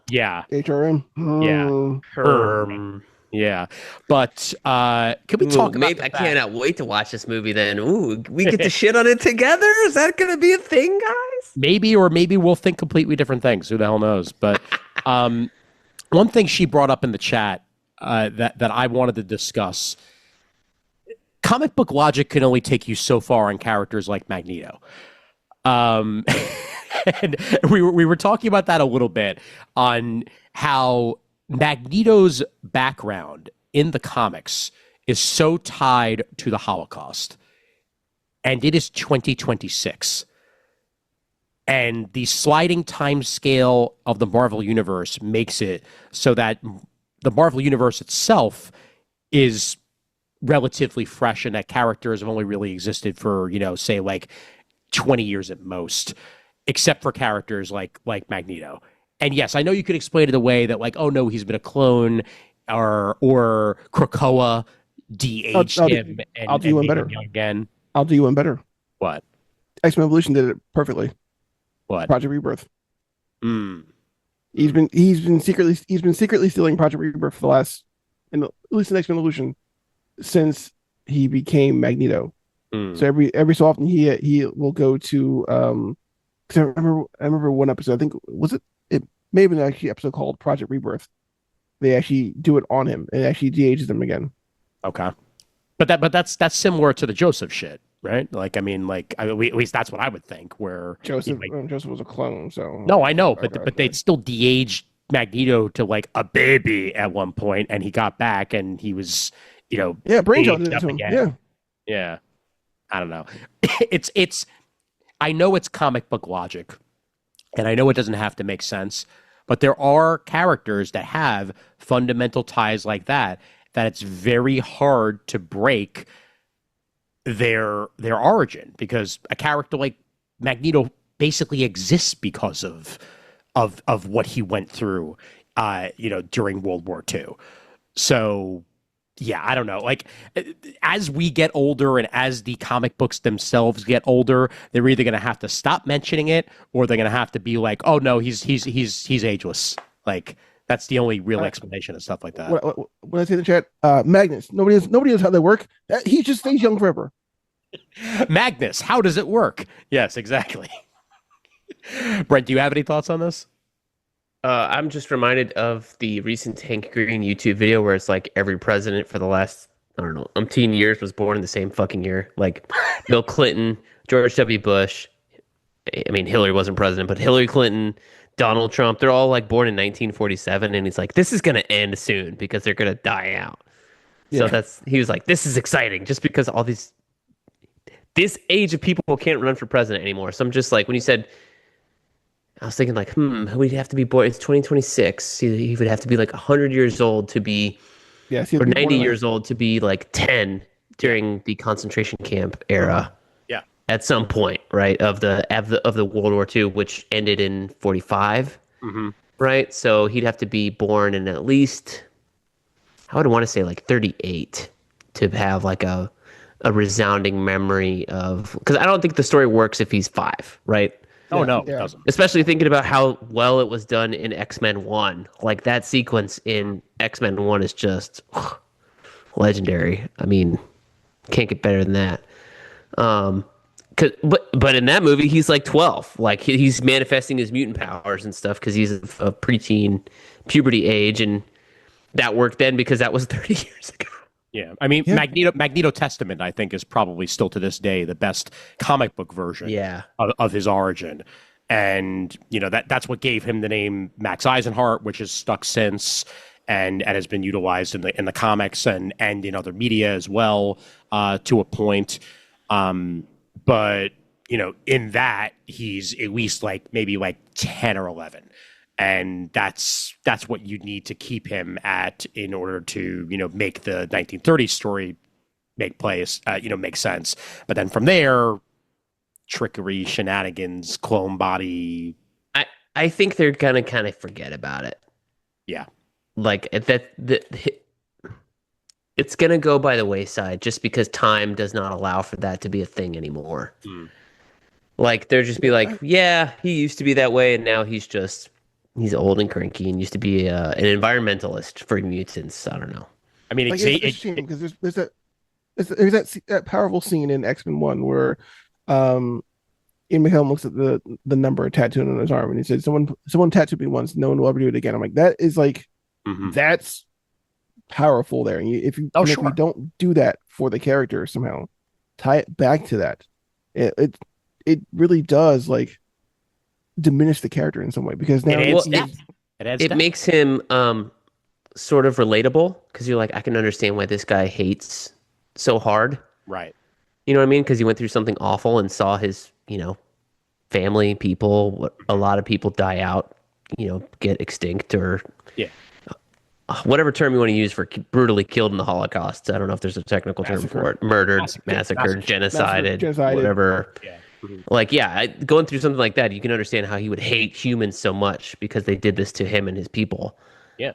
HRM?
Yeah. Herm. Yeah. But can we talk about
I cannot wait to watch this movie then. Ooh, we get to shit on it together? Is that gonna be a thing, guys?
Maybe we'll think completely different things. Who the hell knows? But one thing she brought up in the chat that I wanted to discuss. Comic book logic can only take you so far on characters like Magneto. And we were talking about that a little bit on how Magneto's background in the comics is so tied to the Holocaust. And it is 2026. And the sliding time scale of the Marvel Universe makes it so that the Marvel Universe itself is relatively fresh, and that characters have only really existed for, say like 20 years at most, except for characters like Magneto. And yes, I know you could explain it away that like, oh no, he's been a clone, or Krakoa de-aged him and
I'll do you one better
again.
I'll do you one better.
What?
X-Men Evolution did it perfectly.
What?
Project Rebirth. He's been secretly stealing Project Rebirth for the last, at least in X-Men Evolution, since he became Magneto. So every so often he will go to because I remember one episode, I think it may have been actually an episode called Project Rebirth. They actually do it on him and actually de-ages him again.
Okay. But that's similar to the Joseph shit, right? Like, at least that's what I would think. Where
Joseph was a clone, so
no, I know, but they'd still de-aged Magneto to like a baby at one point, and he got back, and he was,
brain cells did it to him.
Yeah. I don't know. It's. I know it's comic book logic, and I know it doesn't have to make sense, but there are characters that have fundamental ties like that it's very hard to break their origin, because a character like Magneto basically exists because of what he went through during World War II. So yeah, I don't know. Like, as we get older and as the comic books themselves get older, they're either going to have to stop mentioning it, or they're going to have to be like, "Oh no, he's ageless." Like, that's the only real explanation of stuff like that.
When I say in the chat, Magnus, nobody knows how they work. He just stays young forever.
Magnus, how does it work? Yes, exactly. Brent, do you have any thoughts on this?
I'm just reminded of the recent Hank Green YouTube video where it's like every president for the last, I don't know, umpteen years was born in the same fucking year. Like Bill Clinton, George W. Bush. I mean, Hillary wasn't president, but Hillary Clinton, Donald Trump, they're all like born in 1947. And he's like, this is going to end soon because they're going to die out. Yeah. So he was like, this is exciting just because this age of people can't run for president anymore. So I'm just like, when you said, I was thinking like, we'd have to be born. It's 2026. He would have to be like 100 years old to be, or 90 years old to be like 10 during the concentration camp era.
Yeah.
At some point, right, of the World War II, which ended in 45. Right. So he'd have to be born in at least, I would want to say like 38 to have like a a resounding memory of, because I don't think the story works if he's 5, right?
Oh
Yeah,
no, it
yeah.
doesn't.
Especially thinking about how well it was done in X-Men 1. Like that sequence in X-Men 1 is just legendary. I mean, can't get better than that. But in that movie he's like 12. Like he's manifesting his mutant powers and stuff because he's a preteen puberty age, and that worked then because that was 30 years ago.
Yeah, I mean,
Yeah.
Magneto Testament, I think, is probably still to this day the best comic book version
Yeah.
of his origin, and that's what gave him the name Max Eisenhart, which has stuck since, and has been utilized in the comics and in other media as well, to a point. But in that he's at least maybe 10 or 11. And that's what you need to keep him at in order to make the 1930s story make sense. But then from there, trickery, shenanigans, clone body.
I think they're gonna kind of forget about it.
Yeah,
like it's gonna go by the wayside just because time does not allow for that to be a thing anymore. Like they'll just be like, yeah, he used to be that way, and now he's old and cranky and used to be an environmentalist for mutants. I don't know.
I mean,
Like, it's a shame because there's that powerful scene in X-Men 1 where Ian McKellen looks at the number tattooed on his arm and he said, someone tattooed me once, no one will ever do it again. I'm like, that is that's powerful there. And if you don't do that for the character somehow, tie it back to that, it really does diminish the character in some way, because now
it makes him sort of relatable, because you're like, I can understand why this guy hates so hard,
right?
You know what I mean? Because he went through something awful and saw his family, people, a lot of people die out, get extinct, or whatever term you want to use for brutally killed in the Holocaust. I don't know if there's a technical term for it. Murdered, massacred, genocided, whatever. Yeah. Going through something like that, you can understand how he would hate humans so much because they did this to him and his people.
Yeah.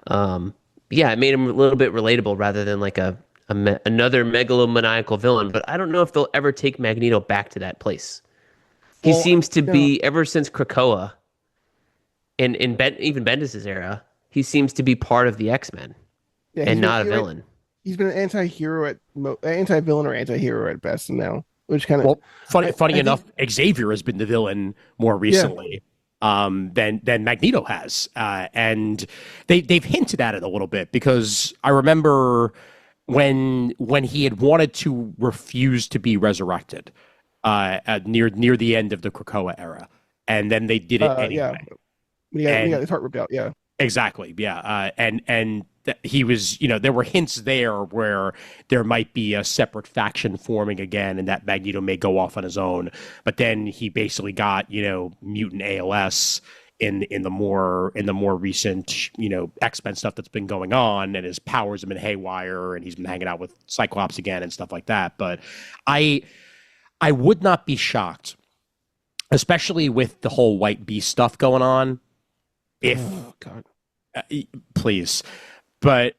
It made him a little bit relatable rather than another megalomaniacal villain. But I don't know if they'll ever take Magneto back to that place. He seems to be, ever since Krakoa, even Bendis' era, he seems to be part of the X-Men and not a villain.
He's been an anti-villain or anti-hero at best now, which kind of
funny enough, Xavier has been the villain more recently than Magneto has, and they've hinted at it a little bit, because I remember when he had wanted to refuse to be resurrected near the end of the Krakoa era, and then they did it anyway.
When he got his heart ripped out, yeah.
Exactly. Yeah. And he was, there were hints there where there might be a separate faction forming again, and that Magneto may go off on his own. But then he basically got, mutant ALS in the more recent, X-Men stuff that's been going on, and his powers have been haywire, and he's been hanging out with Cyclops again and stuff like that. But I would not be shocked, especially with the whole White Beast stuff going on, if please, but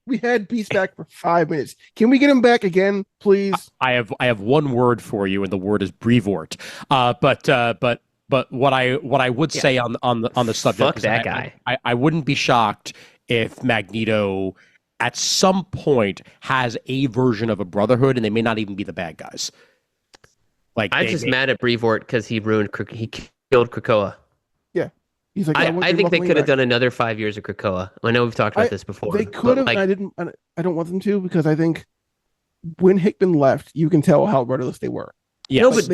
we had Beast back for 5 minutes. Can we get him back again, please?
I have one word for you, and the word is Brevoort. But what I would say on the subject,
fuck that guy.
I wouldn't be shocked if Magneto at some point has a version of a Brotherhood, and they may not even be the bad guys.
I'm just mad at Brevoort because he killed Krakoa.
Yeah. He's like,
I think they could have done another 5 years of Krakoa. I know we've talked about this before.
They could have. I don't want them to, because I think when Hickman left, you can tell how rudderless they were.
Yeah. No, but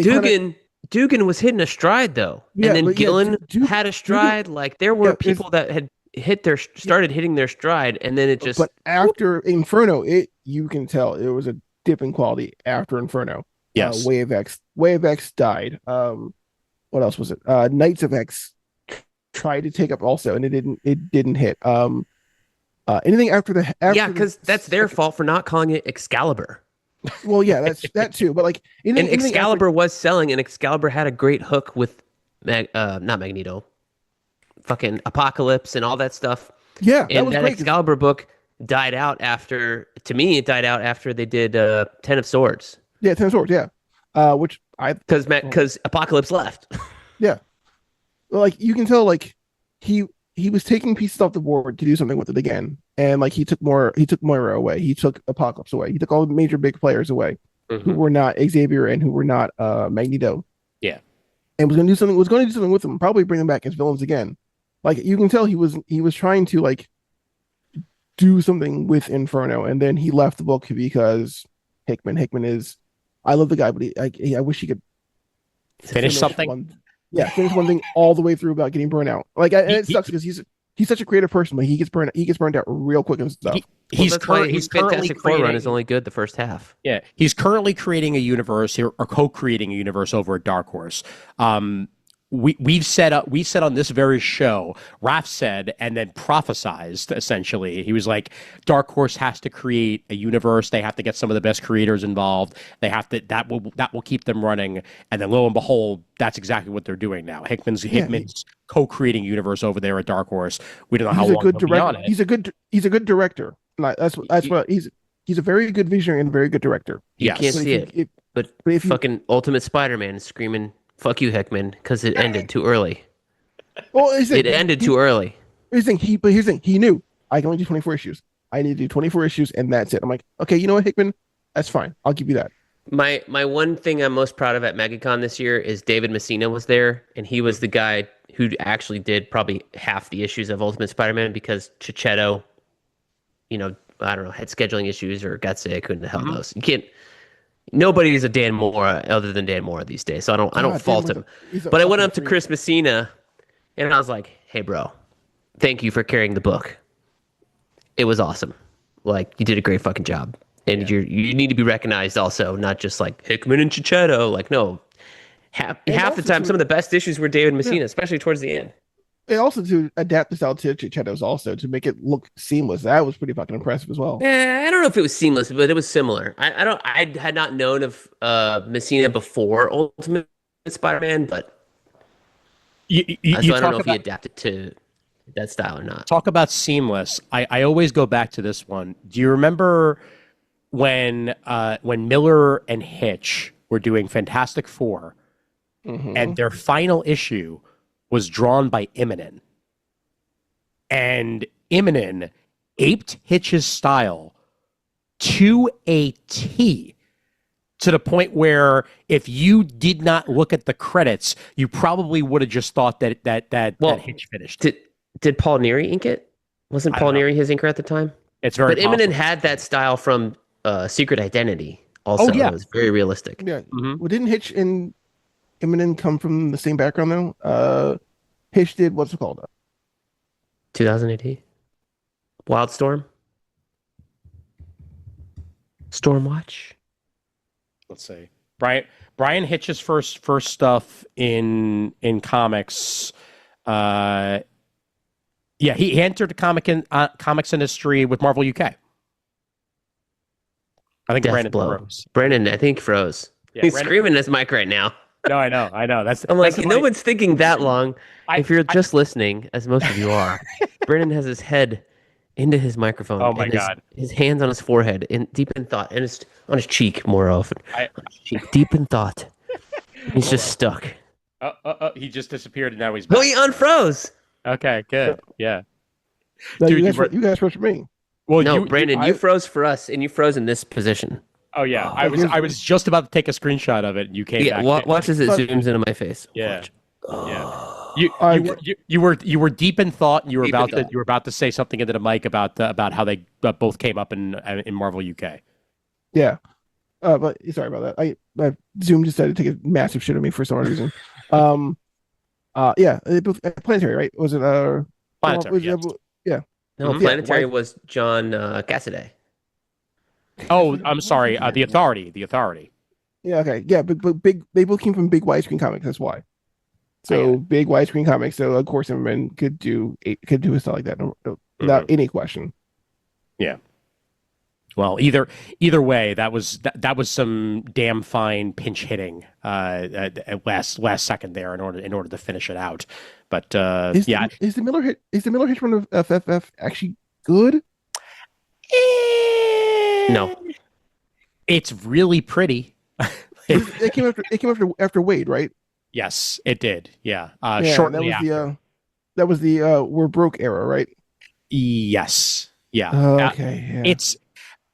Dugan was hitting a stride though, and then Gillen had a stride. There were people that had started hitting their stride, and then it just.
But after Inferno, you can tell it was a dip in quality after Inferno.
Yes.
Way of X died. What else was it? Knights of X tried to take up also, and it didn't hit. Anything after
because that's their fault for not calling it Excalibur.
Well, yeah, that's that too. But
and Excalibur was selling, and Excalibur had a great hook with not Magneto, fucking Apocalypse and all that stuff.
Yeah,
and that
great.
Excalibur book died out after. To me, it died out after they did Ten of Swords.
Yeah, Ten of Swords. Yeah, which I
Because Apocalypse left.
yeah, like you can tell like he he was taking pieces off the board to do something with it again, and like he took Moira away, he took Apocalypse away, he took all the major big players away who were not Xavier and who were not Magneto.
Yeah.
And was going to do something with them, probably bring them back as villains again. Like you can tell he was trying to like do something with Inferno, and then he left the book because Hickman is, I love the guy, but I wish he could
finish something.
Finish one thing all the way through without getting burnt out. Like, and it sucks because he's such a creative person, but he gets burnt out real quick and stuff.
He's
Fantastic Four run is only good the first half.
Yeah, he's currently creating a universe here, or co-creating a universe over at Dark Horse. We said on this very show, Raph said and then prophesized, essentially. He was like, Dark Horse has to create a universe. They have to get some of the best creators involved. They have to, that will keep them running. And then lo and behold, that's exactly what they're doing now. Hickman's co-creating a universe over there at Dark Horse. We don't know how long he'll be on it.
He's a good director. That's what he's a very good visionary and a very good director.
You can't see it, but if fucking Ultimate Spider-Man is screaming, "Fuck you, Hickman," because it ended too early.
Well,
it ended too early.
Here's the thing. He knew I can only do 24 issues. I need to do 24 issues, and that's it. I'm like, okay, you know what, Hickman? That's fine. I'll give you that.
My one thing I'm most proud of at MegaCon this year is David Messina was there, and he was the guy who actually did probably half the issues of Ultimate Spider-Man because Chichetto, I don't know, had scheduling issues or got sick. Who the hell knows? You can't. Nobody is a Dan Mora other than Dan Mora these days, so I don't fault him. But I went up to Chris Messina, and I was like, "Hey, bro, thank you for carrying the book. It was awesome. Like, you did a great fucking job, and you need to be recognized also, not just like Hickman and Chichetto. Like, no, half the time, some of the best issues were David Messina, especially towards the end.
And also to adapt this out to Chichetto's also to make it look seamless. That was pretty fucking impressive as well.
I don't know if it was seamless, but it was similar. I had not known of Messina before Ultimate Spider-Man, but so I don't know if he adapted to that style or not.
Talk about seamless. I always go back to this one. Do you remember when Miller and Hitch were doing Fantastic Four, and their final issue was drawn by Immonen, and Immonen aped Hitch's style to a T, to the point where if you did not look at the credits, you probably would have just thought that Hitch finished.
Did Paul Neary ink it? Wasn't Paul Neary his inker at the time?
It's very
But Immonen had that style from Secret Identity also. Oh, yeah. It was very realistic.
Yeah. Well, didn't Hitch and Immonen come from the same background though? Hitch did, what's it called?
2018? Wildstorm? Stormwatch?
Let's see. Brian Hitch's first stuff in comics. He entered the comics industry with Marvel UK. I think Brandon froze.
Brandon, I think froze. Yeah, he's screaming at his mic right now.
No, I know.
I'm like, no one's thinking that long. If you're just listening, as most of you are, Brandon has his head into his microphone.
Oh my God!
His hands on his forehead, deep in thought, and on his cheek more often. Deep in thought. He's just stuck.
He just disappeared, and now he's back.
No, he unfroze.
Okay, good. Yeah.
No, dude, you guys froze for me.
Well, no, Brandon, you froze for us, and you froze in this position.
Oh yeah, I was just about to take a screenshot of it, and you came back.
Watch as it zooms into my face.
Yeah, You were deep in thought, and you were about to say something into the mic about how they both came up in Marvel UK.
Yeah, but sorry about that. I Zoom decided to take a massive shit on me for some reason. Planetary, right? Was it
Planetary?
Yeah.
No, Planetary was John Cassaday.
Oh, I'm sorry. The Authority.
Yeah. Okay. Yeah, but big. They both came from big widescreen comics. That's why. So big widescreen comics. So of course, everyone could do a style like that without any question.
Yeah. Well, either way, that was some damn fine pinch hitting at last second there in order to finish it out. But
is the Miller Hitch run of FFF actually good?
No.
It's really pretty.
It came after Wade, right?
Yes, it did. Yeah.
Yeah,
Shortly after.
that was the we're broke era, right?
Yes. Yeah.
Okay, yeah.
It's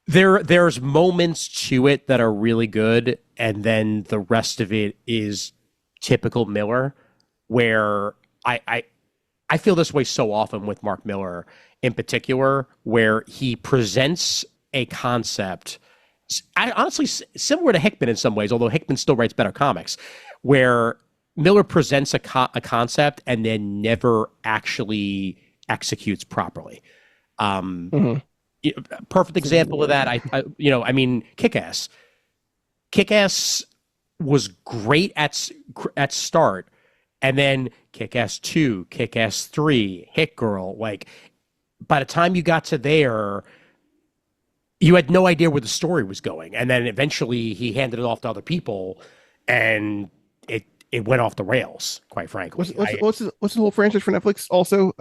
there's moments to it that are really good, and then the rest of it is typical Miller, where I feel this way so often with Mark Miller in particular, where he presents a concept, honestly similar to Hickman in some ways, although Hickman still writes better comics, where Miller presents a concept and then never actually executes properly.
Mhm.
Perfect example of that. I mean, Kick-Ass. Kick-Ass was great at start, and then Kick-Ass 2, Kick-Ass 3, Hit Girl. Like, by the time you got to there, you had no idea where the story was going, and then eventually he handed it off to other people, and it went off the rails. Quite frankly,
What's the whole franchise for Netflix? Also,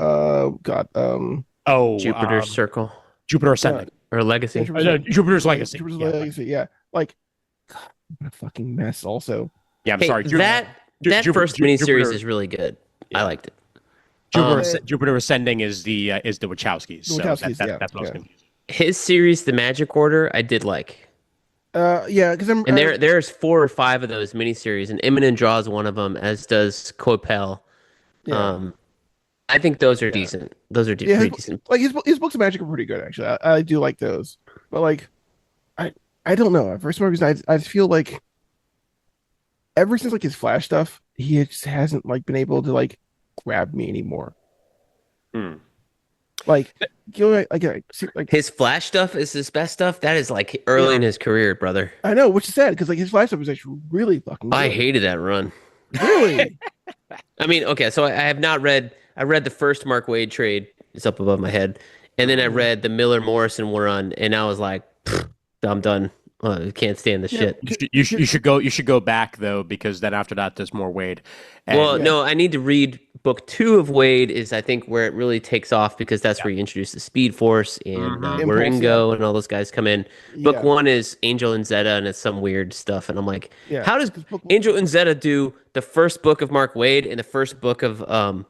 God,
Jupiter's Circle
Jupiter Ascending
or Legacy.
Jupiter's Legacy.
Jupiter's
Yeah.
Legacy, yeah. Like, God, what a fucking mess. Also,
Yeah, I'm
Hey,
sorry.
that first miniseries is really good.
Yeah.
I liked it.
Jupiter Ascending is the Wachowskis.
The Wachowskis,
so
yeah,
that's what I was
yeah.
confused.
His series, The Magic Order, I did like.
yeah, because
And there's 4 or 5 of those miniseries, and Imminent draws one of them, as does Coipel.
yeah.
I think those are decent. Those are
Yeah,
pretty decent.
like his books of magic are pretty good actually. I do like those, but like, I don't know. For some reason, I feel like ever since like his Flash stuff, he just hasn't like been able to like grab me anymore.
Hmm.
Like, you know, like
His Flash stuff is his best stuff. That is like early in his career, brother.
I know, which is sad because like his Flash stuff was actually really fucking good.
I hated that run.
Really.
I mean, okay, so I have not read. I read the first Mark Waid trade. It's up above my head, and then I read the Miller Morrison run, and I was like, I'm done. I can't stand this shit.
You should go back though, because then after that there's more Wade. And,
Well, no, I need to read book 2 of Wade. Is I think where it really takes off because that's where you introduce the Speed Force and Waringo and all those guys come in. Book 1 is Angel and Zeta, and it's some weird stuff. And I'm like, how does Angel and Zeta do the first book of Mark Waid and the first book of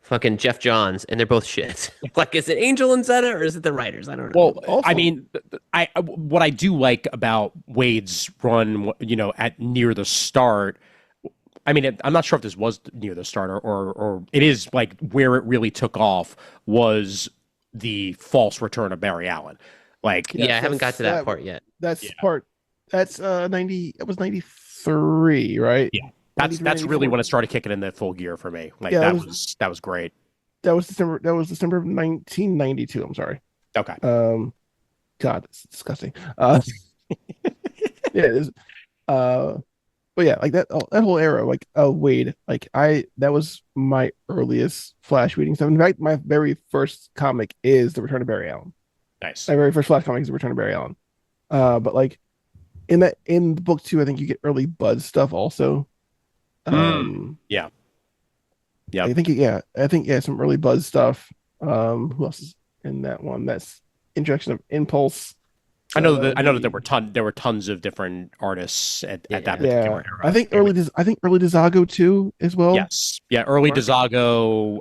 fucking Jeff Johns, and they're both shit. Like, is it Angel and Zeta or is it the writers? I don't know.
Well,
Also,
I mean, what I do like about Wade's run, at near the start. I mean, I'm not sure if this was near the start or it is like where it really took off was the false return of Barry Allen. Like,
I haven't got to that part yet.
That's 90. It was 93, right?
Yeah. That's really when it started kicking in the full gear for me. Like that was great.
That was December of 1992. I'm sorry.
Okay.
God, it's disgusting. Yeah, it is. But yeah, like that whole era, like Wade, like that was my earliest Flash reading stuff. In fact, my very first comic is The Return of Barry Allen.
Nice.
My very first Flash comic is The Return of Barry Allen. But like in book 2, I think you get early Bud stuff also.
Yeah.
I think some early Buzz stuff. Who else is in that one? That's introduction of Impulse.
I know that there were tons of different artists at that particular era.
I think early Desago too as well.
Yes. Yeah, early Desago,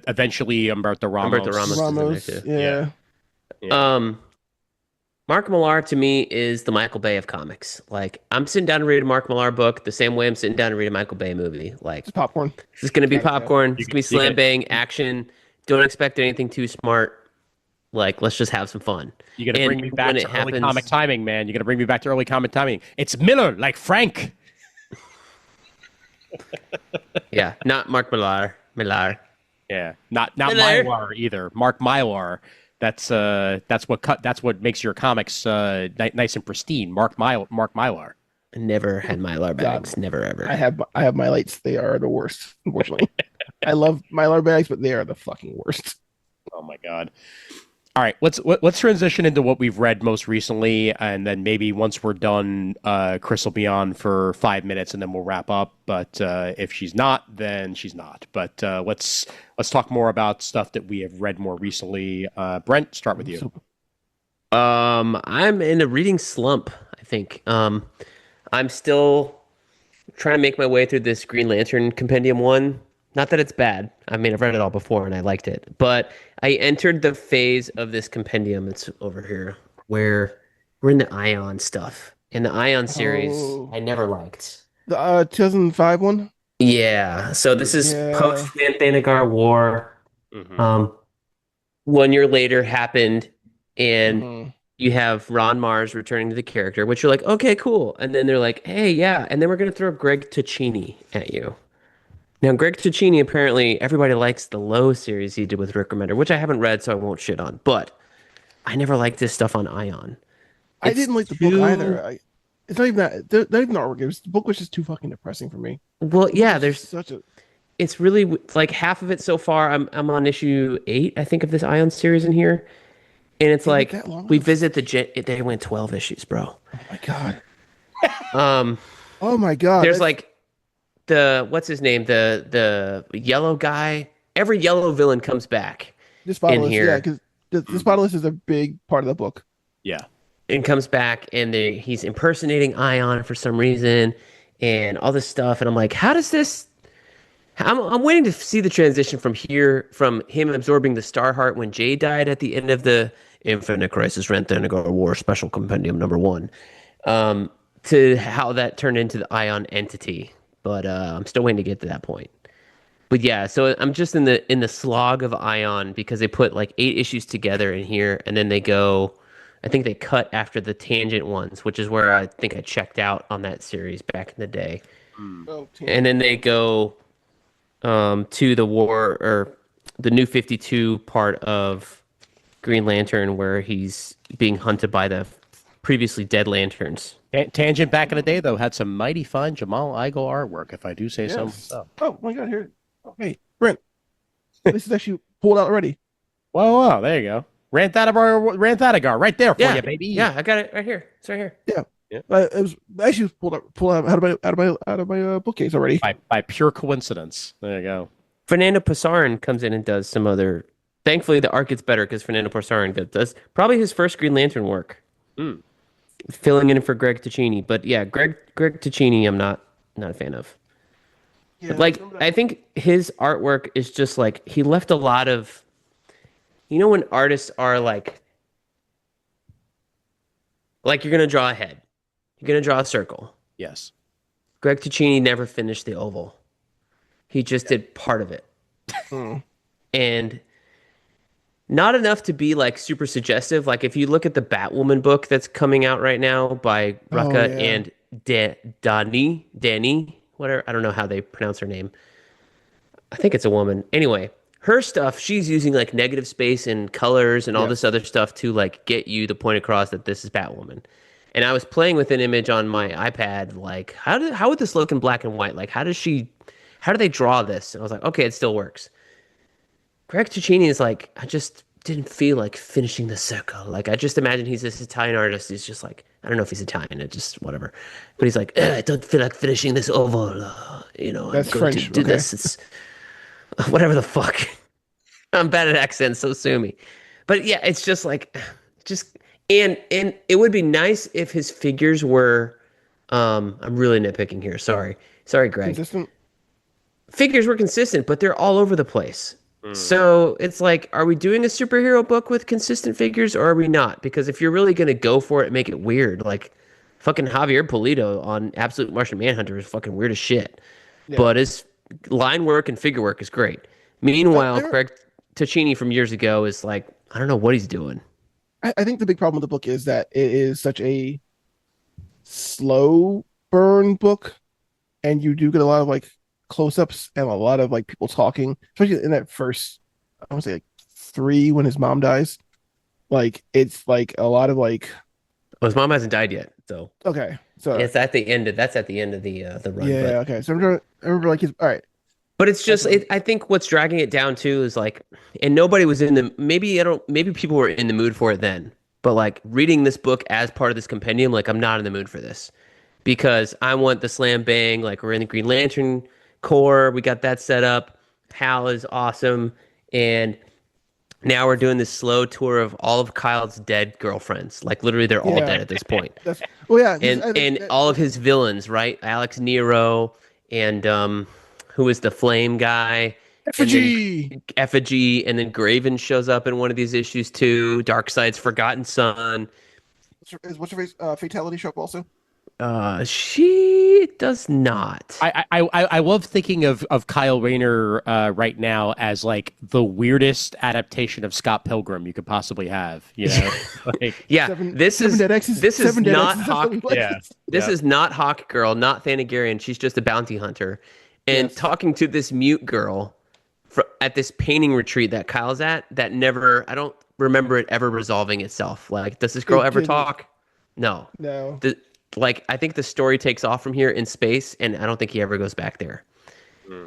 eventually Humberto Ramos.
Ramos is in there too.
Yeah.
Mark Millar to me is the Michael Bay of comics. Like, I'm sitting down to read a Mark Millar book the same way I'm sitting down to read a Michael Bay movie. Like,
It's popcorn.
this is gonna be popcorn. It's gonna be slam bang action. Don't expect anything too smart. Like, let's just have some fun.
You're gonna bring me back to early comic timing, man. You're gonna bring me back to early comic timing. It's Miller, like Frank.
Yeah, not Mark Millar.
Yeah, not
Miller.
Mylar either. Mark Mylar. That's what makes your comics nice and pristine. Mark Mylar.
I never had Mylar bags. Never ever.
I have my lights. They are the worst, unfortunately. I love Mylar bags, but they are the fucking worst.
Oh my god. All right, let's transition into what we've read most recently, and then maybe once we're done, Kris will be on for 5 minutes, and then we'll wrap up. But if she's not, then she's not. But let's talk more about stuff that we have read more recently. Brent, start with you.
I'm in a reading slump, I think. I'm still trying to make my way through this Green Lantern Compendium one. Not that it's bad. I mean, I've read it all before and I liked it. But I entered the phase of this compendium, it's over here, where we're in the Ion stuff. In the Ion series,
Oh,
I never liked.
the 2005 one.
Yeah, so this is
Yeah.
post Thanagar War.
Hmm.
Um, 1 year later happened, and
Hmm.
you have Ron Mars returning to the character, which you're like, okay, cool. And then they're like, hey, yeah, and then we're gonna throw Greg Ticini at you. Now, Greg Ticini apparently everybody likes the Low series he did with Rick Remender, which I haven't read, so I won't shit on. But I never liked this stuff on Ion.
I
It's
didn't like the book
too
either. It's not even that. Not even the artwork. The book was just too fucking depressing for me.
well,
The book
yeah.
was
There's
just such a.
it's really like half of it so far. I'm on issue 8, I think, of this Ion series in here, and it's
It went
like
that long
we
in the
visit
series.
they went 12 issues, bro.
Oh my god.
Um,
Oh my god.
there's
That's
like the what's his name, the yellow guy. Every yellow villain comes back
the
in
spotless. Yeah,
here
because the
Hmm.
spotless is a big part of the book.
Yeah.
and comes back and he's impersonating Ion for some reason and all this stuff. And I'm like, how does this? I'm waiting to see the transition from here, from him absorbing the Star Heart when Jay died at the end of the Infinite Crisis Rent Thanagar War Special Compendium #1, um, to how that turned into the Ion entity. But I'm still waiting to get to that point. But yeah, so I'm just in the slog of Ion because they put like 8 issues together in here, and then they go. I think they cut after the Tangent ones, which is where I think I checked out on that series back in the day.
Mm.
Oh,
And then
tangent.
they go to the war or the New 52 part of Green Lantern, where he's being hunted by the previously dead Lanterns.
Tangent back in the day though had some mighty fine Jamal Igle artwork, if I do say so
Yes.
myself.
Oh my god. Here. Okay, Brent. This is actually pulled out already.
Whoa, there you go. Ranthadagar, right there for
Yeah,
you, baby.
yeah, I got it right here. It's right here.
Yeah.
Yeah.
It was actually pulled out out of my bookcase already.
By pure coincidence. There you go.
Fernando Pasarin comes in and does some other. Thankfully, the art gets better because Fernando Pasarin does probably his first Green Lantern work,
Mm.
filling in for Greg Ticini. But yeah, Greg Ticini, I'm not a fan of.
Yeah,
But
I
like,
remember
I
that.
think his artwork is just like he left a lot of. You know when artists are like you're gonna draw a head, you're gonna draw a circle.
Yes.
Greg Ticini never finished the oval. He just did part of it,
Mm.
and not enough to be like super suggestive. Like if you look at the Batwoman book that's coming out right now by
Oh
Rucka
yeah.
and Dani, whatever. I don't know how they pronounce her name. I think it's a woman. Anyway, her stuff, she's using like negative space and colors and all this
Yes.
other stuff to like get you the point across that this is Batwoman. And I was playing with an image on my iPad, like how would this look in black and white? Like how do they draw this? And I was like, okay, it still works. Greg Ticini is like, I just didn't feel like finishing the circle. Like I just imagine he's this Italian artist. He's just like, I don't know if he's Italian, it just whatever. But he's like, I don't feel like finishing this oval. I'm
That's
going to
French.
do
Okay.
this. It's whatever the fuck. I'm bad at accents, so sue me. But yeah, it's just like just and it would be nice if his figures were I'm really nitpicking here. Sorry. Sorry, Greg.
Consistent.
Figures were consistent, but they're all over the place.
Mm.
So it's like, are we doing a superhero book with consistent figures or are we not? Because if you're really gonna go for it and make it weird, like fucking Javier Pulido on Absolute Martian Manhunter is fucking weird as shit.
Yeah.
But his line work and figure work is great.
I,
Meanwhile,
I
Craig Ticini from years ago is like, I don't know what he's doing.
I think the big problem with the book is that it is such a slow burn book, and you do get a lot of like close-ups and a lot of like people talking, especially in that first, I want to say like 3 when his mom dies. Like it's like a lot of like,
Well, his mom hasn't died yet, so
okay, so
it's at the end of that's at the end of the run.
yeah, okay. So I remember like his all right.
But it's
That's
just I think what's dragging it down too is like, and nobody was in the maybe I don't maybe people were in the mood for it then, but like reading this book as part of this compendium, like I'm not in the mood for this because I want the slam bang. Like we're in the Green Lantern core, we got that set up. Hal is awesome, and now we're doing this slow tour of all of Kyle's dead girlfriends. Like literally, they're all
Yeah.
dead at this point.
That's well, yeah,
And
I think
all of his villains, right? Alex Nero and who is the Flame guy, and then
effigy.
Effigy, and then Graven shows up in one of these issues too. Darkseid's Forgotten Son.
What's her face? Fatality show up also.
She does not.
I love thinking of Kyle Rayner right now as like the weirdest adaptation of Scott Pilgrim you could possibly have. You know, like
Yeah, this is
Dead Exes,
this is
Seven Dead
not
Exes,
Hawk.
yeah,
This is not Hawk Girl, not Thanagarian. She's just a bounty hunter, and
Yes.
talking to this mute girl at this painting retreat that Kyle's at. That never. I don't remember it ever resolving itself. Like, does this girl
It
ever
didn't.
talk? No.
No.
Like, I think the story takes off from here in space, and I don't think he ever goes back there.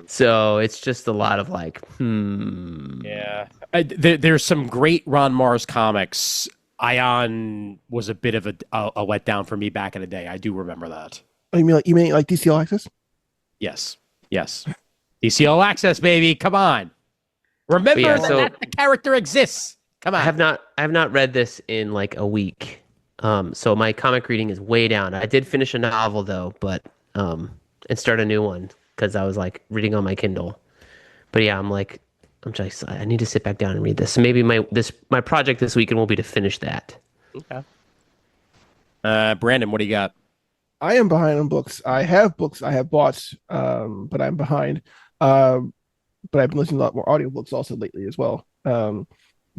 So it's just a lot of like,
yeah. There's some great Ron Mars comics. Ion was a bit of a letdown for me back in the day. I do remember that.
Oh, you mean like DC All Access?
Yes. DCL Access, baby. Come on. Remember that the character exists. Come on.
I have not read this in like a week. So my comic reading is way down. I did finish a novel though, but and start a new one because I was like reading on my Kindle. But yeah, I need to sit back down and read this. So maybe my project this weekend will be to finish that.
Okay. Brandon, what do you got?
I am behind on books. I have books I have bought, but I'm behind. But I've been listening to a lot more audiobooks also lately as well.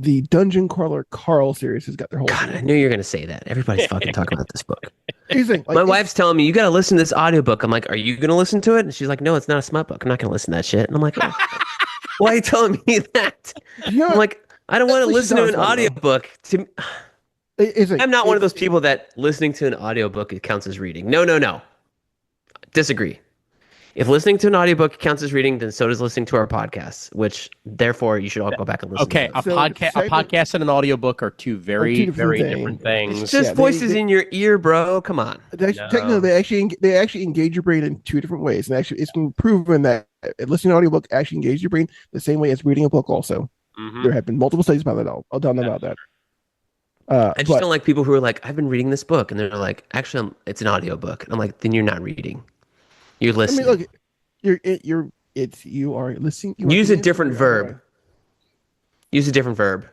The Dungeon Crawler Carl series has got their whole.
God, I knew you were gonna say that. Everybody's fucking talking about this book.
My
wife's telling me you gotta listen to this audiobook. I'm like, are you gonna listen to it? And she's like, no, it's not a smut book. I'm not gonna listen to that shit. And I'm like, oh, why are you telling me that? I'm like, I don't want to listen to an audiobook. I'm not one of those people that listening to an audiobook it counts as reading. No. Disagree. If listening to an audiobook counts as reading, then so does listening to our podcasts, which therefore you should all go back and listen
to. Okay, a podcast and an audiobook are two very different things.
It's just voices in your ear, bro. Come on.
Technically, they actually engage your brain in two different ways. And actually, it's been proven that listening to an audiobook actually engages your brain the same way as reading a book also. Mm-hmm. There have been multiple studies about that. I'll tell them about that.
I just don't like people who are like, I've been reading this book. And they're like, actually, it's an audiobook. And I'm like, then you're not reading. You're listening.
I mean, look, you are listening.
Use a different verb. Use a different verb.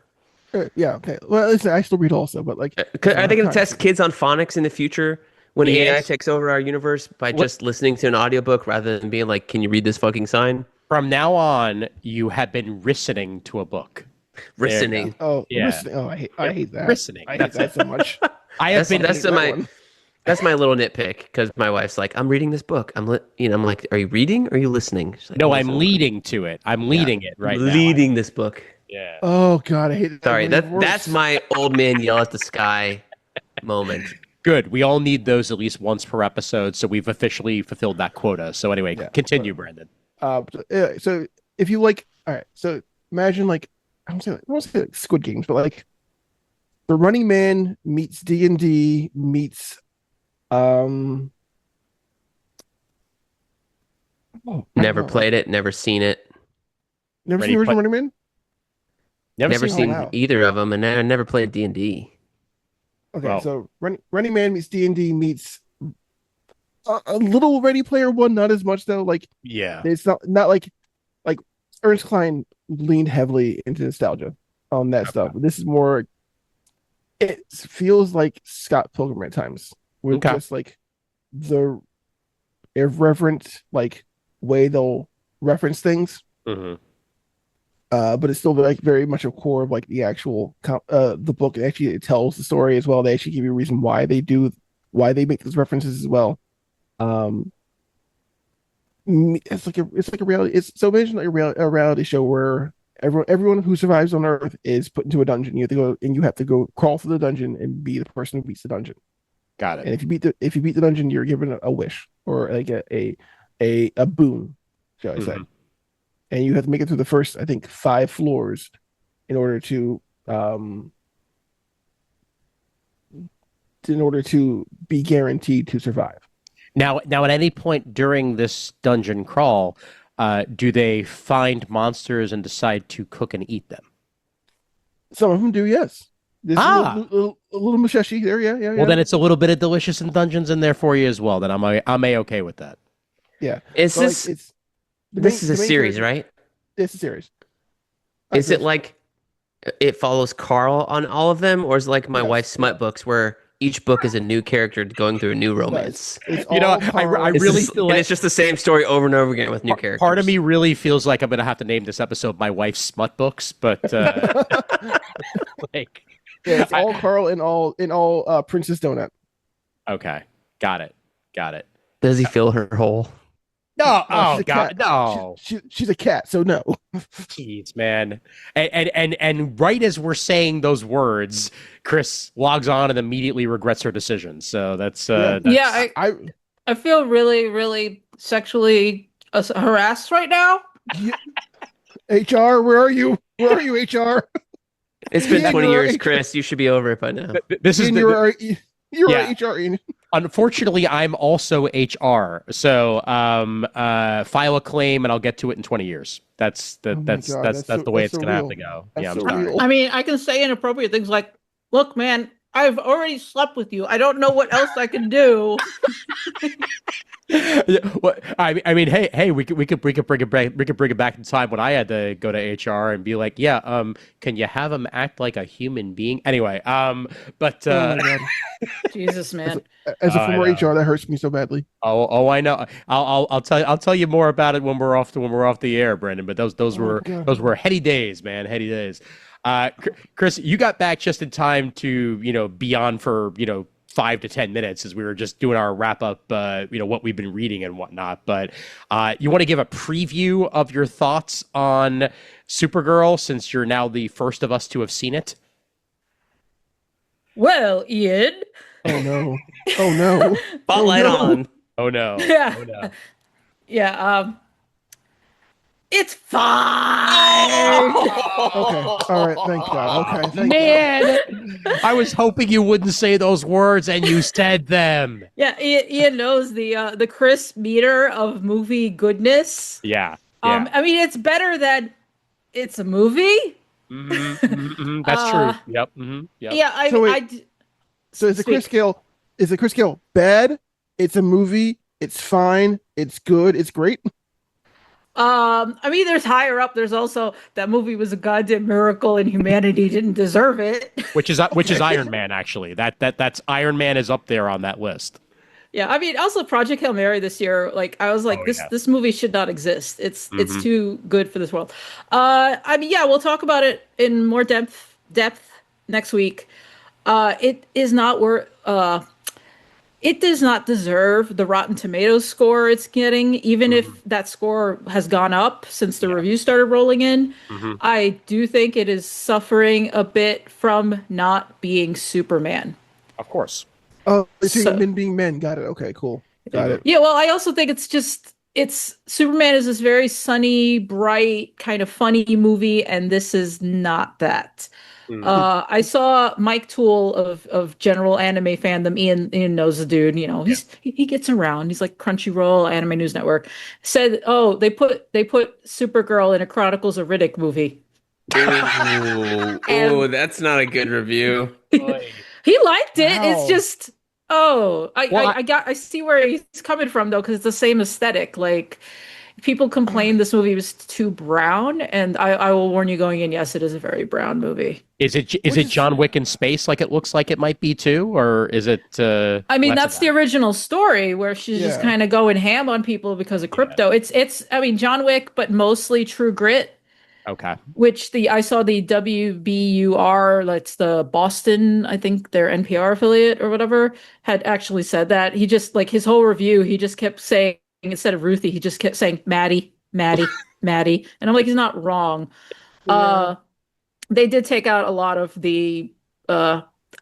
Yeah. Okay. Well, listen, I still read also, but like,
are they going to test kids on phonics in the future when AI takes over our universe by just listening to an audiobook rather than being like, can you read this fucking sign?
From now on, you have been listening to a book.
Listening.
Oh, yeah. Listening. Oh, I hate that.
Listening.
I hate that so much.
That's my little nitpick because my wife's like, I'm reading this book. I'm like, are you reading or are you listening? She's like,
no, I'm leading to it. I'm leading it right now.
Leading this book.
Yeah.
Oh God, I hate it.
Sorry, that's my old man yell at the sky moment.
Good. We all need those at least once per episode, so we've officially fulfilled that quota. So anyway, continue, Brandon.
So if you like, all right. So imagine like I don't say like Squid Games, but like the Running Man meets D&D meets
never played it, never seen it.
Never seen the original Running Man?
Never seen either of them, and I never played D&D.
Okay, so Running Man meets D&D meets a little Ready Player One, not as much though. Like,
yeah,
it's not like Ernest Cline leaned heavily into nostalgia on that stuff. This is more. It feels like Scott Pilgrim at times, with just like the irreverent like way they'll reference things.
Mm-hmm.
But it's still like very much a core of like the actual the book. It tells the story as well. They actually give you a reason why they make those references as well. It's like a reality. So imagine like a reality show where everyone who survives on Earth is put into a dungeon. You have to go crawl through the dungeon and be the person who beats the dungeon.
Got it.
And if you beat the dungeon, you're given a wish or like a boon, shall I say? And you have to make it through the first, I think, 5 floors in order to be guaranteed to survive.
Now, at any point during this dungeon crawl, do they find monsters and decide to cook and eat them?
Some of them do, yes. There's a little mustache there, yeah.
Well, then it's a little bit of Delicious in Dungeons in there for you as well. Then I'm okay with that.
Yeah.
Is
But,
this
like, it's
this is a
the main
series,
character.
right?
It's a series.
Is it like it follows Carl on all of them, or is it like my
Yes.
wife's smut books where each book is a new character going through a new romance?
It's
You know,
all Carl.
I really feel
And
like
it's just the same story over and over again with new characters.
part of me really feels like I'm going to have to name this episode "My Wife's Smut Books," but like,
Yeah, it's all Carl and all Princess Donut.
okay, got it.
Does he fill her hole?
No,
No,
oh
she's a
god,
cat.
no.
She's a cat, so no.
Jeez, man. And right as we're saying those words, Kris logs on and immediately regrets her decision. So that's
Yeah, I feel really, really sexually harassed right now.
HR, where are you? Where are you, HR?
It's been
Yeah,
20
you're
years,
right.
Chris. You should be over it by now.
this is
Ian, you're
Yeah.
HR. Ian.
unfortunately I'm also HR. So file a claim and I'll get to it in 20 years. That's
Oh my
that's
God,
that's
that's
the way
so
it's gonna have
real.
to go.
That's
Yeah, I'm
so
sorry.
real.
I mean, I can say inappropriate things like, "Look, man, I've already slept with you. I don't know what else I can do."
What I mean, hey, we could bring it back in time when I had to go to HR and be like, yeah, can you have him act like a human being? Anyway, but
Oh my God.
Jesus, man.
As a
I
former
know.
HR, that hurts me so badly.
oh, I know. I'll tell you more about it when we're off the air, Brendan. But those
Oh my God.
were heady days, man, heady days. Kris, you got back just in time to be on for 5 to 10 minutes as we were just doing our wrap up, what we've been reading and whatnot. But you want to give a preview of your thoughts on Supergirl since you're now the first of us to have seen it?
Well, Ian.
Oh no. Oh no.
Spotlight
no.
on.
Oh no.
Yeah.
Oh no.
Yeah, it's fine.
Okay. All right. Thank God. Okay. Thank God.
Man, I was hoping you wouldn't say those words and you said them.
Yeah, Ian knows the Kris meter of movie goodness.
Yeah.
I mean, it's better than it's a movie.
That's true. Yep. Yep.
Yeah,
So wait. So is the Kris scale? Is the Kris scale bad? It's a movie. It's fine. It's good. It's great.
I mean, there's higher up. There's also that movie was a goddamn miracle and humanity didn't deserve it.
Which is Iron Man actually. That's Iron Man is up there on that list.
Yeah, I mean, also Project Hail Mary this year. Like, I was like, this movie should not exist. It's too good for this world. I mean, yeah, we'll talk about it in more depth next week. It is not worth. It does not deserve the Rotten Tomatoes score it's getting, even if that score has gone up since the reviews started rolling in. I do think it is suffering a bit from not being Superman.
Of course.
Oh, men being men. Got it. Okay, cool. Got it.
Yeah, well, I also think it's Superman is this very sunny, bright, kind of funny movie, and this is not that. I saw Mike Toole of General Anime Fandom. Ian knows the dude. He gets around. He's like Crunchyroll, Anime News Network. Said, oh, they put Supergirl in a Chronicles of Riddick movie.
Ooh, that's not a good review.
He liked it.
Wow.
It's just I see where he's coming from though, because it's the same aesthetic. Like people complained this movie was too brown, and I will warn you going in. Yes, it is a very brown movie.
Is it John Wick in space like it looks like it might be too, or is it?
I mean, that's the original story where she's just kind of going ham on people because of crypto. It's I mean John Wick, but mostly True Grit.
Okay.
Which I saw the WBUR, that's the Boston, I think their NPR affiliate or whatever, had actually said that. He just like his whole review, he just kept saying, instead of Ruthie, he just kept saying Maddie, Maddie, Maddie. And I'm like, he's not wrong.
Yeah.
They did take out a lot of the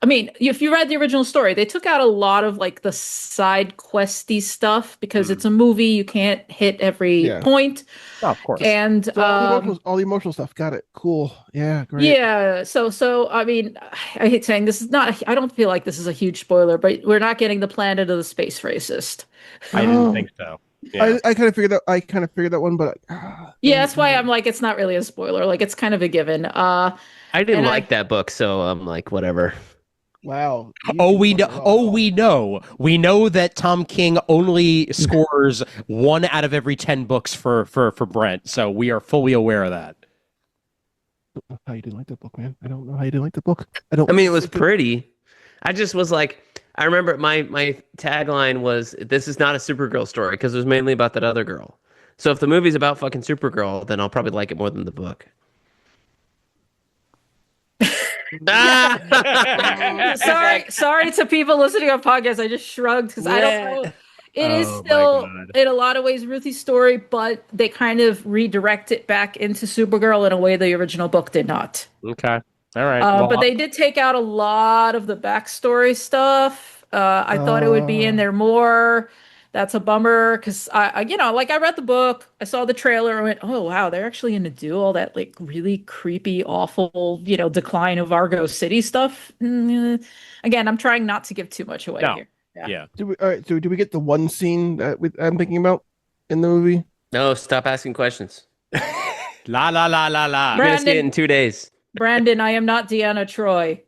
I mean, if you read the original story, they took out a lot of like the side questy stuff because it's a movie, you can't hit every point.
Oh, of course.
And
So all the emotional stuff. Got it. Cool. Yeah, great.
yeah, so I mean, I hate saying this is not. I don't feel like this is a huge spoiler, but we're not getting the Planet of the Space Racist.
I didn't think so. Yeah.
I kind of figured that. I kind of figured that one, but
Yeah, that's why I'm like, it's not really a spoiler. Like, it's kind of a given.
I didn't
And
like that book, so I'm like, whatever.
wow.
Oh,
You
we know.
fucking
Oh,
lost.
we know. We know that Tom King only scores 1 out of every 10 books for Brent. So we are fully aware of that.
How you didn't like that book, man? I don't know how you didn't like the book. I don't.
I mean, it was pretty. I just was like, I remember my tagline was, "This is not a Supergirl story," because it was mainly about that other girl. So if the movie's about fucking Supergirl, then I'll probably like it more than the book.
sorry to people listening on podcasts. I just shrugged because I don't know. It is
Oh, my
still,
God.
in a lot of ways, Ruthie's story, but they kind of redirect it back into Supergirl in a way the original book did not.
Okay. All right. Well,
But they did take out a lot of the backstory stuff. I thought it would be in there more. That's a bummer because like I read the book, I saw the trailer, and went, oh wow, they're actually going to do all that like really creepy, awful, decline of Argo City stuff. Again, I'm trying not to give too much away
No.
here.
Yeah.
All right. So do we get the one scene that I'm thinking about in the movie?
No, stop asking questions.
La la la la la.
You're gonna see it in 2 days.
Brandon, I am not Deanna Troy.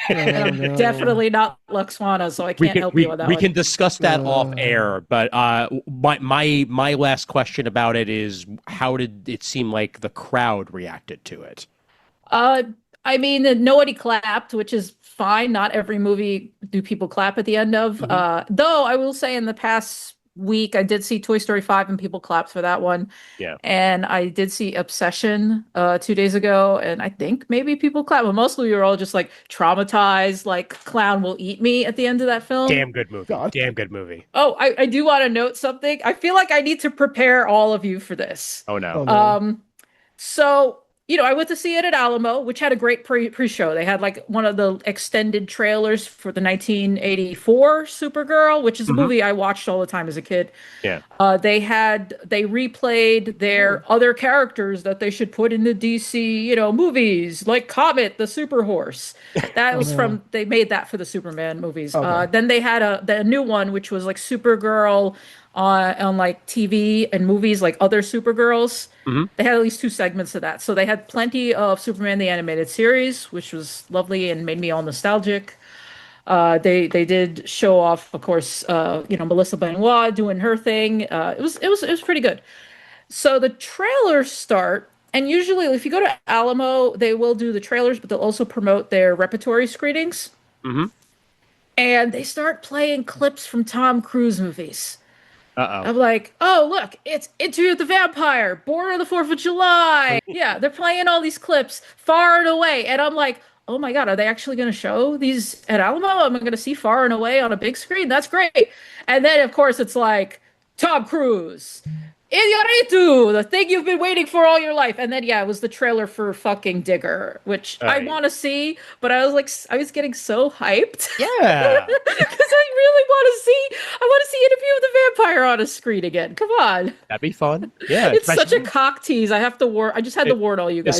And I'm
no.
definitely not Luxwana, so I can't help you on that
we
one.
can discuss that off air, but my last question about it is, how did it seem like the crowd reacted to it?
I mean, nobody clapped, which is fine. Not every movie do people clap at the end of. Though I will say in the past week, I did see Toy Story 5 and people clapped for that one.
Yeah.
And I did see Obsession 2 days ago, and I think maybe people clapped, but mostly we were all just like traumatized, like Clown Will Eat Me at the end of that film.
Damn good movie.
God.
Damn good movie.
Oh, I do want to note something. I feel like I need to prepare all of you for this.
Oh no.
Oh, no.
So, I went to see it at Alamo, which had a great pre-show. They had like one of the extended trailers for the 1984 Supergirl, which is a movie I watched all the time as a kid.
Yeah.
They replayed their other characters that they should put in the DC, movies, like Comet, the Super Horse. That was they made that for the Superman movies.
Okay.
Then they had the new one, which was like Supergirl on like TV and movies, like other Supergirls. They had at least 2 segments of that. So they had plenty of Superman the Animated Series, which was lovely and made me all nostalgic. They did show off, of course, Melissa Benoist doing her thing. It was pretty good. So the trailers start, and usually if you go to Alamo, they will do the trailers, but they'll also promote their repertory screenings. And they start playing clips from Tom Cruise movies. I'm like, oh, look, it's Interview with the Vampire, Born on the 4th of July. Yeah, they're playing all these clips far and away. And I'm like, oh my God, are they actually going to show these at Alamo? Am I going to see Far and Away on a big screen? That's great. And then, of course, it's like, Tom Cruise, Iñárritu, the thing you've been waiting for all your life. And then, yeah, it was the trailer for fucking Digger, which I want to see, but I was getting so hyped.
Yeah.
Because I want to see Interview with the Vampire on a screen again. Come on.
That'd be fun. Yeah.
It's such a cock tease. I just had to warn all you guys.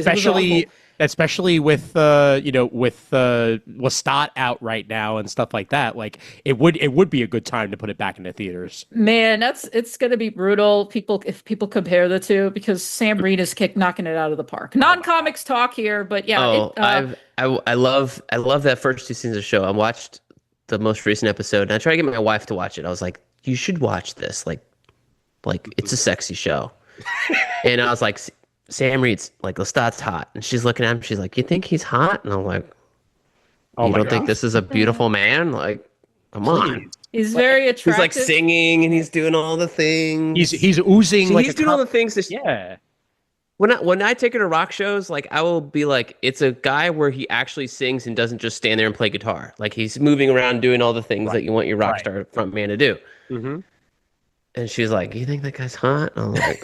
Especially with with Lestat out right now and stuff like that. Like it would be a good time to put it back into theaters.
Man, it's gonna be brutal. If people compare the two, because Sam Reed is knocking it out of the park. Non-comics talk here, but yeah.
I love that first 2 scenes of the show. I watched the most recent episode, and I tried to get my wife to watch it. I was like, you should watch this. Like it's a sexy show. And I was like, Sam Reed's like, Lestat's hot. And she's looking at him. She's like, you think he's hot? And I'm like, you don't think this is a beautiful man? Like, come on.
He's very attractive.
He's like singing and he's doing all the things.
He's oozing.
He's doing all the things.
Yeah.
When I take her to rock shows, like I will be like, it's a guy where he actually sings and doesn't just stand there and play guitar. Like he's moving around doing all the things that you want your rock star front man to do. And she's like, you think that guy's hot? And I'm like,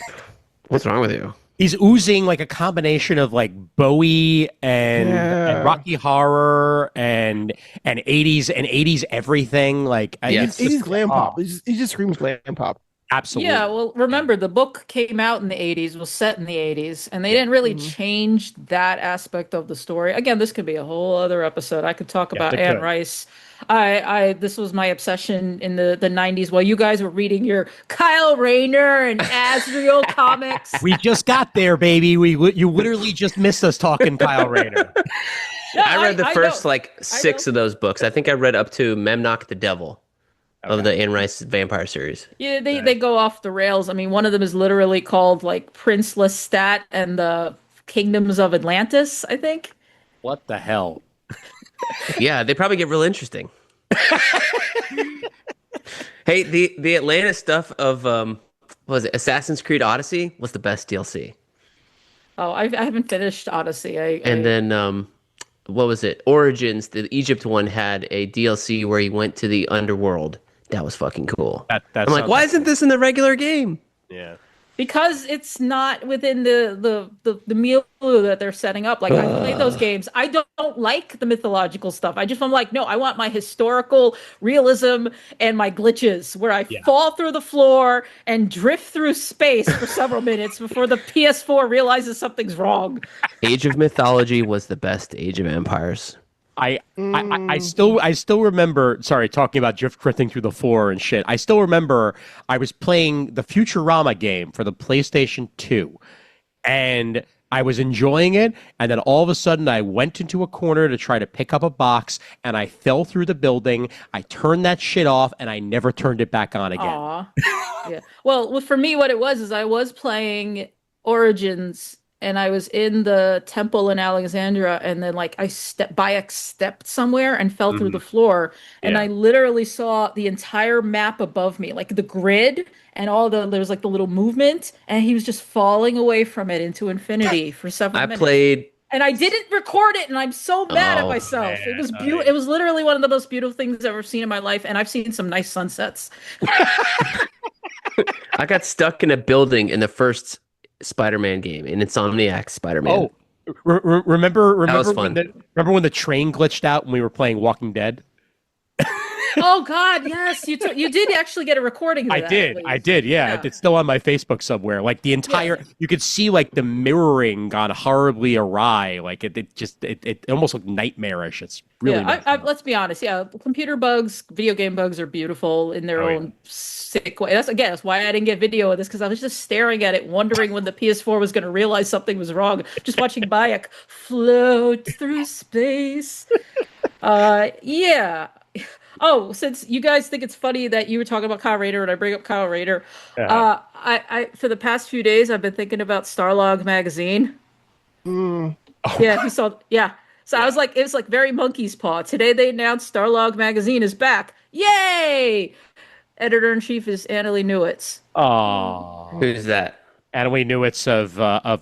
what's wrong with you?
He's oozing like a combination of like Bowie and Rocky Horror and 80s everything. Like
Yes.
80s glam pop. He just screams glam pop.
Absolutely.
Yeah, well, remember the book came out in the 80s, was set in the 80s, and they didn't really change that aspect of the story. Again, this could be a whole other episode. I could talk
Yes,
about
it
Anne
could.
Rice. This was my obsession in the 90s while you guys were reading your Kyle Rayner and Azrael comics.
We just got there, baby. You literally just missed us talking Kyle Rayner.
Yeah,
I read the first
know.
like 6 of those books. I think I read up to Memnoch the Devil of the Anne Rice vampire series.
Yeah, they go off the rails. I mean, one of them is literally called like Prince Lestat and the Kingdoms of Atlantis, I think.
What the hell?
Yeah, they probably get real interesting. Hey, the Atlantis stuff of what was it, Assassin's Creed Odyssey was the best DLC.
Oh, I haven't finished Odyssey.
Then what was it? Origins, the Egypt one had a DLC where he went to the underworld. That was fucking cool. I'm like, why isn't this in the regular game?
Yeah.
Because it's not within the milieu that they're setting up. Like I played those games. I don't like the mythological stuff. I'm like, no, I want my historical realism and my glitches where I fall through the floor and drift through space for several minutes before the PS4 realizes something's wrong.
Age of Mythology was the best Age of Empires.
I still remember, sorry, talking about drifting through the floor and shit. I still remember I was playing the Futurama game for the PlayStation 2 and I was enjoying it. And then all of a sudden I went into a corner to try to pick up a box and I fell through the building. I turned that shit off and I never turned it back on again.
Aw. Yeah. Well, for me, what it was is I was playing Origins and I was in the temple in Alexandria, and then like Bayek stepped somewhere and fell through the floor, and I literally saw the entire map above me, like the grid and there's like the little movement, and he was just falling away from it into infinity for several minutes. And I didn't record it, and I'm so mad at myself. Man. It was beautiful. It was literally one of the most beautiful things I've ever seen in my life, and I've seen some nice sunsets.
I got stuck in a building in the first Spider-Man game, in Insomniac Spider-Man.
Oh, remember when the train glitched out when we were playing Walking Dead?
Oh God, yes, you did actually get a recording of that.
I did, yeah. It's still on my Facebook somewhere. Like the entire, you could see like the mirroring gone horribly awry. Like it almost looked nightmarish. It's really
let's be honest. Yeah, computer bugs, video game bugs are beautiful in their own sick way. That's why I didn't get video of this, because I was just staring at it, wondering when the PS4 was going to realize something was wrong. Just watching Bayek float through space. Yeah. Oh, since you guys think it's funny that you were talking about Kyle Rayner and I bring up Kyle Rayner, I for the past few days I've been thinking about Starlog magazine.
Mm.
Oh.
Yeah, you saw. Yeah, so I was like, it was like very monkey's paw. Today they announced Starlog magazine is back. Yay! Editor-in-chief is Annalee Newitz.
Oh,
who's that?
Annalee Newitz of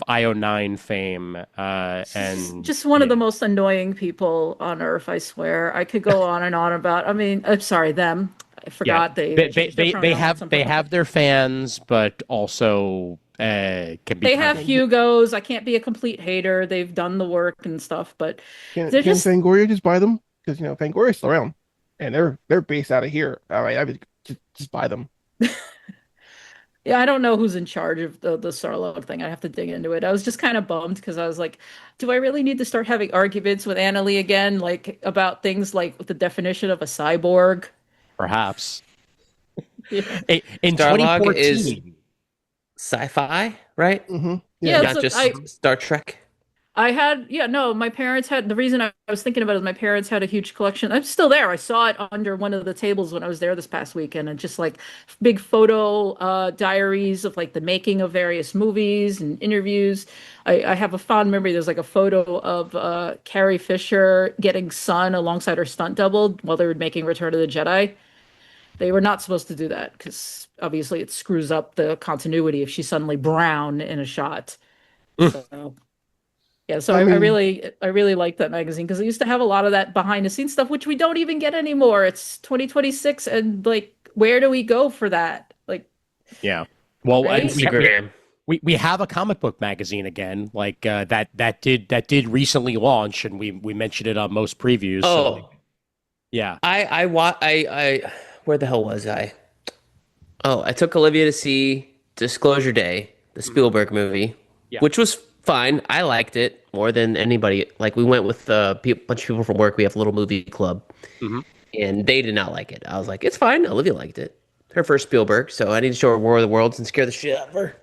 IO9 fame, and
just one of the most annoying people on earth. I swear, I could go on and on about. I mean, I'm sorry, them. I forgot they
have their fans, but also can be.
They have Hugos. I can't be a complete hater. They've done the work and stuff, but
can Fangoria just buy them? Because Fangoria's still around, and they're based out of here. All right, I would just buy them.
Yeah, I don't know who's in charge of the Starlog thing. I have to dig into it. I was just kind of bummed because I was like, do I really need to start having arguments with Annalee again, like about things like the definition of a cyborg?
Perhaps.
Yeah.
In
Starlog
2014.
is sci-fi, right?
Mm-hmm.
Yeah,
not just Star Trek.
My parents had, the reason I was thinking about it is my parents had a huge collection. I'm still there. I saw it under one of the tables when I was there this past weekend, and just like big photo diaries of like the making of various movies and interviews. I have a fond memory. There's like a photo of Carrie Fisher getting sun alongside her stunt double while they were making Return of the Jedi. They were not supposed to do that because obviously it screws up the continuity if she's suddenly brown in a shot. So. Yeah, so I really like that magazine because it used to have a lot of that behind the scenes stuff, which we don't even get anymore. It's 2026, and like, where do we go for that? Like,
yeah, well,
right?
Instagram.
We have a comic book magazine again, like that did recently launch, and we mentioned it on most previews.
Oh,
so, yeah.
I where the hell was I? Oh, I took Olivia to see Disclosure Day, the Spielberg movie,
Yeah.
which was fine. I liked it more than anybody. Like we went with a bunch of people from work. We have a little movie club,
Hmm.
and they did not like it. I was like, it's fine. Olivia liked it. Her first Spielberg, so I need to show her War of the Worlds and scare the shit out of her.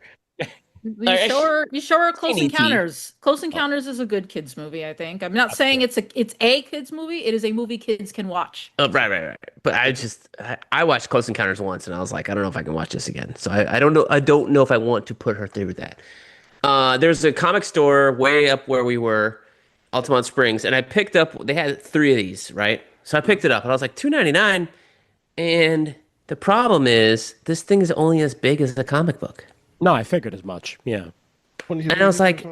You show her. You show her Close
Teeny
Encounters. Close Encounters is a good kids movie. I think. I'm not saying it's a kids movie. It is a movie kids can watch.
Oh, right. But I watched Close Encounters once, and I was like, I don't know if I can watch this again. So I don't know. I don't know if I want to put her through that. There's a comic store way up where we were, Altamont Springs, and I picked up. They had 3 of these, right? So I picked it up, and I was like, $2.99. And the problem is, this thing is only as big as the comic book.
No, I figured as much. Yeah.
And I was like,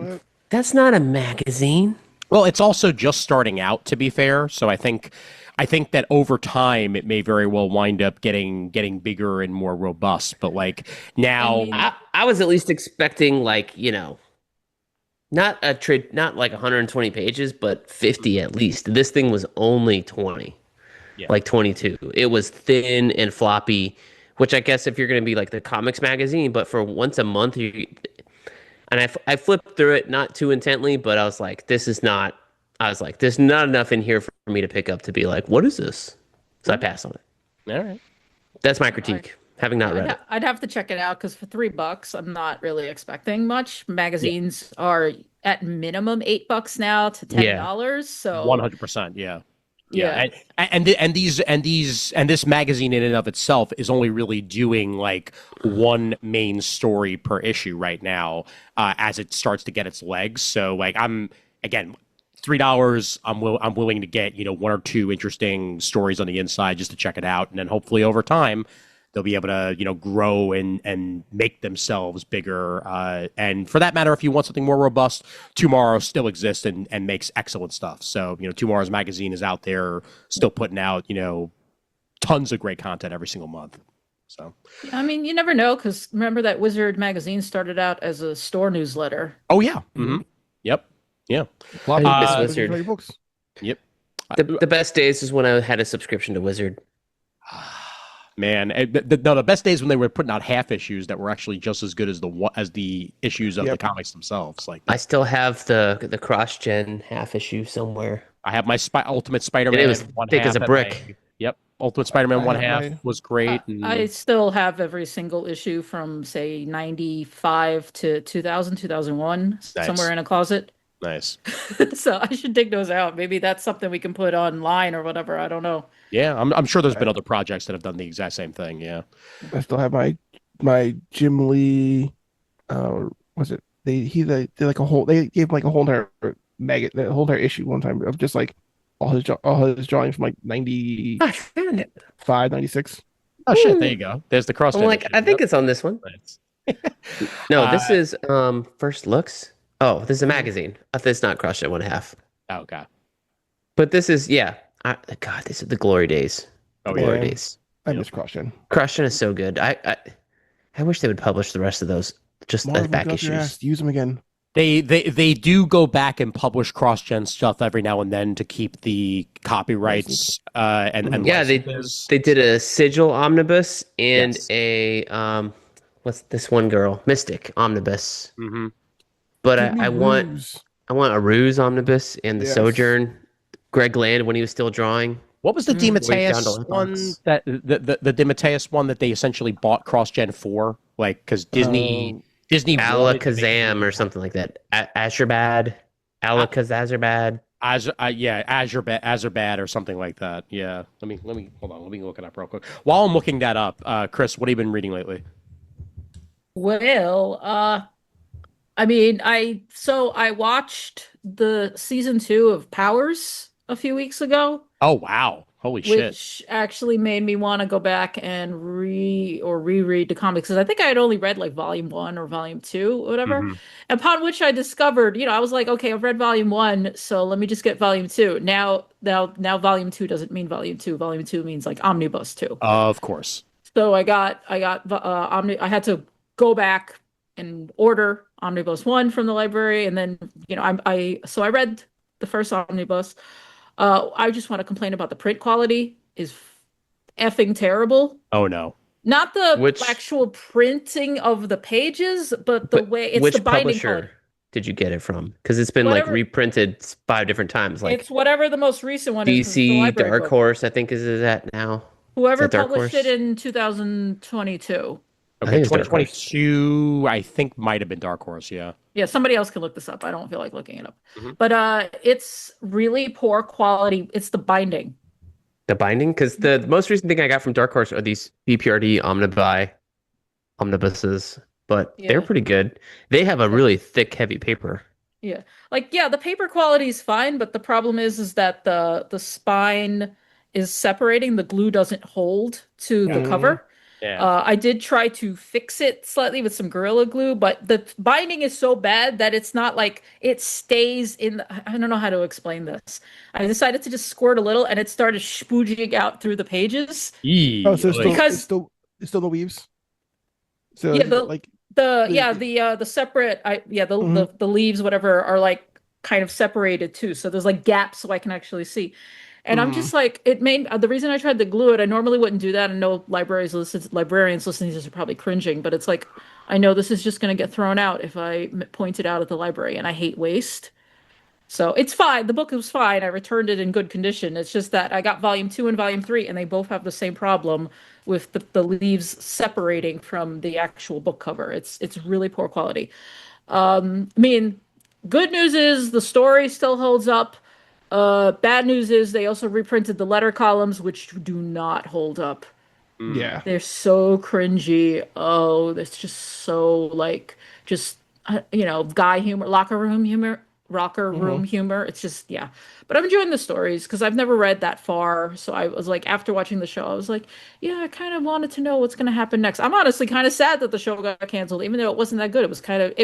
that's not a magazine.
Well, it's also just starting out, to be fair. So I think that over time it may very well wind up getting bigger and more robust. But like now,
I was at least expecting not like 120 pages, but 50 at least. This thing was only 20, like 22. It was thin and floppy, which I guess if you're going to be like the comics magazine, but for once a month, I flipped through it not too intently, but I was like, there's not enough in here for me to pick up to be like, what is this? So I passed on it.
all right.
That's my critique, having not read it.
I'd have to check it out because for $3, I'm not really expecting much. Magazines are at minimum $8 now to $10. So
100%. Yeah. Yeah. And this magazine in and of itself is only really doing like one main story per issue right now, as it starts to get its legs. So like again, $3. I'm willing to get 1 or 2 interesting stories on the inside just to check it out, and then hopefully over time they'll be able to grow and make themselves bigger. And for that matter, if you want something more robust, Tomorrow still exists and makes excellent stuff. So Tomorrow's magazine is out there still putting out tons of great content every single month. So
I mean, you never know, because remember that Wizard magazine started out as a store newsletter.
Oh yeah. Mm-hmm. Yep. Yeah.
Wizard.
Books.
Yep.
The best days is when I had a subscription to Wizard.
Man, the best days when they were putting out half issues that were actually just as good as the issues of the comics themselves. Like
I still have the cross gen half issue somewhere.
I have my Ultimate Spider-Man.
It was thick as a brick.
Yep, Ultimate Spider-Man 1/2 was great.
I still have every single issue from say 95 to 2000, 2001 somewhere in a closet.
Nice.
So I should dig those out. Maybe that's something we can put online or whatever. I don't know.
Yeah, I'm sure there's been other projects that have done the exact same thing. Yeah.
I still have my Jim Lee. Was it they did like a whole? They gave like a whole entire the whole entire issue one time of just like all his drawings from like 95, 96.
Oh shit! There you go. There's the cross.
I'm like, I think it's on this one. No, this is First Looks. Oh, this is a magazine. It's not Cross Gen 1/2.
Oh, okay.
But this is God, these are the glory days. Glory days.
I miss Cross Gen.
Cross Gen is so good. I wish they would publish the rest of those just as back issues.
Use them again.
They do go back and publish cross-gen stuff every now and then to keep the copyrights and
yeah, they did a Sigil omnibus and a what's this one girl Mystic omnibus.
Mm-hmm.
But I want a Ruse omnibus and the Sojourn. Greg Land when he was still drawing.
What was the DeMatteis one that the DeMatteis one that they essentially bought cross-gen for? Like because Disney
Alakazam or something like that. Azurbad, Azurbad,
Azurbad or something like that. Yeah. Let me hold on. Let me look it up real quick. While I'm looking that up, Kris, what have you been reading lately?
Well, I mean, I watched the season 2 of Powers a few weeks ago.
Oh wow. Holy shit.
Which actually made me want to go back and reread the comics, because I think I had only read like volume 1 or volume 2 or whatever. Mm-hmm. Upon which I discovered, I was like, okay, I've read volume 1, so let me just get volume 2. Now volume 2 doesn't mean volume 2. Volume 2 means like Omnibus 2.
Of course.
So I had to go back and order Omnibus 1 from the library, and then I read the first Omnibus. I just want to complain about the print quality is effing terrible.
Oh no.
Not the
Which
actual printing of the pages, but the way it's
which
the binding
publisher
quality.
did you get it from? Because it's been like
Whatever.
reprinted 5 different times. Like
It's whatever the most recent one is, 'cause it's the
DC,
library
Dark
book.
Horse, I think is that now. Is
Whoever
that Dark
published it
Horse?
in 2022.
I
Okay,
think it's Dark Horse.
2022, I think might have been Dark Horse. Yeah.
Yeah, somebody else can look this up. I don't feel like looking it up.
Mhm.
But it's really poor quality. It's the binding.
The binding? Because the most recent thing I got from Dark Horse are these BPRD omnibuses, but
Yeah.
they're pretty good. They have a really thick, heavy paper.
Yeah. Like, yeah, the paper quality is fine, but the problem is that the spine is separating. The glue doesn't hold to the cover.
Yeah.
I did try to fix it slightly with some Gorilla Glue, but the binding is so bad that it's not like it stays in I don't know how to explain this. I decided to just squirt a little and it started spooging out through the pages.
Oh, so
Because-
it's still the weaves. So
Yeah, the-
like
The separate the leaves, whatever, are like kind of separated too. So there's like gaps so I can actually see. And I'm just like, it made the reason I tried to glue it, I normally wouldn't do that. And no librarians listening to this are probably cringing, but it's like, I know this is just going to get thrown out if I point it out at the library, and I hate waste. So it's fine. The book was fine. I returned it in good condition. It's just that I got volume 2 and volume 3, and they both have the same problem with the leaves separating from the actual book cover. It's really poor quality. I mean, good news is the story still holds up. Bad news is they also reprinted the letter columns, which do not hold up.
yeah.
They're so cringy. Oh, that's just so like just guy humor, locker room humor. It's just, yeah. But I'm enjoying the stories because I've never read that far. So I was like, after watching the show, I was like, yeah, I kind of wanted to know what's going to happen next. I'm honestly kind of sad that the show got canceled, even though it wasn't that good. It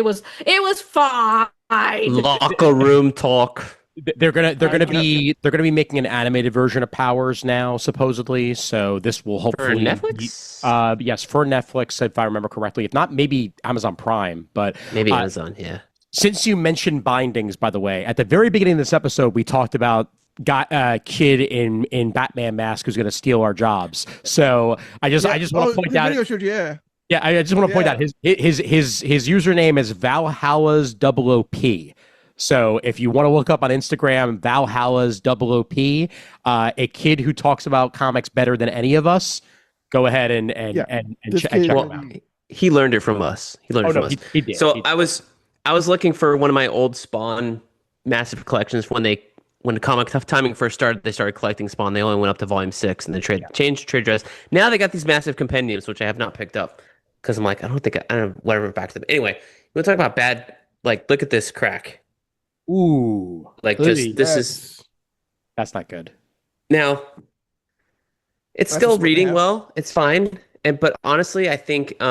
was fine.
Locker room talk.
They're gonna be making an animated version of Powers now, supposedly. So this will hopefully
For Netflix?
Yes, for Netflix, if I remember correctly. If not, maybe Amazon Prime. But
Maybe Amazon, yeah.
since you mentioned bindings, by the way, at the very beginning of this episode, we talked about kid in Batman mask who's going to steal our jobs. So I just want to point out. Yeah, I just want to point out his username is Valhalla's OOP. So if you want to look up on Instagram, Valhalla's OOP, a kid who talks about comics better than any of us, go ahead and check him out.
He learned it from us. He did. So
He
I was looking for one of my old Spawn massive collections when the Comic Timing first started. They started collecting Spawn. They only went up to volume 6 and they changed trade dress. Now they got these massive compendiums, which I have not picked up because I'm like, I don't whatever back to them. Anyway, we'll talk about bad. Like, look at this crack.
Ooh,
like just
that's not good.
Now, it's
That's
still
just what
reading
happened.
well. It's fine, but honestly, I think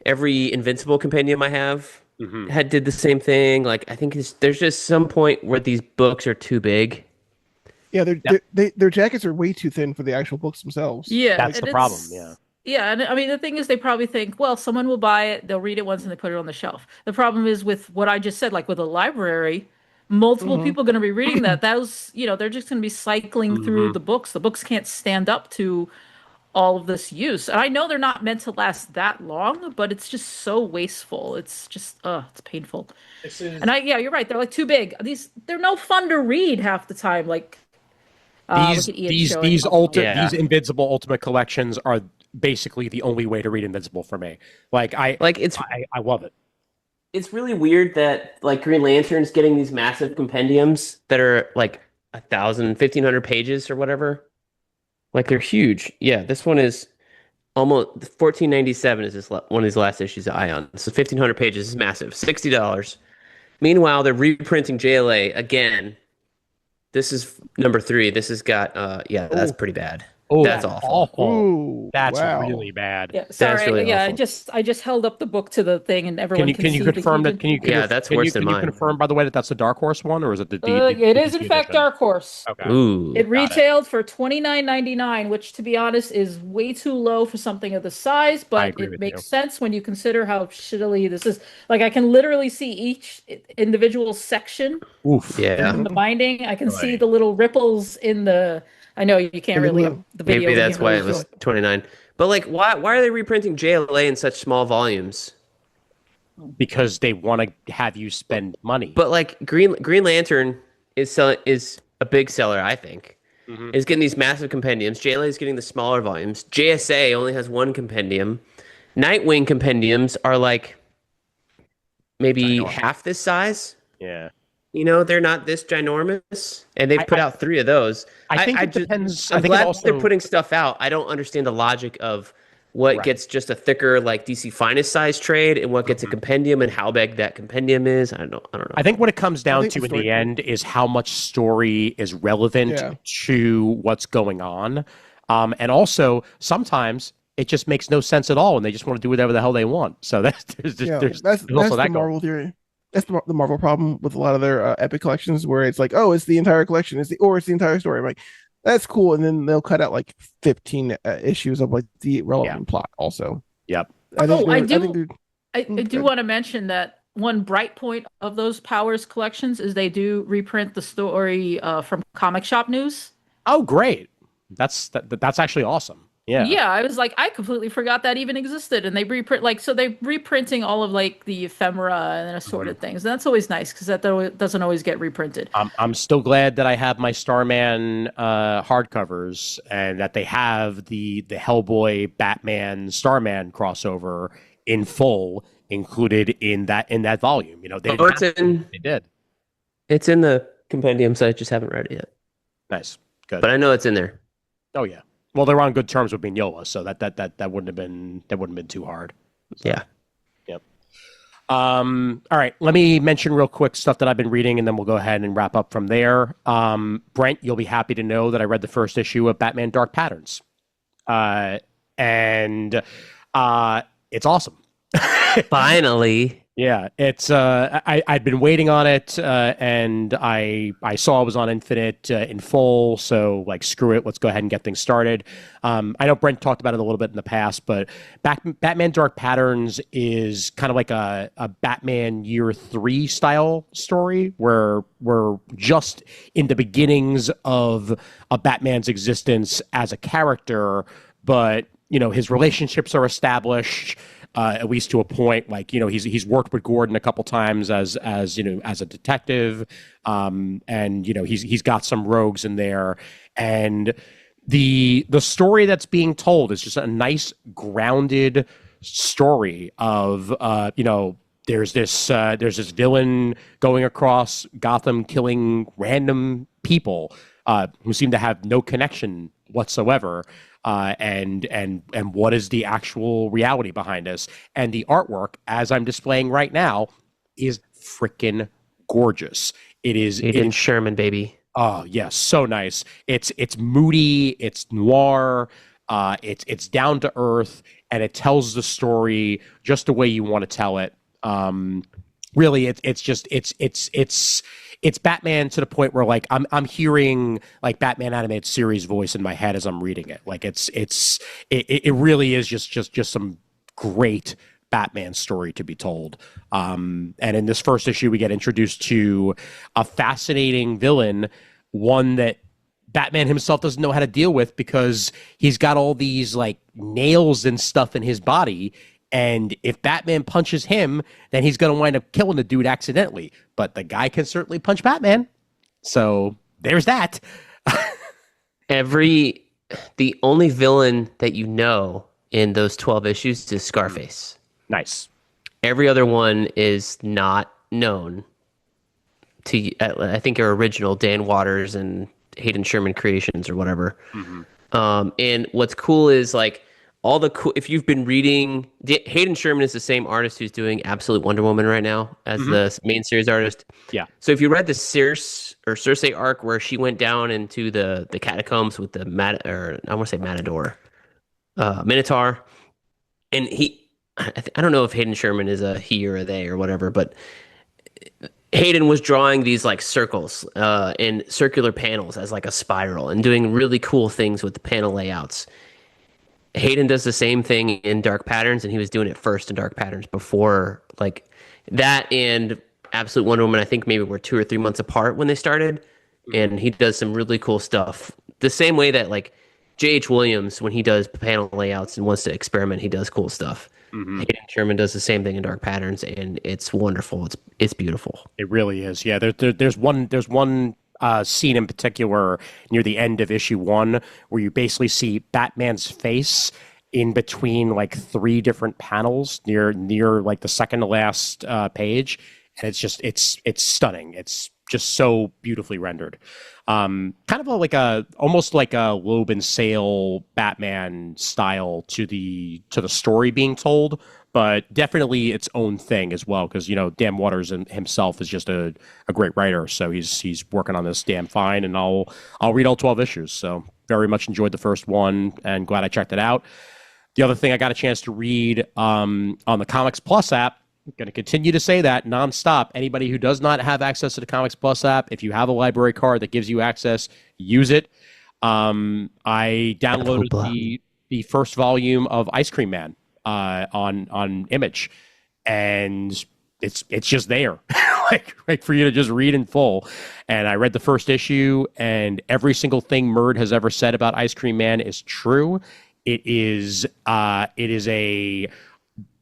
every Invincible compendium I have did the same thing. Like, I think there's just some point where these books are too big.
Yeah, their jackets are way too thin for the actual books themselves.
Yeah,
That's the problem. Yeah.
Yeah, and I mean, the thing is, they probably think, well, someone will buy it, they'll read it once, and they put it on the shelf. The problem is with what I just said, like with a library, multiple people are going to be reading that. Those, they're just going to be cycling through the books. The books can't stand up to all of this use. And I know they're not meant to last that long, but it's just so wasteful. It's just, it's painful. And you're right. They're like too big. They're no fun to read half the time. Like
these Invincible Ultimate collections are basically the only way to read Invincible for me. I love it.
It's really weird that like Green Lantern's getting these massive compendiums that are like 1,000, 1,500 pages or whatever. Like they're huge. Yeah, this one is almost 1497 is one of these last issues of Ion. So 1,500 pages is massive, $60. Meanwhile, they're reprinting JLA again. This is number 3. This has got that's pretty bad.
Oh,
that's awful.
Ooh,
That's
wow.
really bad.
Yeah, sorry.
That's really awful.
I just held up the book to the thing, and everyone
can you confirm that?
That's worse than mine.
Can you confirm, by the way, that that's the Dark Horse one, or is it the?
It is in fact Dark Horse.
Okay.
Ooh,
It retailed for $29.99, which, to be honest, is way too low for something of the size. But it makes sense when you consider how shittily this is. Like, I can literally see each individual section
Oof.
Yeah.
in the binding. I can see the little ripples in the I know you can't
And the
really
blue.
the video.
Maybe
you
that's
can't
why
really
it was
show it.
29. But like, why are they reprinting JLA in such small volumes?
Because they want to have you spend money.
But like Green Lantern is a big seller, I think. Is getting these massive compendiums. JLA is getting the smaller volumes. JSA only has one compendium. Nightwing compendiums are like maybe half this size.
Yeah.
You know, they're not this ginormous, and they've put out 3 of those.
I think it
just,
depends.
I'm
I think it
glad
also
they're putting stuff out. I don't understand the logic of what gets just a thicker, like DC Finest size trade, and what gets a compendium, and how big that compendium is. I don't know.
I think what it comes down to
the
in
story-
the end is how much story is relevant to what's going on, and also sometimes it just makes no sense at all, and they just want to do whatever the hell they want. So that's there's
that's
also
the
that
Marvel theory. That's the Marvel problem with a lot of their epic collections, where it's like, oh, it's the entire collection, it's the entire story. I'm like, that's cool, and then they'll cut out like 15 issues of like the relevant plot. Also,
Yep.
I do want to mention that one bright point of those Powers collections is they do reprint the story from Comic Shop News.
Oh, great! That's actually awesome. Yeah.
Yeah, I was like, I completely forgot that even existed, and they reprint they're reprinting all of like the ephemera and assorted things. And that's always nice because that doesn't always get reprinted.
I'm still glad that I have my Starman hardcovers and that they have the Hellboy Batman Starman crossover in full included in that volume. You know, they did.
It's in the compendium, so I just haven't read it yet.
Nice, good.
But I know it's in there.
Oh yeah. Well, they're on good terms with Mignola, so that wouldn't have been too hard. So,
yeah.
Yep. All right. Let me mention real quick stuff that I've been reading, and then we'll go ahead and wrap up from there. Brent, you'll be happy to know that I read the first issue of Batman Dark Patterns, and it's awesome.
Finally.
Yeah, it's I'd been waiting on it, and I saw it was on Infinite in full, so like screw it, let's go ahead and get things started. I know Brent talked about it a little bit in the past, but Batman Dark Patterns is kind of like a Batman Year 3 style story where we're just in the beginnings of a Batman's existence as a character, but you know his relationships are established. At least to a point, like you know, he's worked with Gordon a couple times as you know as a detective, and you know he's got some rogues in there, and the story that's being told is just a nice grounded story of you know there's this villain going across Gotham killing random people who seem to have no connection whatsoever. And what is the actual reality behind this? And the artwork, as I'm displaying right now, is freaking gorgeous. It is
Aiden Sherman, baby.
Oh yes, so nice. It's moody, it's noir, it's down to earth, and it tells the story just the way you want to tell it. Really, it's Batman to the point where like I'm hearing like Batman animated series voice in my head as I'm reading it. Like it really is just some great Batman story to be told. And in this first issue, we get introduced to a fascinating villain, one that Batman himself doesn't know how to deal with because he's got all these like nails and stuff in his body. And if Batman punches him, then he's going to wind up killing the dude accidentally. But the guy can certainly punch Batman. So there's that.
The only villain that you know in those 12 issues is Scarface.
Nice.
Every other one is not known to, I think, your original Dan Waters and Hayden Sherman creations or whatever. And what's cool is like, if you've been reading, Hayden Sherman is the same artist who's doing Absolute Wonder Woman right now as the main series artist.
Yeah.
So if you read the Circe arc where she went down into the catacombs with the Minotaur, and I don't know if Hayden Sherman is a he or a they or whatever, but Hayden was drawing these like circles and circular panels as like a spiral and doing really cool things with the panel layouts. Hayden does the same thing in Dark Patterns, and he was doing it first in Dark Patterns before like that and Absolute Wonder Woman. I think maybe were 2 or 3 months apart when they started, and he does some really cool stuff the same way that like J.H. Williams, when he does panel layouts and wants to experiment, he does cool stuff. Hayden Sherman does the same thing in Dark Patterns, and it's wonderful. It's beautiful.
It really is. Yeah, there's one scene in particular near the end of issue 1 where you basically see Batman's face in between like 3 different panels near like the second to last page, and it's stunning. It's just so beautifully rendered. Kind of almost like a Loeb and Sale Batman style to the story being told, but definitely its own thing as well, because Dan Waters himself is just a great writer, so he's working on this damn fine, and I'll read all 12 issues. So very much enjoyed the first one and glad I checked it out. The other thing I got a chance to read on the Comics Plus app, I'm going to continue to say that nonstop. Anybody who does not have access to the Comics Plus app, if you have a library card that gives you access, use it. I downloaded the first volume of Ice Cream Man on Image, and it's just there, like for you to just read in full. And I read the first issue, and every single thing Murd has ever said about Ice Cream Man is true. It is a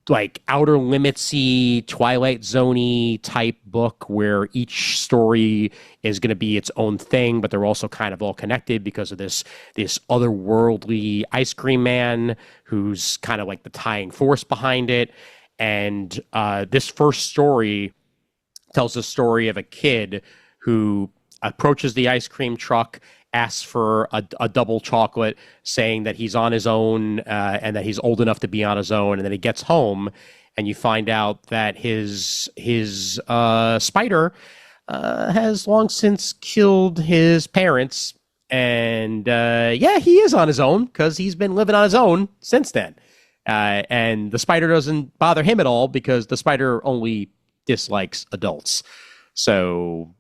like Outer Limitsy, Twilight Zone-y type book where each story is going to be its own thing, but they're also kind of all connected because of this otherworldly Ice Cream Man who's kind of like the tying force behind it. And this first story tells the story of a kid who approaches the ice cream truck, asks for a double chocolate, saying that he's on his own and that he's old enough to be on his own. And then he gets home, and you find out that his spider has long since killed his parents. And he is on his own because he's been living on his own since then. And the spider doesn't bother him at all because the spider only dislikes adults. So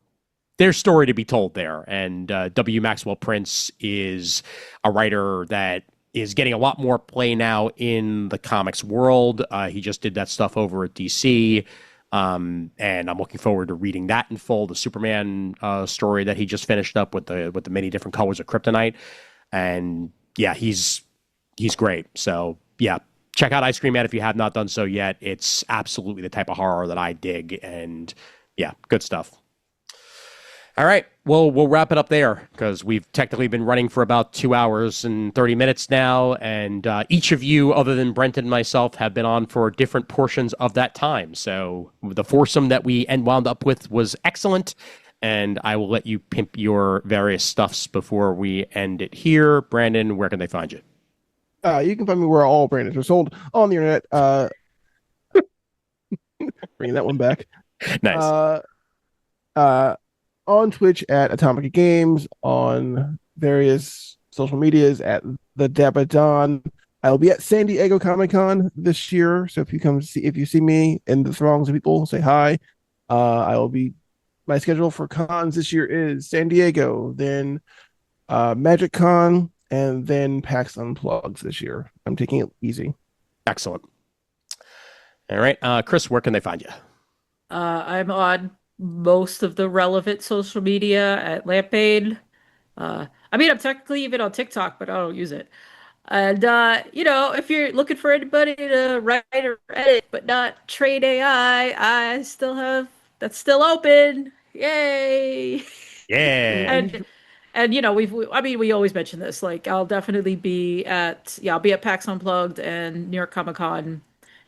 there's story to be told there. And W. Maxwell Prince is a writer that is getting a lot more play now in the comics world. He just did that stuff over at DC. And I'm looking forward to reading that in full. The Superman story that he just finished up with the many different colors of kryptonite. And yeah, he's great. So yeah, check out Ice Cream Man if you have not done so yet. It's absolutely the type of horror that I dig. And yeah, good stuff. All right, well, we'll wrap it up there because we've technically been running for about 2 hours and 30 minutes now, and each of you, other than Brent and myself, have been on for different portions of that time. So the foursome that we wound up with was excellent, and I will let you pimp your various stuffs before we end it here. Brandon, where can they find you?
You can find me where all Brandons are sold on the internet. Bringing that one back.
Nice.
On Twitch at Atomic Games, on various social medias at the Dabadon. I will be at San Diego Comic-Con this year, so if you see me in the throngs of people, say hi. My schedule for cons this year is San Diego, then Magic Con, and then PAX Unplugged this year. I'm taking it easy.
Excellent. All right, Kris, where can they find you?
I'm on most of the relevant social media at Lampade. I'm technically even on TikTok, but I don't use it. And if you're looking for anybody to write or edit but not trade AI, I still have that's still open. Yay!
Yeah.
And we always mention this. Like, I'll definitely be at PAX Unplugged and New York Comic Con.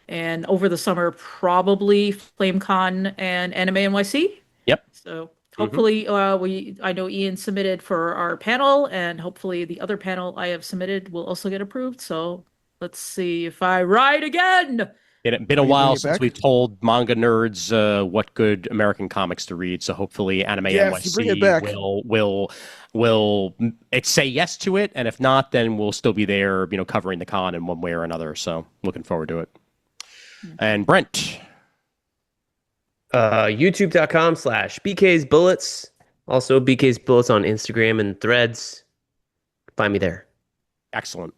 And over the summer, probably FlameCon and Anime NYC.
Yep.
So hopefully, I know Ian submitted for our panel, and hopefully the other panel I have submitted will also get approved. So let's see if I write again.
It's been a while since we've told manga nerds what good American comics to read. So hopefully, Anime NYC will say yes to it, and if not, then we'll still be there, covering the con in one way or another. So looking forward to it. And Brent.
YouTube.com/BK's Bullets. Also, BK's Bullets on Instagram and Threads. Find me there.
Excellent.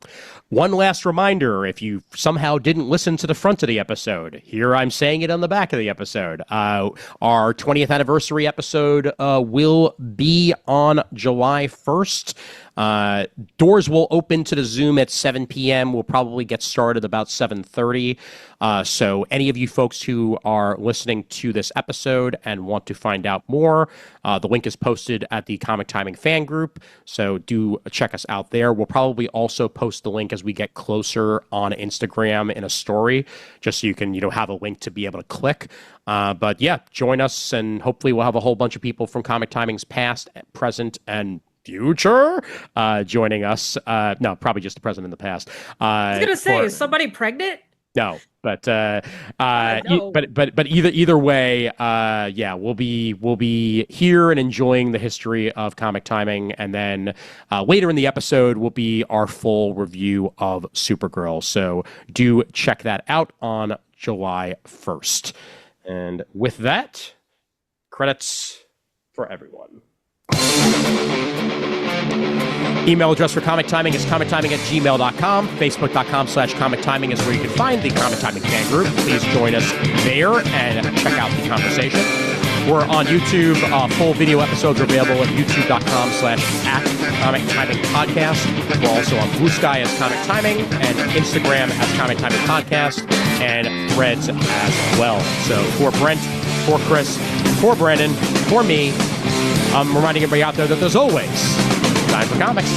One last reminder, if you somehow didn't listen to the front of the episode, here I'm saying it on the back of the episode. Our 20th anniversary episode will be on July 1st. Doors will open to the Zoom at 7 p.m. We'll probably get started about 7:30. So any of you folks who are listening to this episode and want to find out more, the link is posted at the Comic Timing fan group. So do check us out there. We'll probably also post the link as we get closer on Instagram in a story, just so you can, have a link to be able to click. But yeah, join us, and hopefully we'll have a whole bunch of people from Comic Timing's past, present, and future joining us. No, probably just the present in the past.
I was gonna say, is somebody pregnant?
No, but
No.
but either way, we'll be here and enjoying the history of Comic Timing, and then later in the episode will be our full review of Supergirl. So do check that out on July 1st. And with that, credits for everyone. Email address for Comic Timing is comictiming@gmail.com. Facebook.com/Comic Timing is where you can find the Comic Timing fan group. Please join us there and check out the conversation. We're on YouTube. Full video episodes are available at youtube.com/@Comic Timing Podcast. We're also on Blue Sky as Comic Timing and Instagram as Comic Timing Podcast and Threads as well. So for Brent, for Kris, for Brandon, for me, I'm reminding everybody out there that there's always time for comics.